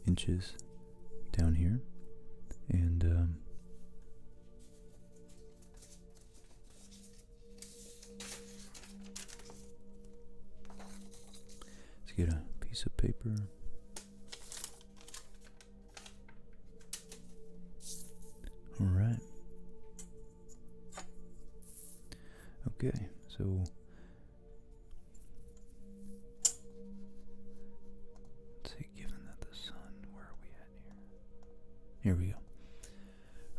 inches down here, and let's get a piece of paper. All right. Okay, so let's see, given that the sun, where are we at here? Here we go.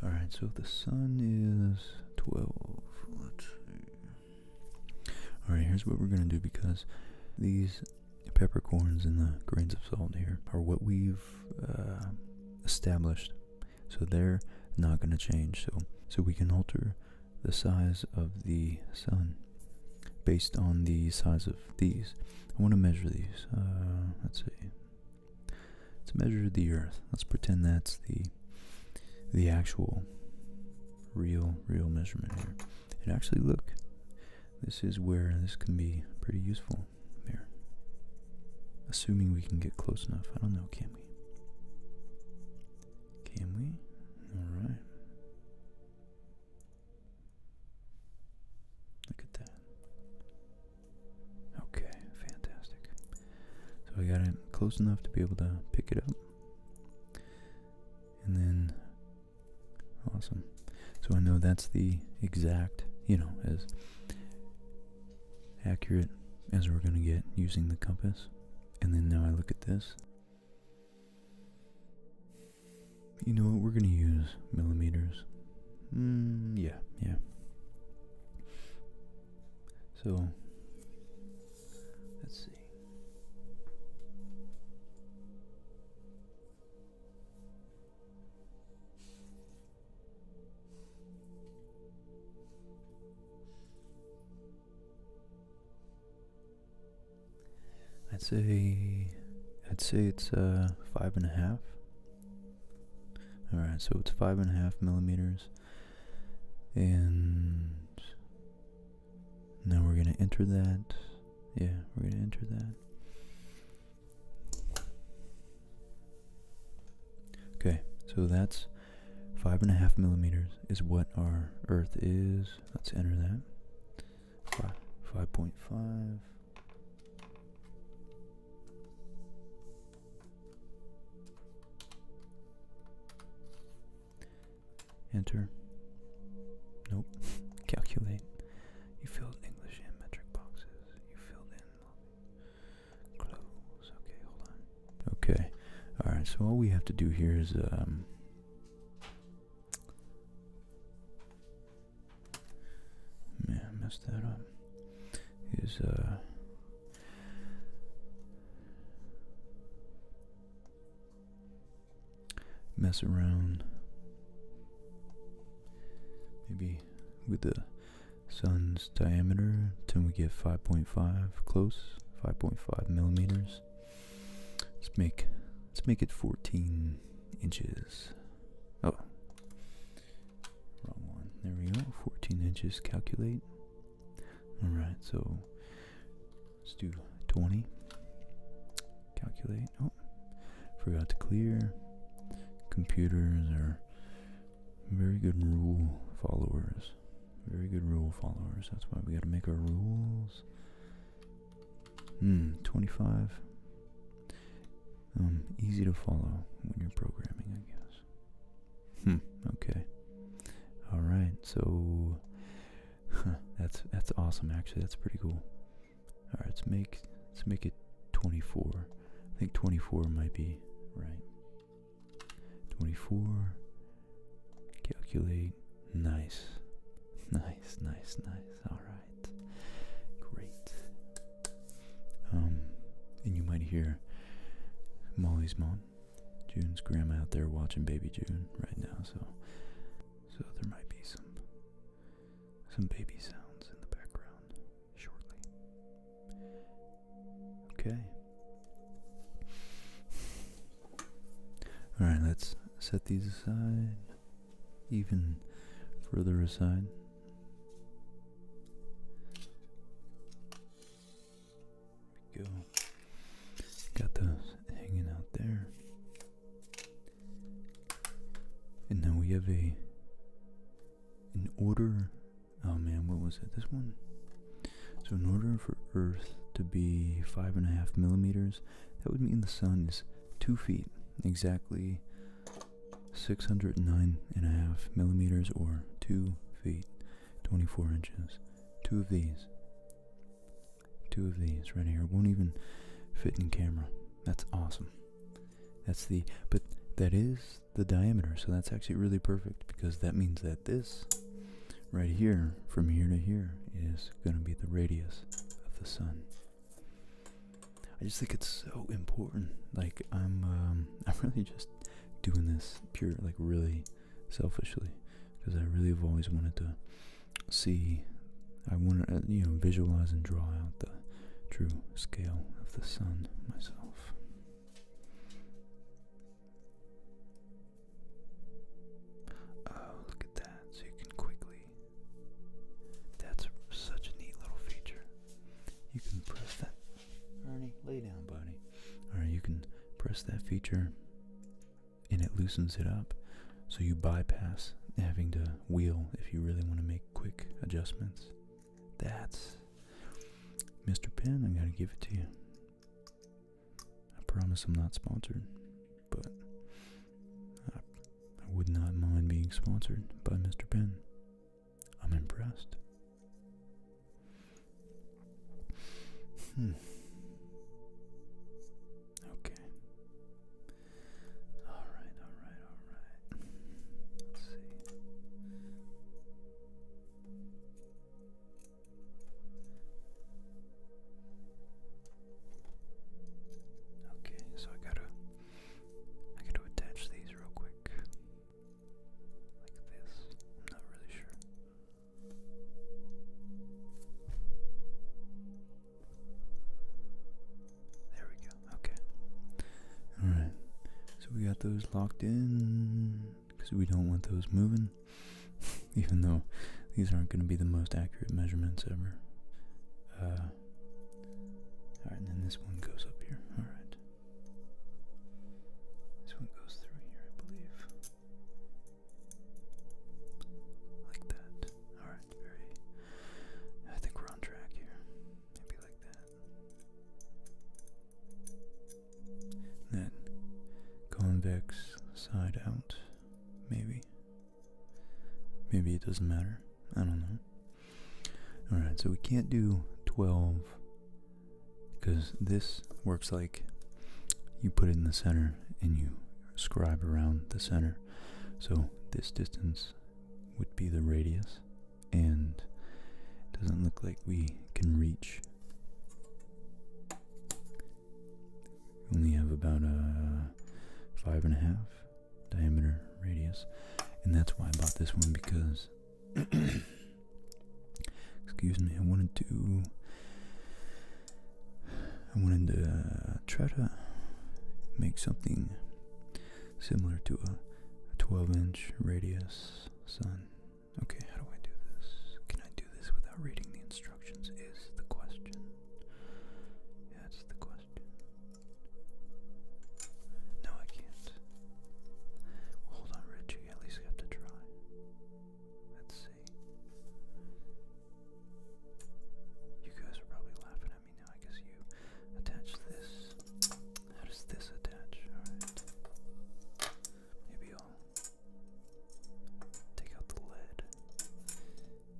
Alright, so the sun is 12. Let's see. Alright, here's what we're going to do, because these peppercorns and the grains of salt here are what we've established. So they're not going to change. So we can alter the size of the sun based on the size of these. I want to measure these. Let's see. Let's measure the Earth. Let's pretend that's the actual real measurement here. And actually, look, this is where this can be pretty useful here. Assuming we can get close enough. I don't know. Can we? Can we? All right. Look at that. Okay, fantastic. So I got it close enough to be able to pick it up. And then, awesome. So I know that's the exact, as accurate as we're going to get using the compass. And then now I look at this. You know what, we're going to use millimeters. Yeah. So, let's see. I'd say it's 5.5. Alright, so it's 5.5 millimeters. And now we're going to enter that. Yeah, we're going to enter that. Okay, so that's 5.5 millimeters is what our Earth is. Let's enter that. 5.5. Enter. Nope. Calculate. You filled English and metric boxes. You filled in. Close. Okay, hold on. Okay. Alright, so all we have to do here is man, I messed that up. Is mess around maybe with the sun's diameter till we get 5.5 close, 5.5 millimeters. Let's make let's make it 14 inches. Oh, wrong one. There we go. 14 inches. Calculate. Alright, so let's do 20. Calculate. Oh, forgot to clear. Computers are very good rule followers. Very good rule followers. That's why we gotta make our rules. 25. Easy to follow when you're programming, I guess. Okay. Alright, so that's awesome actually. That's pretty cool. Alright, let's make it 24. I think 24 might be right. 24. Calculate. Nice. Nice. Alright. Great. And you might hear Molly's mom, June's grandma, out there watching baby June right now, so there might be some baby sounds in the background shortly. Okay. Alright, let's set these aside, even further aside. There we go. Got those hanging out there. And now we have in order, oh man, what was it? This one? So in order for Earth to be 5.5 millimeters, that would mean the sun is 2 feet, exactly 609.5 millimeters, or 2 feet, 24 inches. Two of these right here won't even fit in camera. That's awesome. But that is the diameter, so that's actually really perfect, because that means that this right here, from here to here, is going to be the radius of the sun. I just think it's so important. Like, I'm really just doing this pure, like, really selfishly, because I really have always wanted to see, I want to, visualize and draw out the true scale of the sun myself. Oh, look at that. So you can quickly, that's such a neat little feature. You can press that. Ernie, lay down, buddy. Alright, you can press that feature and it loosens it up, so you bypass having to wheel if you really want to make quick adjustments. That's Mr. Pen, I gotta give it to you. I promise I'm not sponsored, but I would not mind being sponsored by Mr. Pen. I'm impressed. Okay. Alright. Let's see. Okay, so I gotta attach these real quick. Like this. I'm not really sure. There we go. Okay. Alright. So we got those locked in, because we don't want those moving. Even though these aren't going to be the most accurate measurements ever. Alright, and then this one goes up here. Alright. This one goes through here, I believe. Like that. Alright, I think we're on track here. Maybe like that. Then, convex side out. Maybe. Maybe it doesn't matter. I don't know. Alright, so we can't do 12, because this works like you put it in the center and you scribe around the center. So this distance would be the radius, and it doesn't look like we can reach. We only have about a 5.5 diameter radius, and that's why I bought this one, because excuse me, I wanted to try to make something similar to a 12-inch radius sun. Okay, how do I do this? Can I do this without reading the instructions is the question. That's the question. No, I can't. Well, hold on, Reggie. At least I have to try. Let's see. You guys are probably laughing at me now. I guess you attach this. How does this attach? Alright. Maybe I'll take out the lead.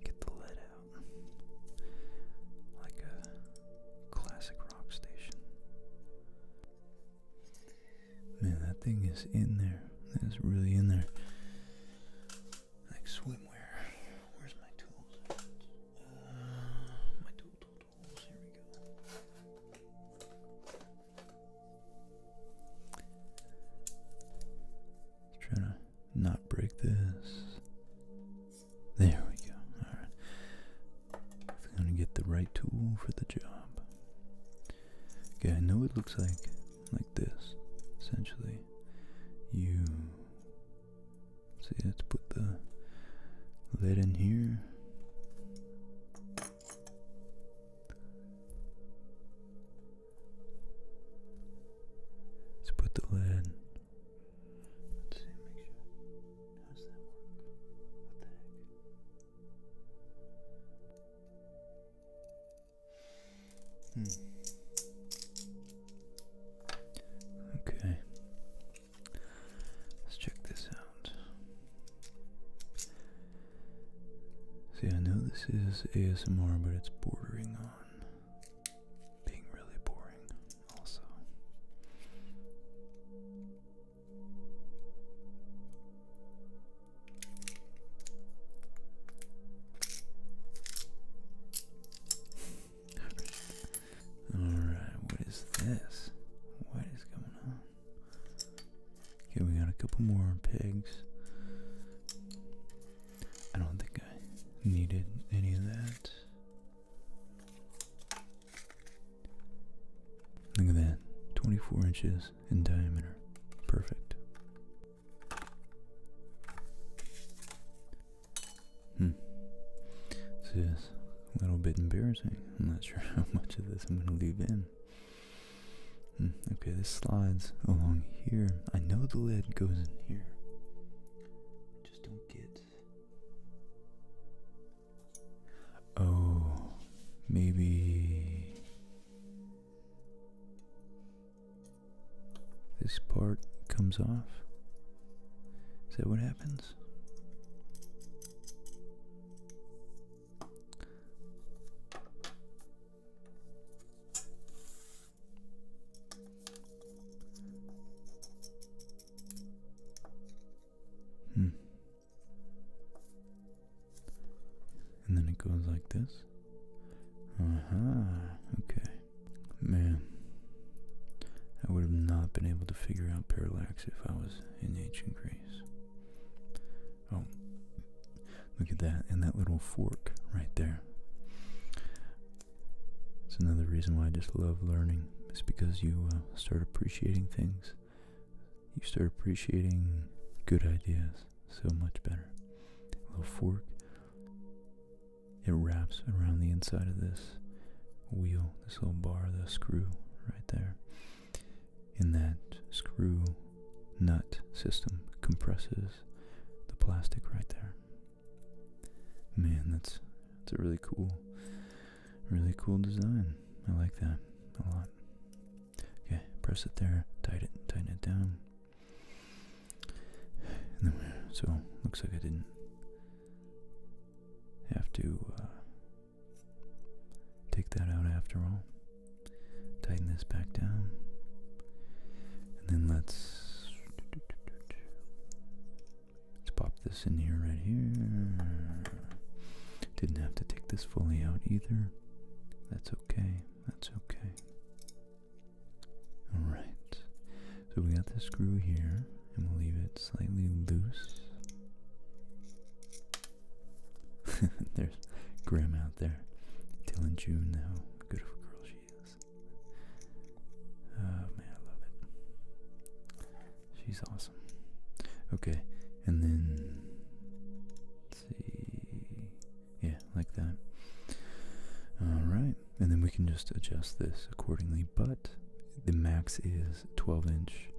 Get the lead out. Like a classic rock station. Man, that thing is in there. That is really in there. Like swimwear. Where's my tools? My tools. Here we go. Trying to not break this. There we go. Alright. I'm gonna get the right tool for the job. Okay, I know it looks like this. Essentially, you see. Let's put the lead in here. Let's put the lead. Let's see, make sure. How does that work? What the heck? Okay. Let's check this out. See, I know this is ASMR, but it's bordering on being really boring also. Alright, what is this? What is going on? Okay, we got a couple more pegs. I don't think I needed any of that. Look at that. 24 inches in diameter. Perfect. This is a little bit embarrassing. I'm not sure how much of this I'm going to leave in. Okay, this slides along here. I know the lid goes in here. I just don't get. Oh, maybe this part comes off. Is that what happens? And then it goes like this. Okay. Man, I would have not been able to figure out parallax if I was in ancient Greece. Oh, look at that, and that little fork right there. It's another reason why I just love learning. It's because you start appreciating things. You start appreciating good ideas so much better. A little fork. It wraps around the inside of this wheel, this little bar, the screw right there. And that screw nut system compresses the plastic right there. Man, that's a really cool design. I like that a lot. Okay, press it there, tighten it down. And then, so looks like I didn't have to take that out after all. Tighten this back down. And then let's pop this in here right here. Didn't have to take this fully out either. That's okay. That's okay. Alright. So we got the screw here, and we'll leave it slightly loose. There's Graham out there telling June how good of a girl she is. Oh man, I love it. She's awesome. Okay, and then let's see. Yeah, like that. Alright, and then we can just adjust this accordingly, but the max is 12-inch,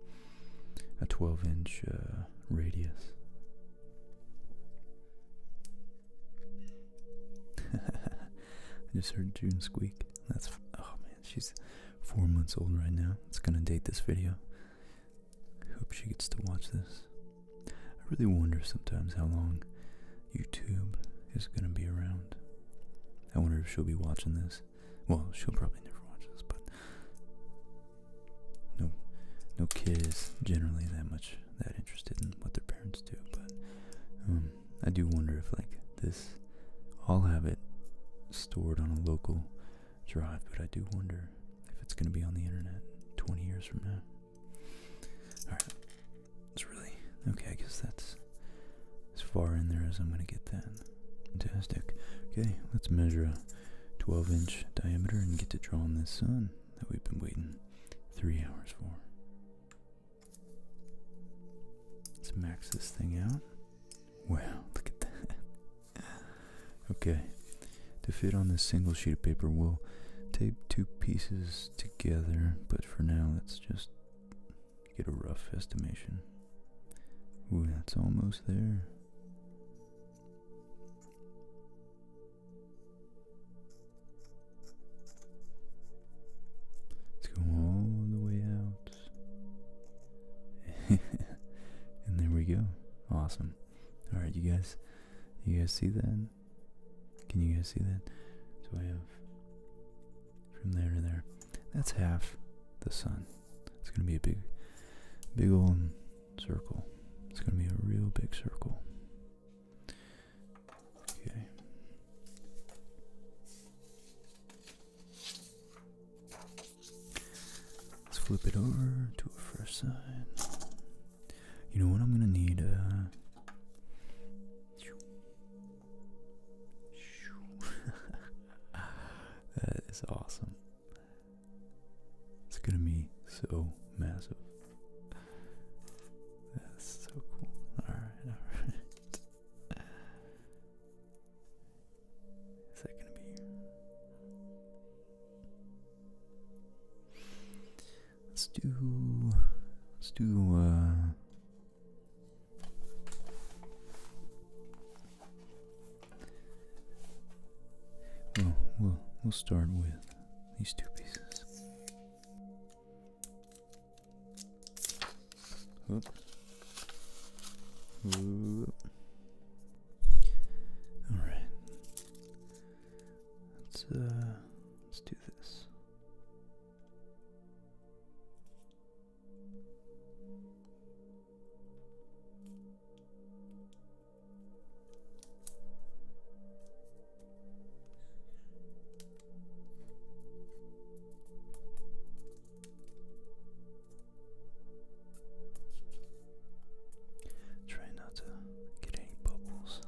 a 12-inch radius. I just heard June squeak. Oh man, she's 4 months old right now. It's gonna date this video. I hope she gets to watch this. I really wonder sometimes how long YouTube is gonna be around. I wonder if she'll be watching this. Well, she'll probably never watch this, but no kid is generally that interested in what their parents do. But I do wonder if like this, I'll have it stored on a local drive, but I do wonder if it's going to be on the internet 20 years from now. Alright, it's really okay. I guess that's as far in there as I'm going to get that. Fantastic. Okay, let's measure a 12-inch diameter and get to drawing this sun that we've been waiting 3 hours for. Let's max this thing out. Wow, look at that. Okay, to fit on this single sheet of paper, we'll tape 2 pieces together, but for now, let's just get a rough estimation. Ooh, that's almost there. Let's go all the way out. And there we go. Awesome. Alright, you guys see that? Can you guys see that? So I have from there to there. That's half the sun. It's gonna be a big old circle. It's gonna be a real big circle. Okay. Let's flip it over to a fresh side. You know what I'm gonna need? That is awesome. It's gonna be so massive. That's so cool. Alright. Is that gonna be? Let's do we'll start with these 2 pieces. Whoop. Whoop. All right. Let's do this. Try not to get any bubbles.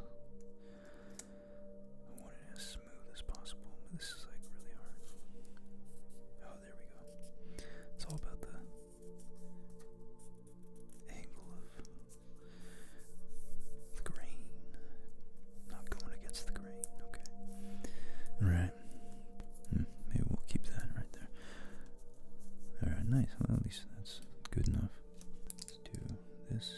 I want it as smooth as possible, but this is like really hard. Oh, there we go. It's all about the angle of the grain, not going against the grain. Okay. All right. Maybe we'll keep that right there. All right, nice. Well, at least that's good enough. Let's do this.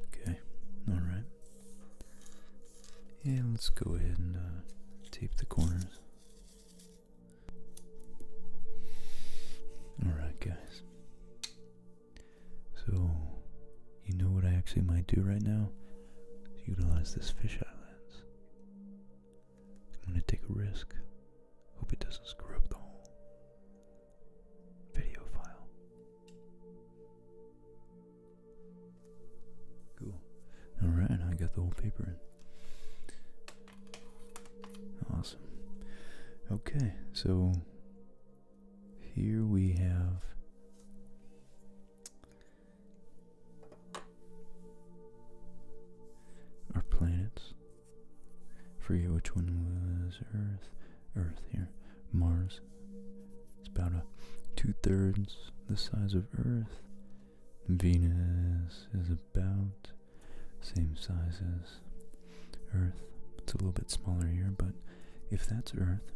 Okay, all right. Yeah, let's go ahead and tape the corners. All right, guys. So, you know what I actually might do right now? Utilize this fisheye lens. I'm gonna take a risk. Hope it doesn't screw up the whole video file. Cool. Alright, I got the whole paper in. Awesome. Okay, so here we have our planets for forget which one was Earth. Earth here. Mars. It's about 2/3 the size of Earth. Venus is about same size as Earth. It's a little bit smaller here, but if that's Earth,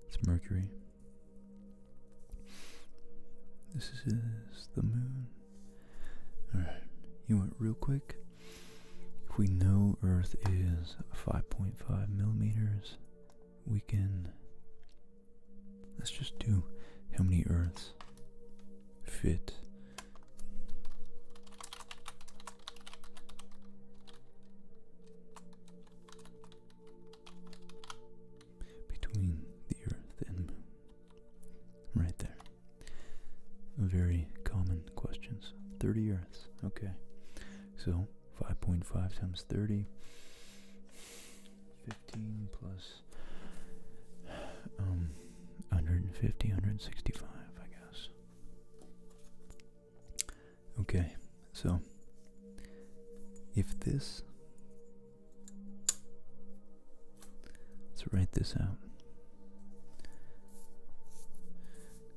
it's Mercury. This is the moon. Alright, you want real quick? If we know Earth is 5.5 millimeters, we can, let's just do how many Earths fit between the Earth and Moon. Right there. Very common questions. 30 Earths. Okay. So 5.5 times 30. 15 plus 150, 165, I guess. Okay, so if this, let's write this out.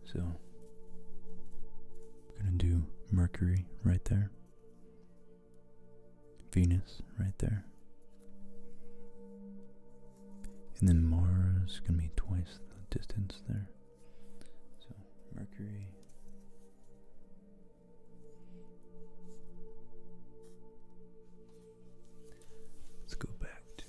So we're gonna do Mercury right there, Venus right there, and then Mars is gonna be twice the distance there. So Mercury, let's go back to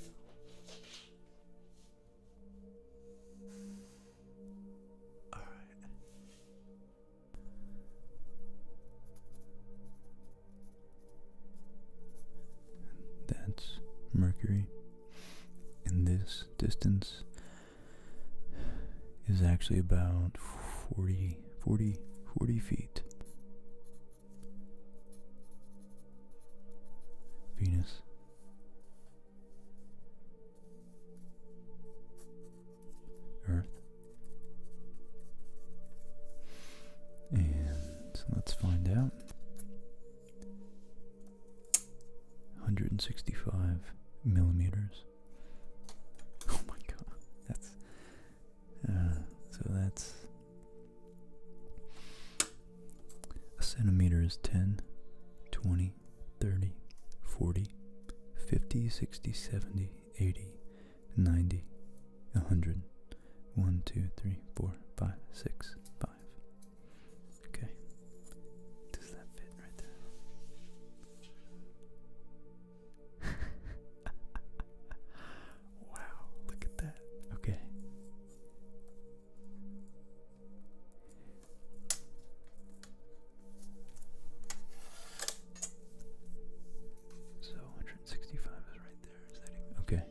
that's Mercury, and this distance is actually about 40 feet. Venus, Earth, and let's find out. 165 millimeters. Oh my god, that's so that's a centimeter is 10, 20, 30, 40, 50, 60, 70, 80, 90, 100, 1, 2, 3, 4, 5, 6, 5. Okay. Does that fit right there? Wow, look at that. Okay. So 165 is right there. Is that even? Okay.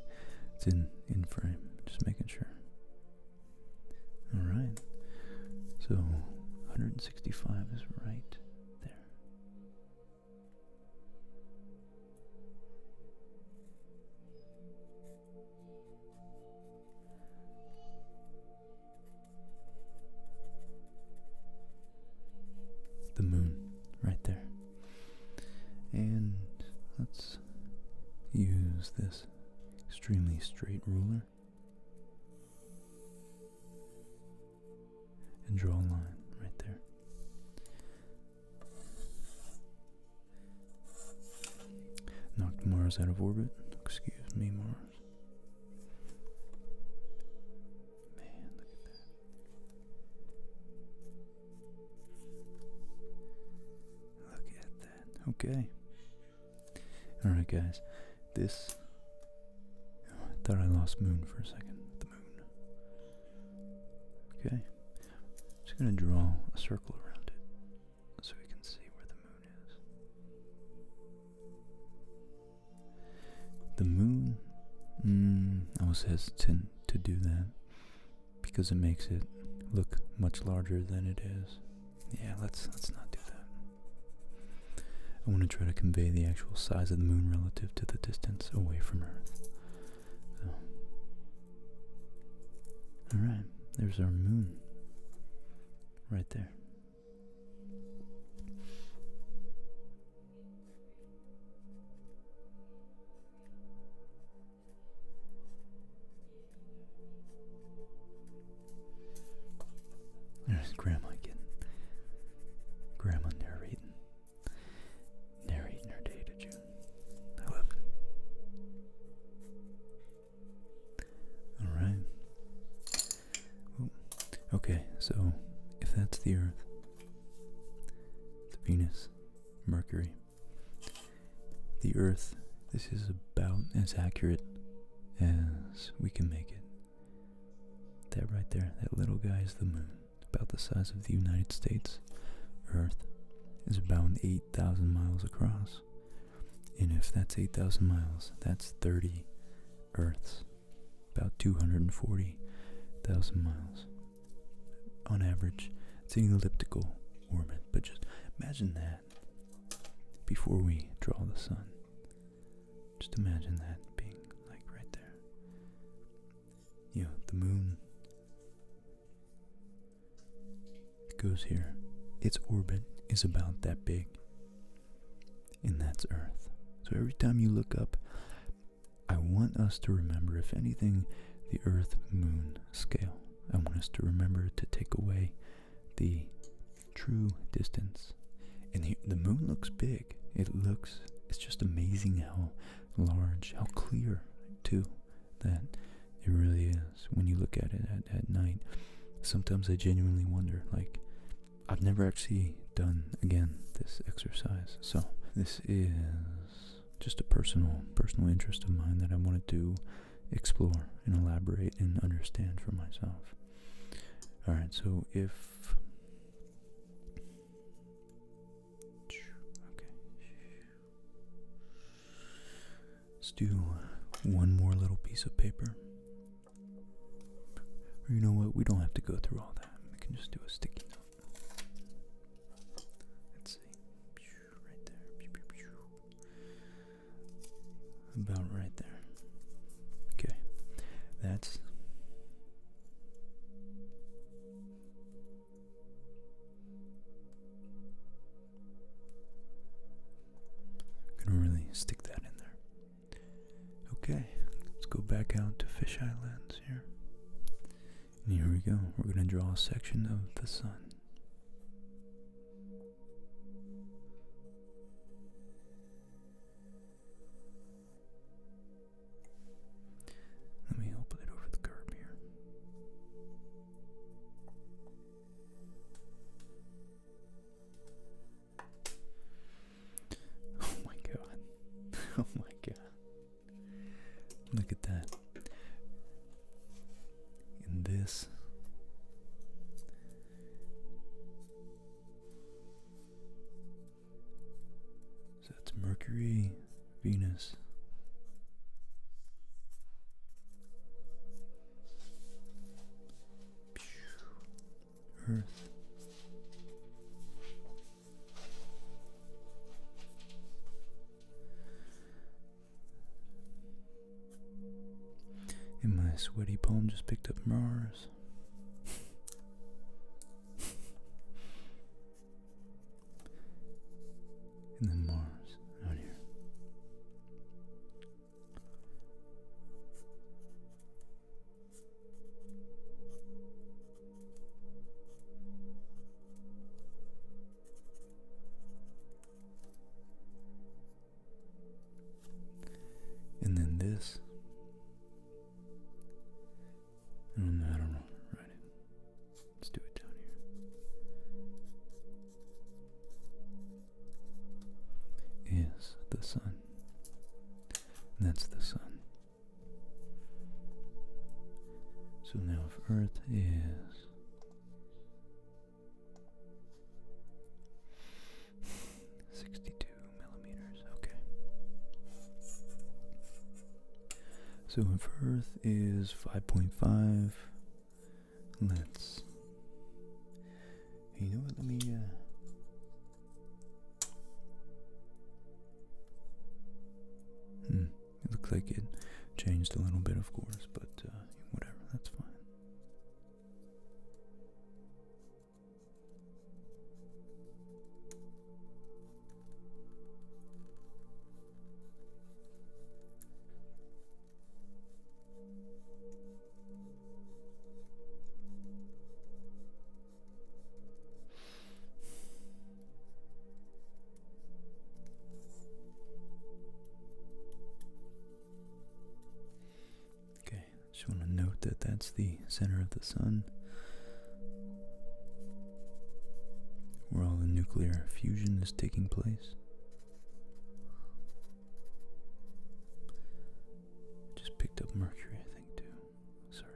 It's in frame. Just making sure. Alright. So 165 is right there. The moon right there. And let's use this extremely straight ruler and draw a line right there. Knocked Mars out of orbit. Excuse me, Mars. Man, look at that. Look at that. Okay. Alright, guys. This. Oh, I thought I lost Moon for a second. The moon. Okay. Just gonna draw a circle around it so we can see where the moon is. The moon, I was hesitant to do that because it makes it look much larger than it is. Yeah, let's not do that. I want to try to convey the actual size of the moon relative to the distance away from Earth. So, alright, there's our moon. Right there. So, if that's the Earth, the Venus, Mercury, the Earth, this is about as accurate as we can make it. That right there, that little guy is the moon, about the size of the United States. Earth is about 8,000 miles across. And if that's 8,000 miles, that's 30 Earths, about 240,000 miles. On average, it's an elliptical orbit, but just imagine that before we draw the sun. Just imagine that being like right there. You know, the moon, it goes here. Its orbit is about that big, and that's Earth. So every time you look up, I want us to remember, if anything, the Earth-Moon scale. I want us to remember to take away the true distance. And the moon looks big. It's just amazing how large, how clear, too, that it really is when you look at it at night. Sometimes I genuinely wonder, like, I've never actually done, again, this exercise. So this is just a personal interest of mine that I wanted to explore and elaborate and understand for myself. Alright, so okay. Let's do one more little piece of paper. Or you know what, we don't have to go through all that. We can just do a sticky note. Let's see. Right there. About right there. Okay. That's gonna really stick that in there. Okay, let's go back out to fisheye lens here. And here we go. We're gonna draw a section of the sun. Let me open it over the curb here. Oh my god. Oh my god. Look at that. And this. So it's Mercury, Venus, Earth, and my sweaty palm just picked up Mars. And then Mars out here. And then this. I don't know. Write it. Let's do it down here. Is the sun. And that's the sun. So now if Earth is 62 millimeters, okay. So if Earth is 5.5, let's, you know what, let me, it looks like it changed a little bit, of course, but whatever, that's fine. Just want to note that that's the center of the sun. nuclear fusion is taking place. Just picked up Mercury, I think, too. Sorry,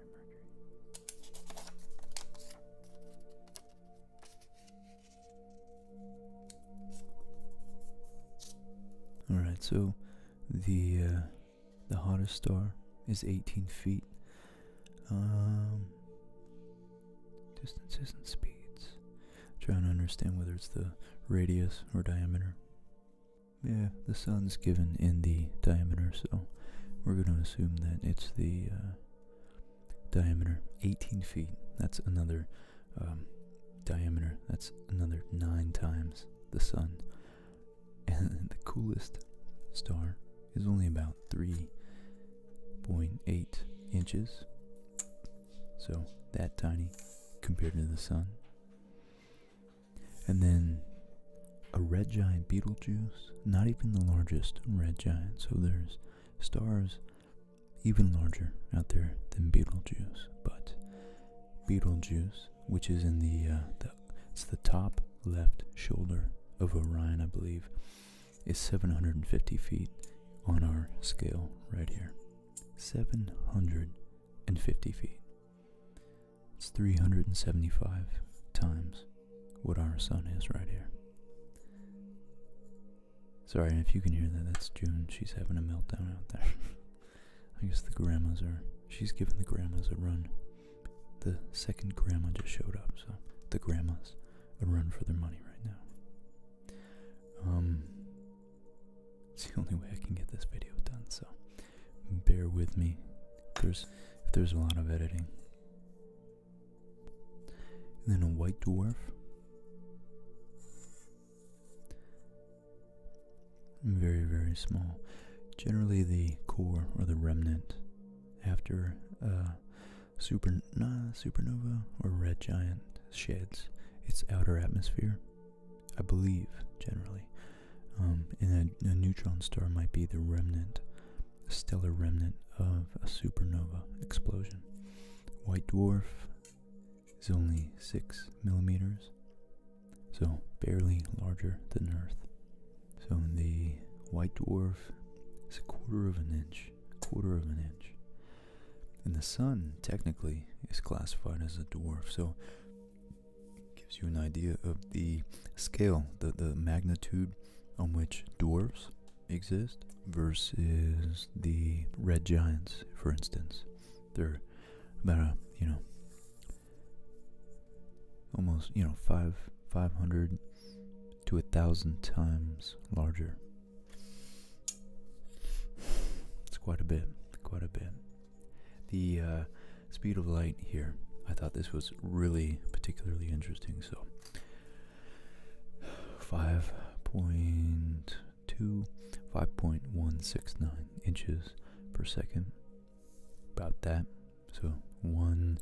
Mercury. Alright, so the hottest star is 18 feet. Distances and speeds. Trying to understand whether it's the radius or diameter. Yeah, the sun's given in the diameter, so we're going to assume that it's the diameter. 18 feet. That's another diameter. That's another 9 times the sun. And the coolest star is only about 3.8 inches. So that tiny compared to the sun. And then a red giant Betelgeuse, not even the largest red giant. So there's stars even larger out there than Betelgeuse. But Betelgeuse, which is in it's the top left shoulder of Orion, I believe, is 750 feet on our scale right here. 750 feet. It's 375 times what our sun is right here. Sorry if you can hear that, that's June. She's having a meltdown out there. I guess she's giving the grandmas a run. The second grandma just showed up, so the grandmas a run for their money right now. It's the only way I can get this video done, so bear with me if there's a lot of editing. And then a white dwarf. Very, very small. Generally the core or the remnant after supernova or red giant sheds its outer atmosphere, I believe, generally. And a neutron star might be the remnant, a stellar remnant of a supernova explosion. White dwarf is only 6 millimeters, so barely larger than Earth. So the white dwarf is a quarter of an inch. And the sun, technically, is classified as a dwarf, so it gives you an idea of the scale, the magnitude on which dwarfs exist versus the red giants, for instance. They're about almost 500 to 1,000 times larger. It's quite a bit. The speed of light here, I thought this was really particularly interesting. So 5.169 inches per second, about that. So 1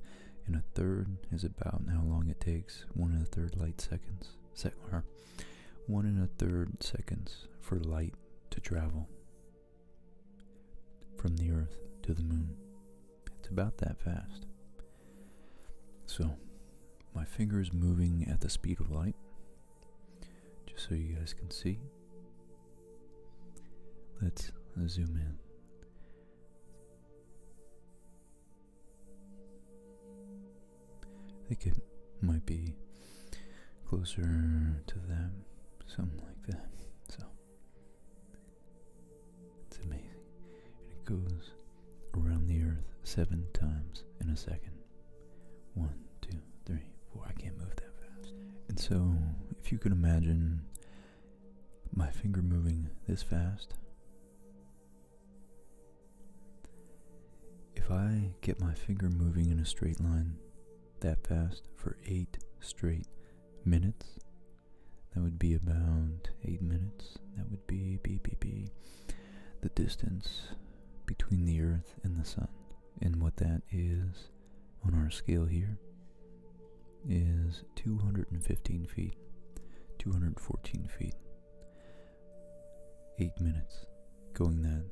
1/3 is about how long it takes. 1 1/3 light seconds. 1 1/3 seconds for light to travel from the Earth to the moon. It's about that fast. So my finger is moving at the speed of light, just so you guys can see. Let's zoom in. I think it might be closer to that, something like that. So it's amazing. And it goes around the Earth 7 times in a second. 1, 2, 3, 4. I can't move that fast. And so if you could imagine my finger moving this fast, if I get my finger moving in a straight line that fast for 8 straight minutes, that would be about 8 minutes. That would be the distance between the Earth and the Sun. And what that is on our scale here is 215 feet, 214 feet. 8 minutes going that.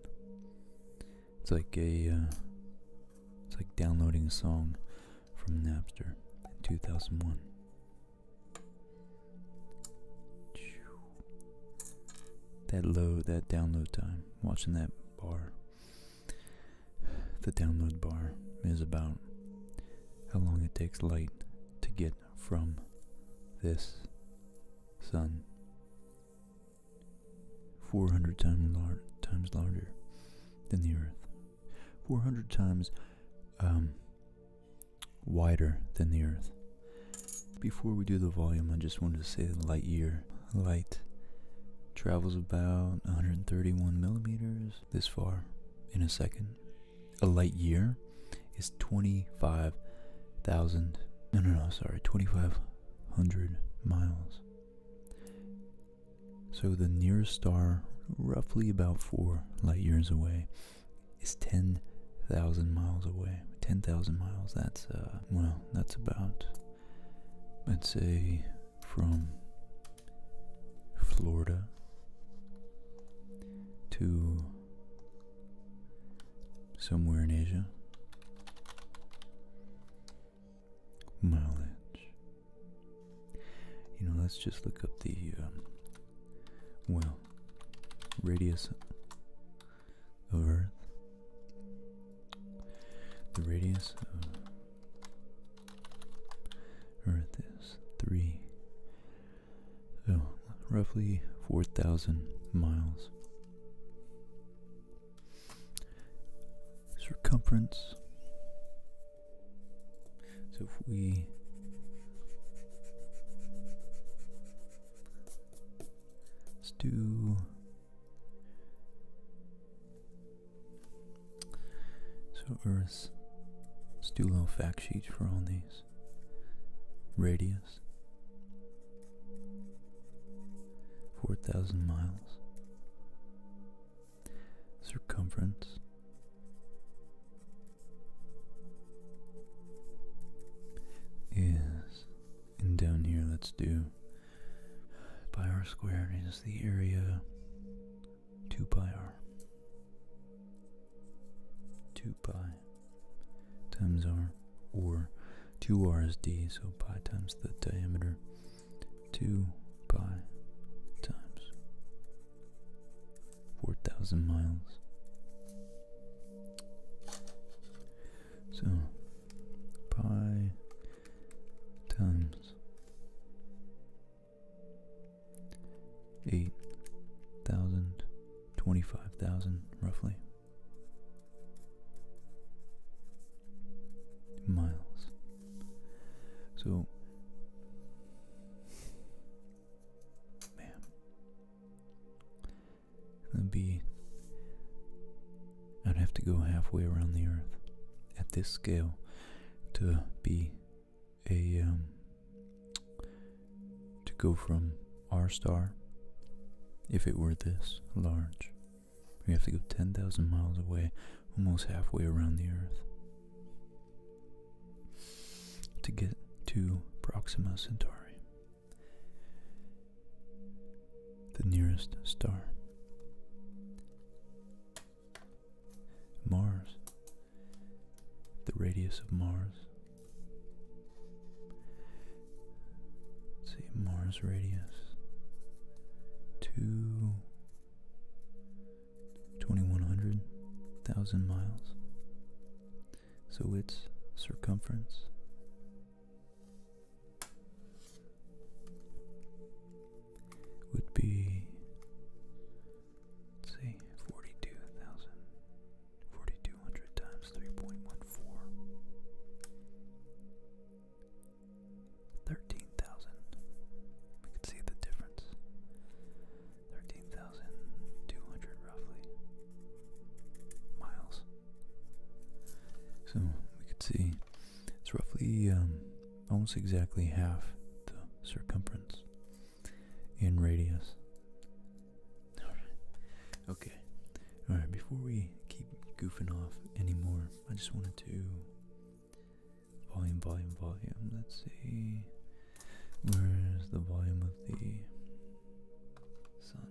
It's like downloading a song from Napster in 2001. that download time, watching that bar. The download bar is about how long it takes light to get from this sun. 400 times larger than the Earth. 400 times wider than the Earth. Before we do the volume, I just wanted to say light year. Light travels about 131 millimeters this far in a second. A light year is 2,500 miles. So the nearest star, roughly about 4 light years away, is 10,000 miles away. 10,000 miles, that's about, let's say, from Florida to somewhere in Asia. Mileage. Let's just look up the, radius of Earth. The radius of Earth is roughly 4,000 miles. Circumference. So if we do Earth's, let's do a little fact sheet for all these. Radius, 4,000 miles. Circumference is, and down here let's do pi r squared is the area 2 pi r. 2 pi times r, or 2r is d, so pi times the diameter. 2 pi times 4,000 miles. So pi times 8,000, 25,000 roughly miles. So, man, I'd have to go halfway around the Earth at this scale to be to go from our star, if it were this large. We have to go 10,000 miles away, almost halfway around the Earth, to get to Proxima Centauri, the nearest star. Mars, the radius of Mars. Let's see, Mars radius 2,100,000 miles. So its circumference would be, let's see, 4,200 times 3.14. 13,000. We could see the difference. 13,200 roughly miles. So we could see it's roughly almost exactly half the circumference in radius. Alright. Okay. Alright, before we keep goofing off anymore, I just wanted to volume. Let's see. Where's the volume of the sun?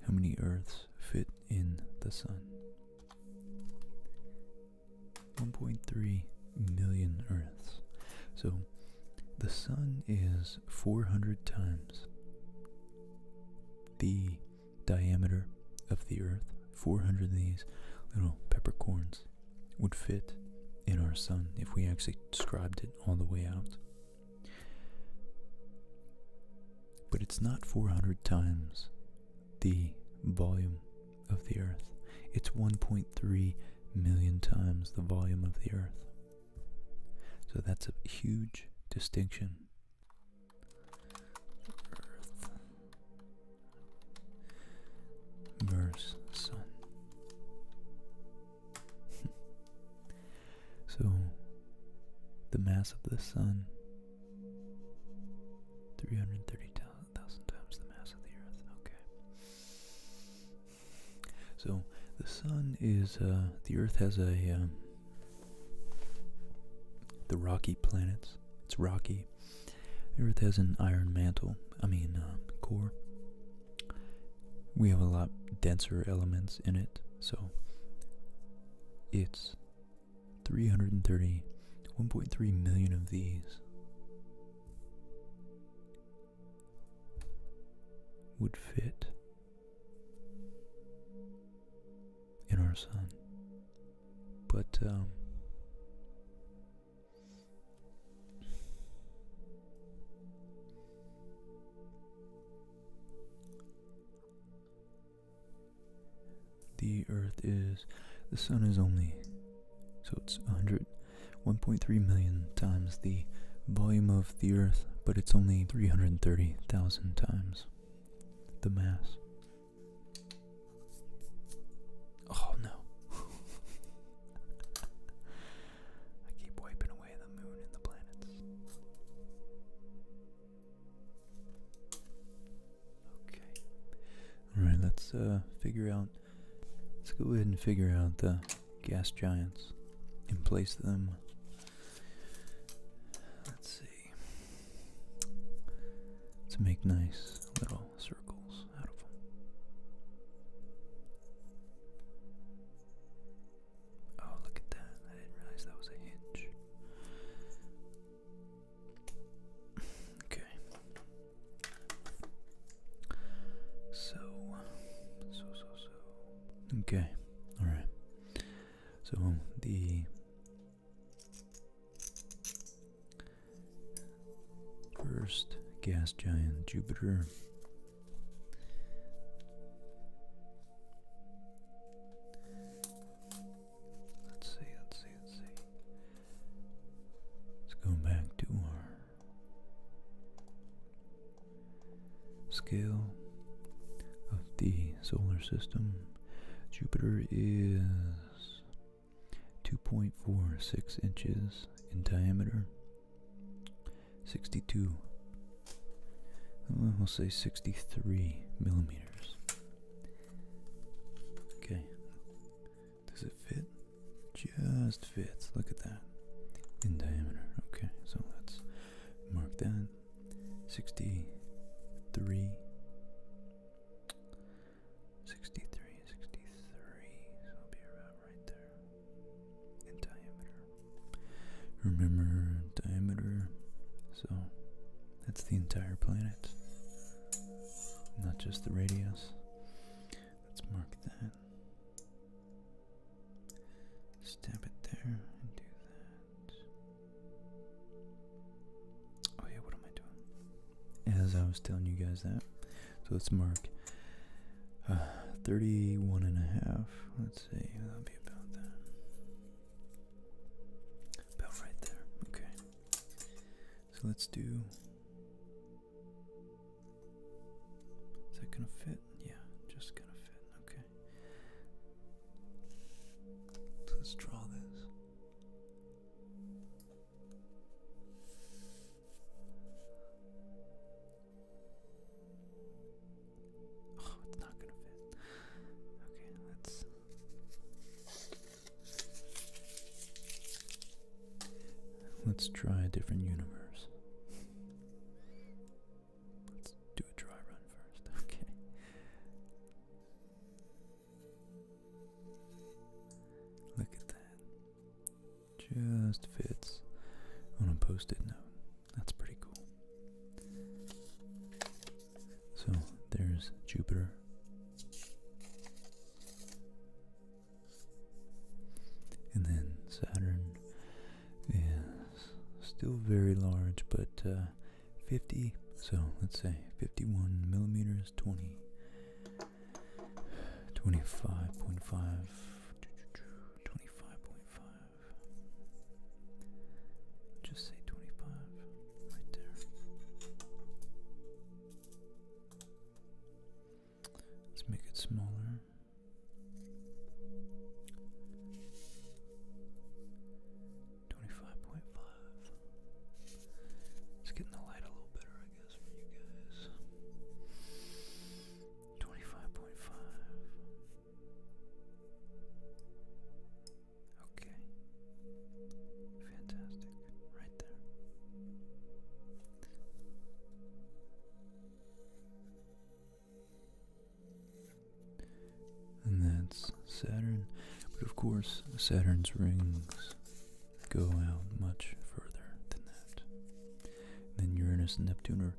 How many Earths fit in the sun? 1.3 million Earths. So the sun is 400 times the diameter of the Earth. 400 of these little peppercorns would fit in our sun if we actually described it all the way out. But it's not 400 times the volume of the Earth. It's 1.3 million times the volume of the Earth. So that's a huge distinction. Earth versus sun. So the mass of the sun, 330,000 times the mass of the Earth. Okay. So the sun is, the Earth has the rocky planets. It's rocky. The Earth has an iron mantle, core. We have a lot denser elements in it, so it's 1.3 million of these would fit in our sun. But the sun is only, so it's 1.3 million times the volume of the Earth, but it's only 330,000 times the mass. Oh no. I keep wiping away the moon and the planets. Okay. Alright, let's go ahead and figure out the gas giants and place them. Let's see. Let's make nice little circles out of them. Oh, look at that. I didn't realize that was a hinge. Okay. So. Okay. Alright. So the first gas giant, Jupiter, let's see. Let's go back to our scale of the solar system. Jupiter is 2.46 inches in diameter, 63 millimeters. Okay, does it fit? Just fits, look at that, in diameter. Okay, so let's mark that, 63, 63, so it'll be about right there, in diameter. Remember diameter, so that's the entire planet, not just the radius. Let's mark that, stamp it there, and do that. Oh yeah, what am I doing? As I was telling you guys that, so let's mark 31 and a half. Let's see, that'll be about that. About right there. Okay. So let's do. Is that gonna fit? Yeah, just gonna fit. Okay. So let's draw this. Oh, it's not gonna fit. Okay, let's try a different universe. Let's do a dry run first. Okay. Look at that. just fits on a post-it note. That's pretty cool. So there's Jupiter. And then Saturn is still very large, but 50, so let's say 51 millimeters, 25.5, 25.5, just say 25, right there. Let's make it smaller. 25.5. It's getting the light a little better, I guess, for you guys. 25.5. Okay. Fantastic. Right there. And that's Saturn. But of course, Saturn's rings go out much further than that. Then Uranus and Neptune are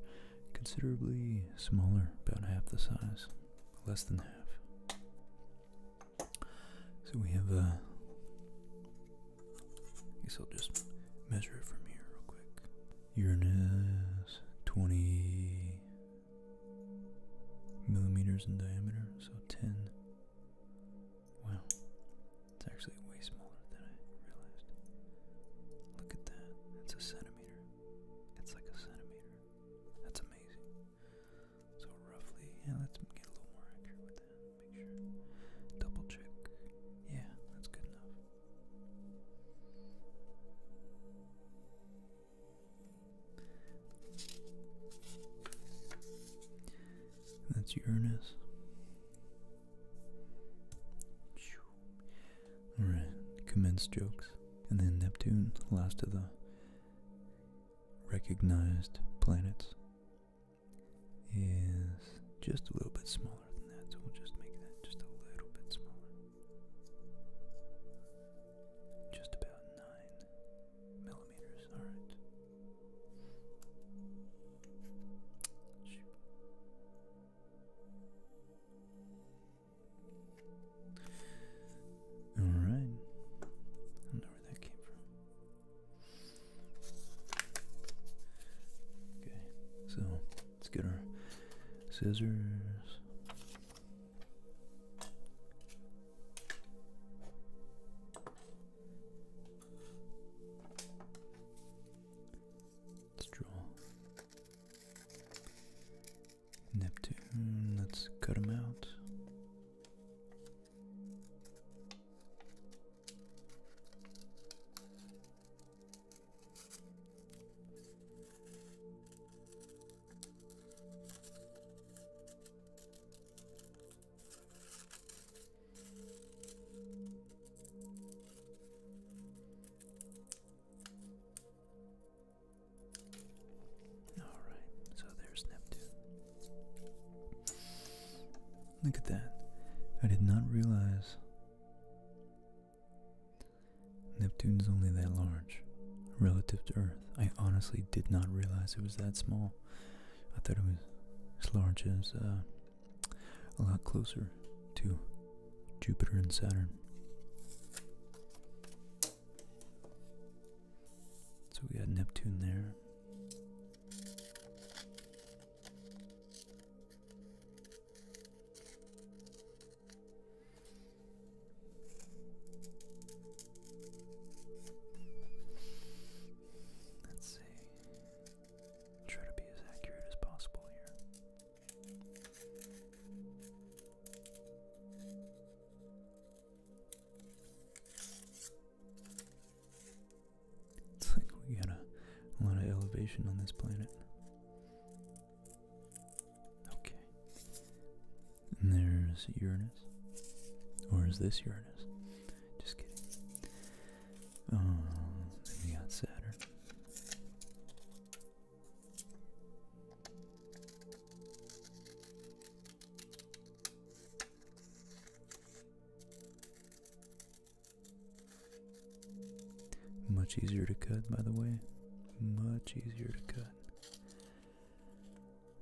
considerably smaller, about half the size, less than half. So we have I guess I'll just measure it from here real quick. Uranus, 20 millimeters in diameter, so 10. Wow, it's actually way smaller than I realized. Look at that, it's a centimeter. It's like a centimeter. That's amazing. So roughly, yeah, let's get a little more accurate with that. Make sure, double check. Yeah, that's good enough. That's Uranus. Alright, commence jokes. And then Neptune, last of the recognized planets, is just a little bit smaller than that, so we'll just make that just a little bit smaller. Just about 9 millimeters, alright. Alright. I don't know where that came from. Okay, so let's get our scissors. Let's draw Neptune. Let's cut him out. Look at that. I did not realize Neptune's only that large relative to Earth. I honestly did not realize it was that small. I thought it was as large as a lot closer to Jupiter and Saturn. So we got Neptune there. We got a lot of elevation on this planet. Okay. And there's Uranus. Or is this Uranus? Just kidding. Then we got Saturn. much easier to cut, by the way. Much easier to cut.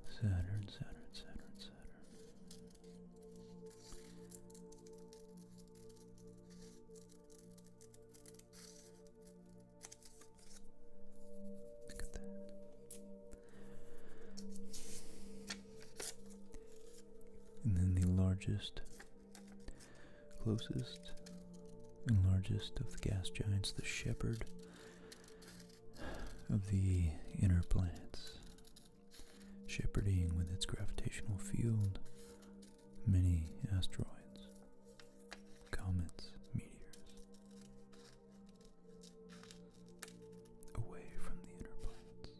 Saturn, Saturn, Saturn, Saturn. Look at that. And then the largest, closest, and largest of the gas giants, the shepherd of the inner planets, shepherding with its gravitational field many asteroids, comets, meteors, away from the inner planets.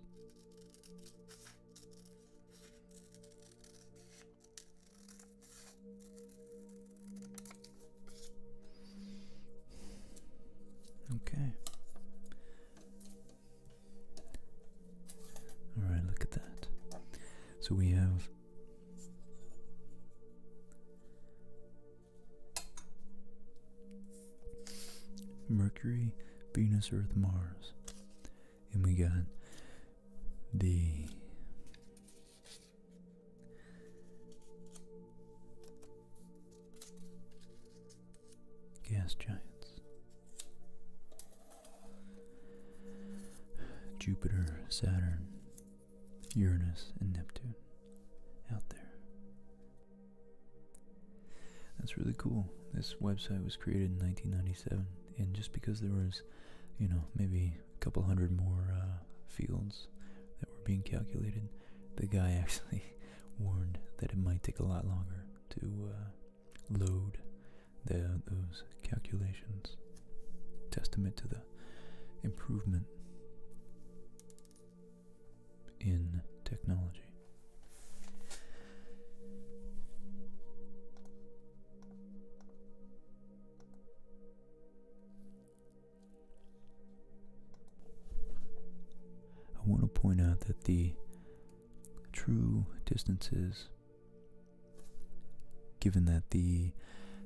Okay. Alright, look at that. So we have Mercury, Venus, Earth, Mars. And we got the gas giants. Jupiter, Saturn, Uranus, and Neptune out there. That's really cool. This website was created in 1997, and just because there was, maybe a couple hundred more fields that were being calculated, the guy actually warned that it might take a lot longer to load those calculations. Testament to the improvement in technology. I want to point out that the true distances, given that the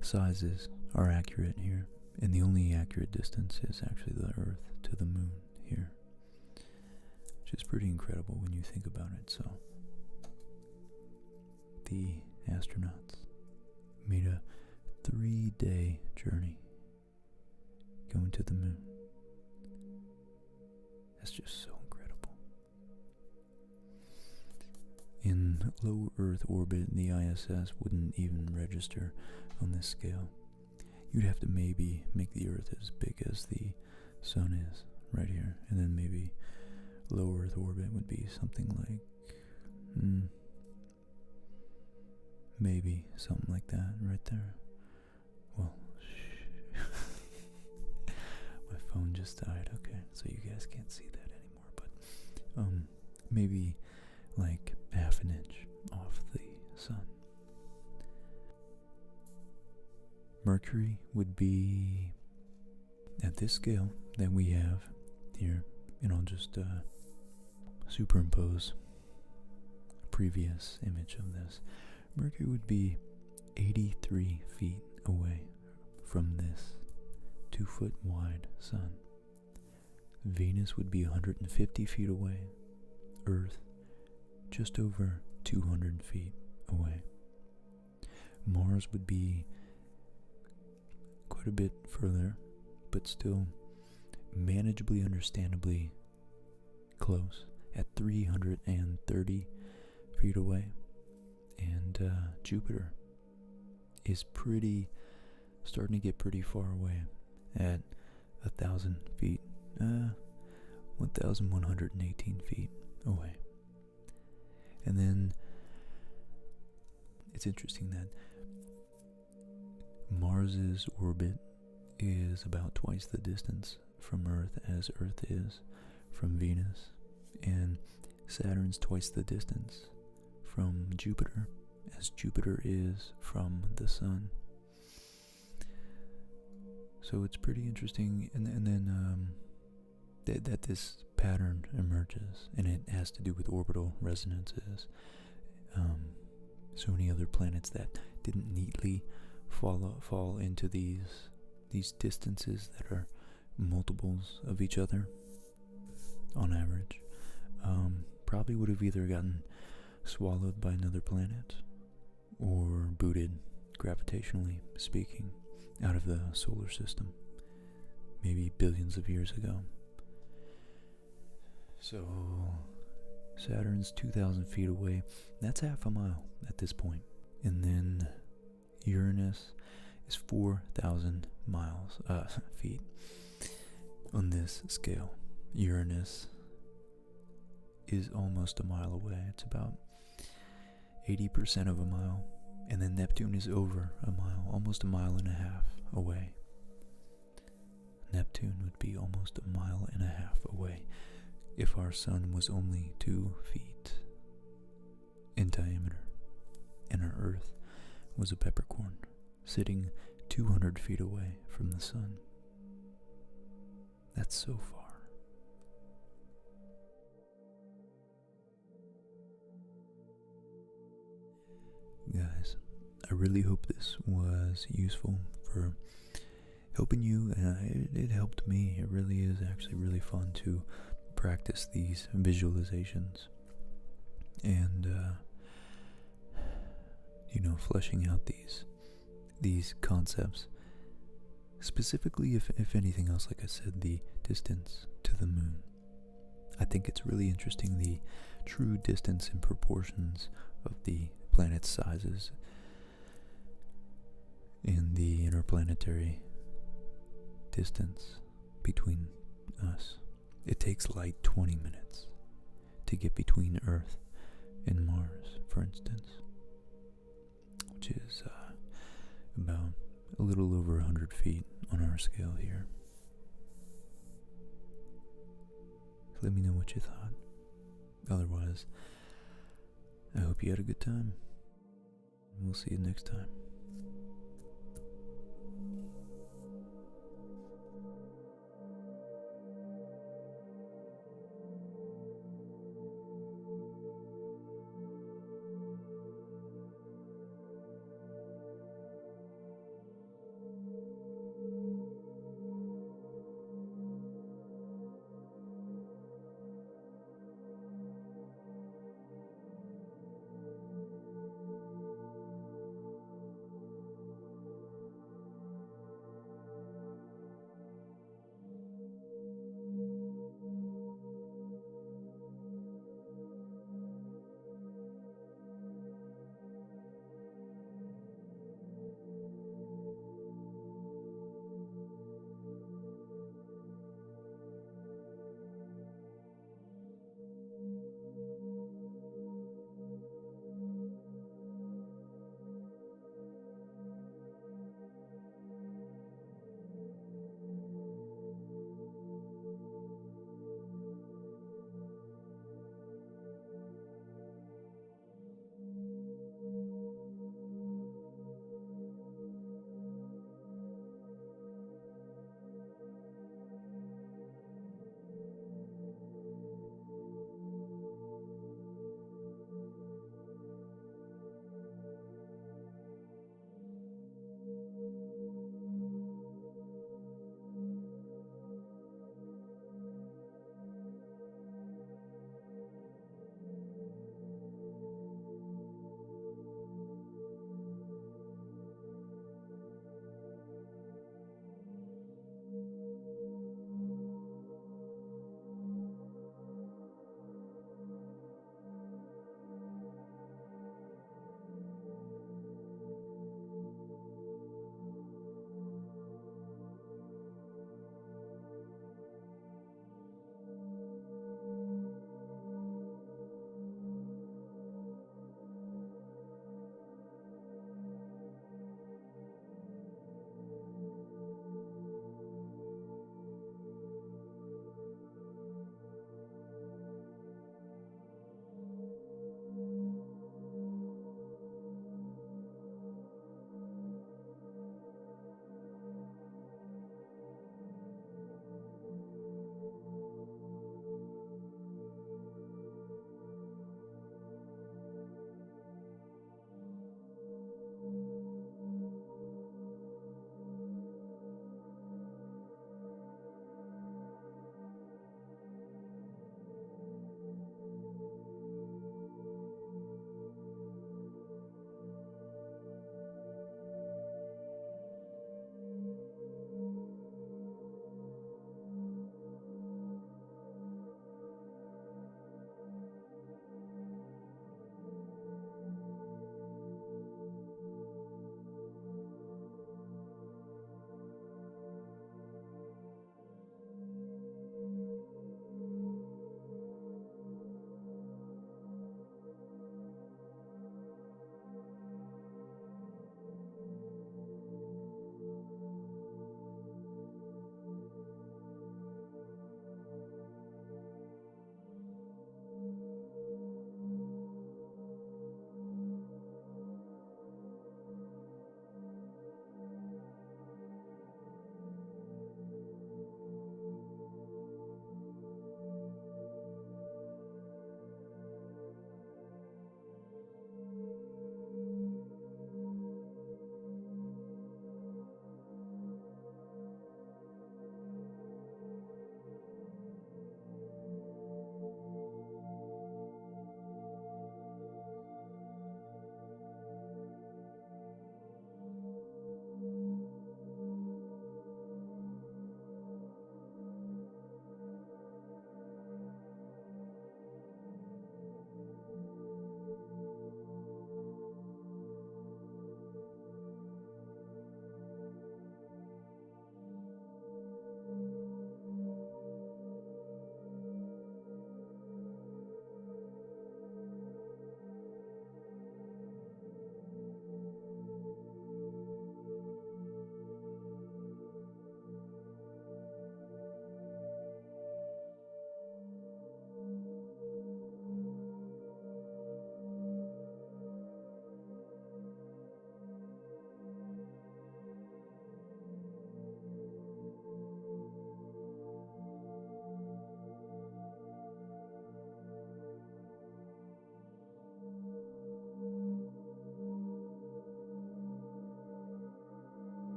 sizes are accurate here, and the only accurate distance is actually the Earth to the Moon here, which is pretty incredible when you think about it. So the astronauts made a 3-day journey going to the Moon. That's just so incredible. In low Earth orbit, the ISS wouldn't even register on this scale. You'd have to maybe make the Earth as big as the Sun is right here, and then maybe low Earth orbit would be something like, maybe something like that right there. Well, my phone just died. Okay, so you guys can't see that anymore, but maybe like half an inch off the Sun. Mercury would be at this scale that we have here, and I'll just superimpose a previous image of this. Mercury would be 83 feet away from this 2-foot wide Sun. Venus would be 150 feet away. Earth just over 200 feet away. Mars would be quite a bit further, but still manageably, understandably close at 330 feet away. And Jupiter is starting to get pretty far away at 1,000 feet, 1,118 feet away. And then it's interesting that Mars's orbit is about twice the distance from Earth as Earth is from Venus, and Saturn's twice the distance from Jupiter as Jupiter is from the Sun. So it's pretty interesting, and then that this pattern emerges, and it has to do with orbital resonances. So many other planets that didn't neatly fall into these distances that are multiples of each other on average, probably would have either gotten swallowed by another planet or booted, gravitationally speaking, out of the solar system, maybe billions of years ago. So Saturn's 2,000 feet away. That's half a mile at this point. And then Uranus is 4,000 feet. On this scale, Uranus is almost a mile away. It's about 80% of a mile. And then Neptune is over a mile, almost a mile and a half away. Neptune would be almost a mile and a half away if our sun was only 2 feet in diameter, and our Earth was a peppercorn sitting 200 feet away from the sun. That's so far. Guys, I really hope this was useful for helping you. It helped me. It really is actually really fun to practice these visualizations and fleshing out these concepts, specifically if anything else, like I said, the distance to the moon. I think it's really interesting, the true distance and proportions of the planet's sizes and the interplanetary distance between us. It takes light 20 minutes to get between Earth and Mars, for instance, which is about a little over 100 feet on our scale here. Let me know what you thought. Otherwise, I hope you had a good time. We'll see you next time.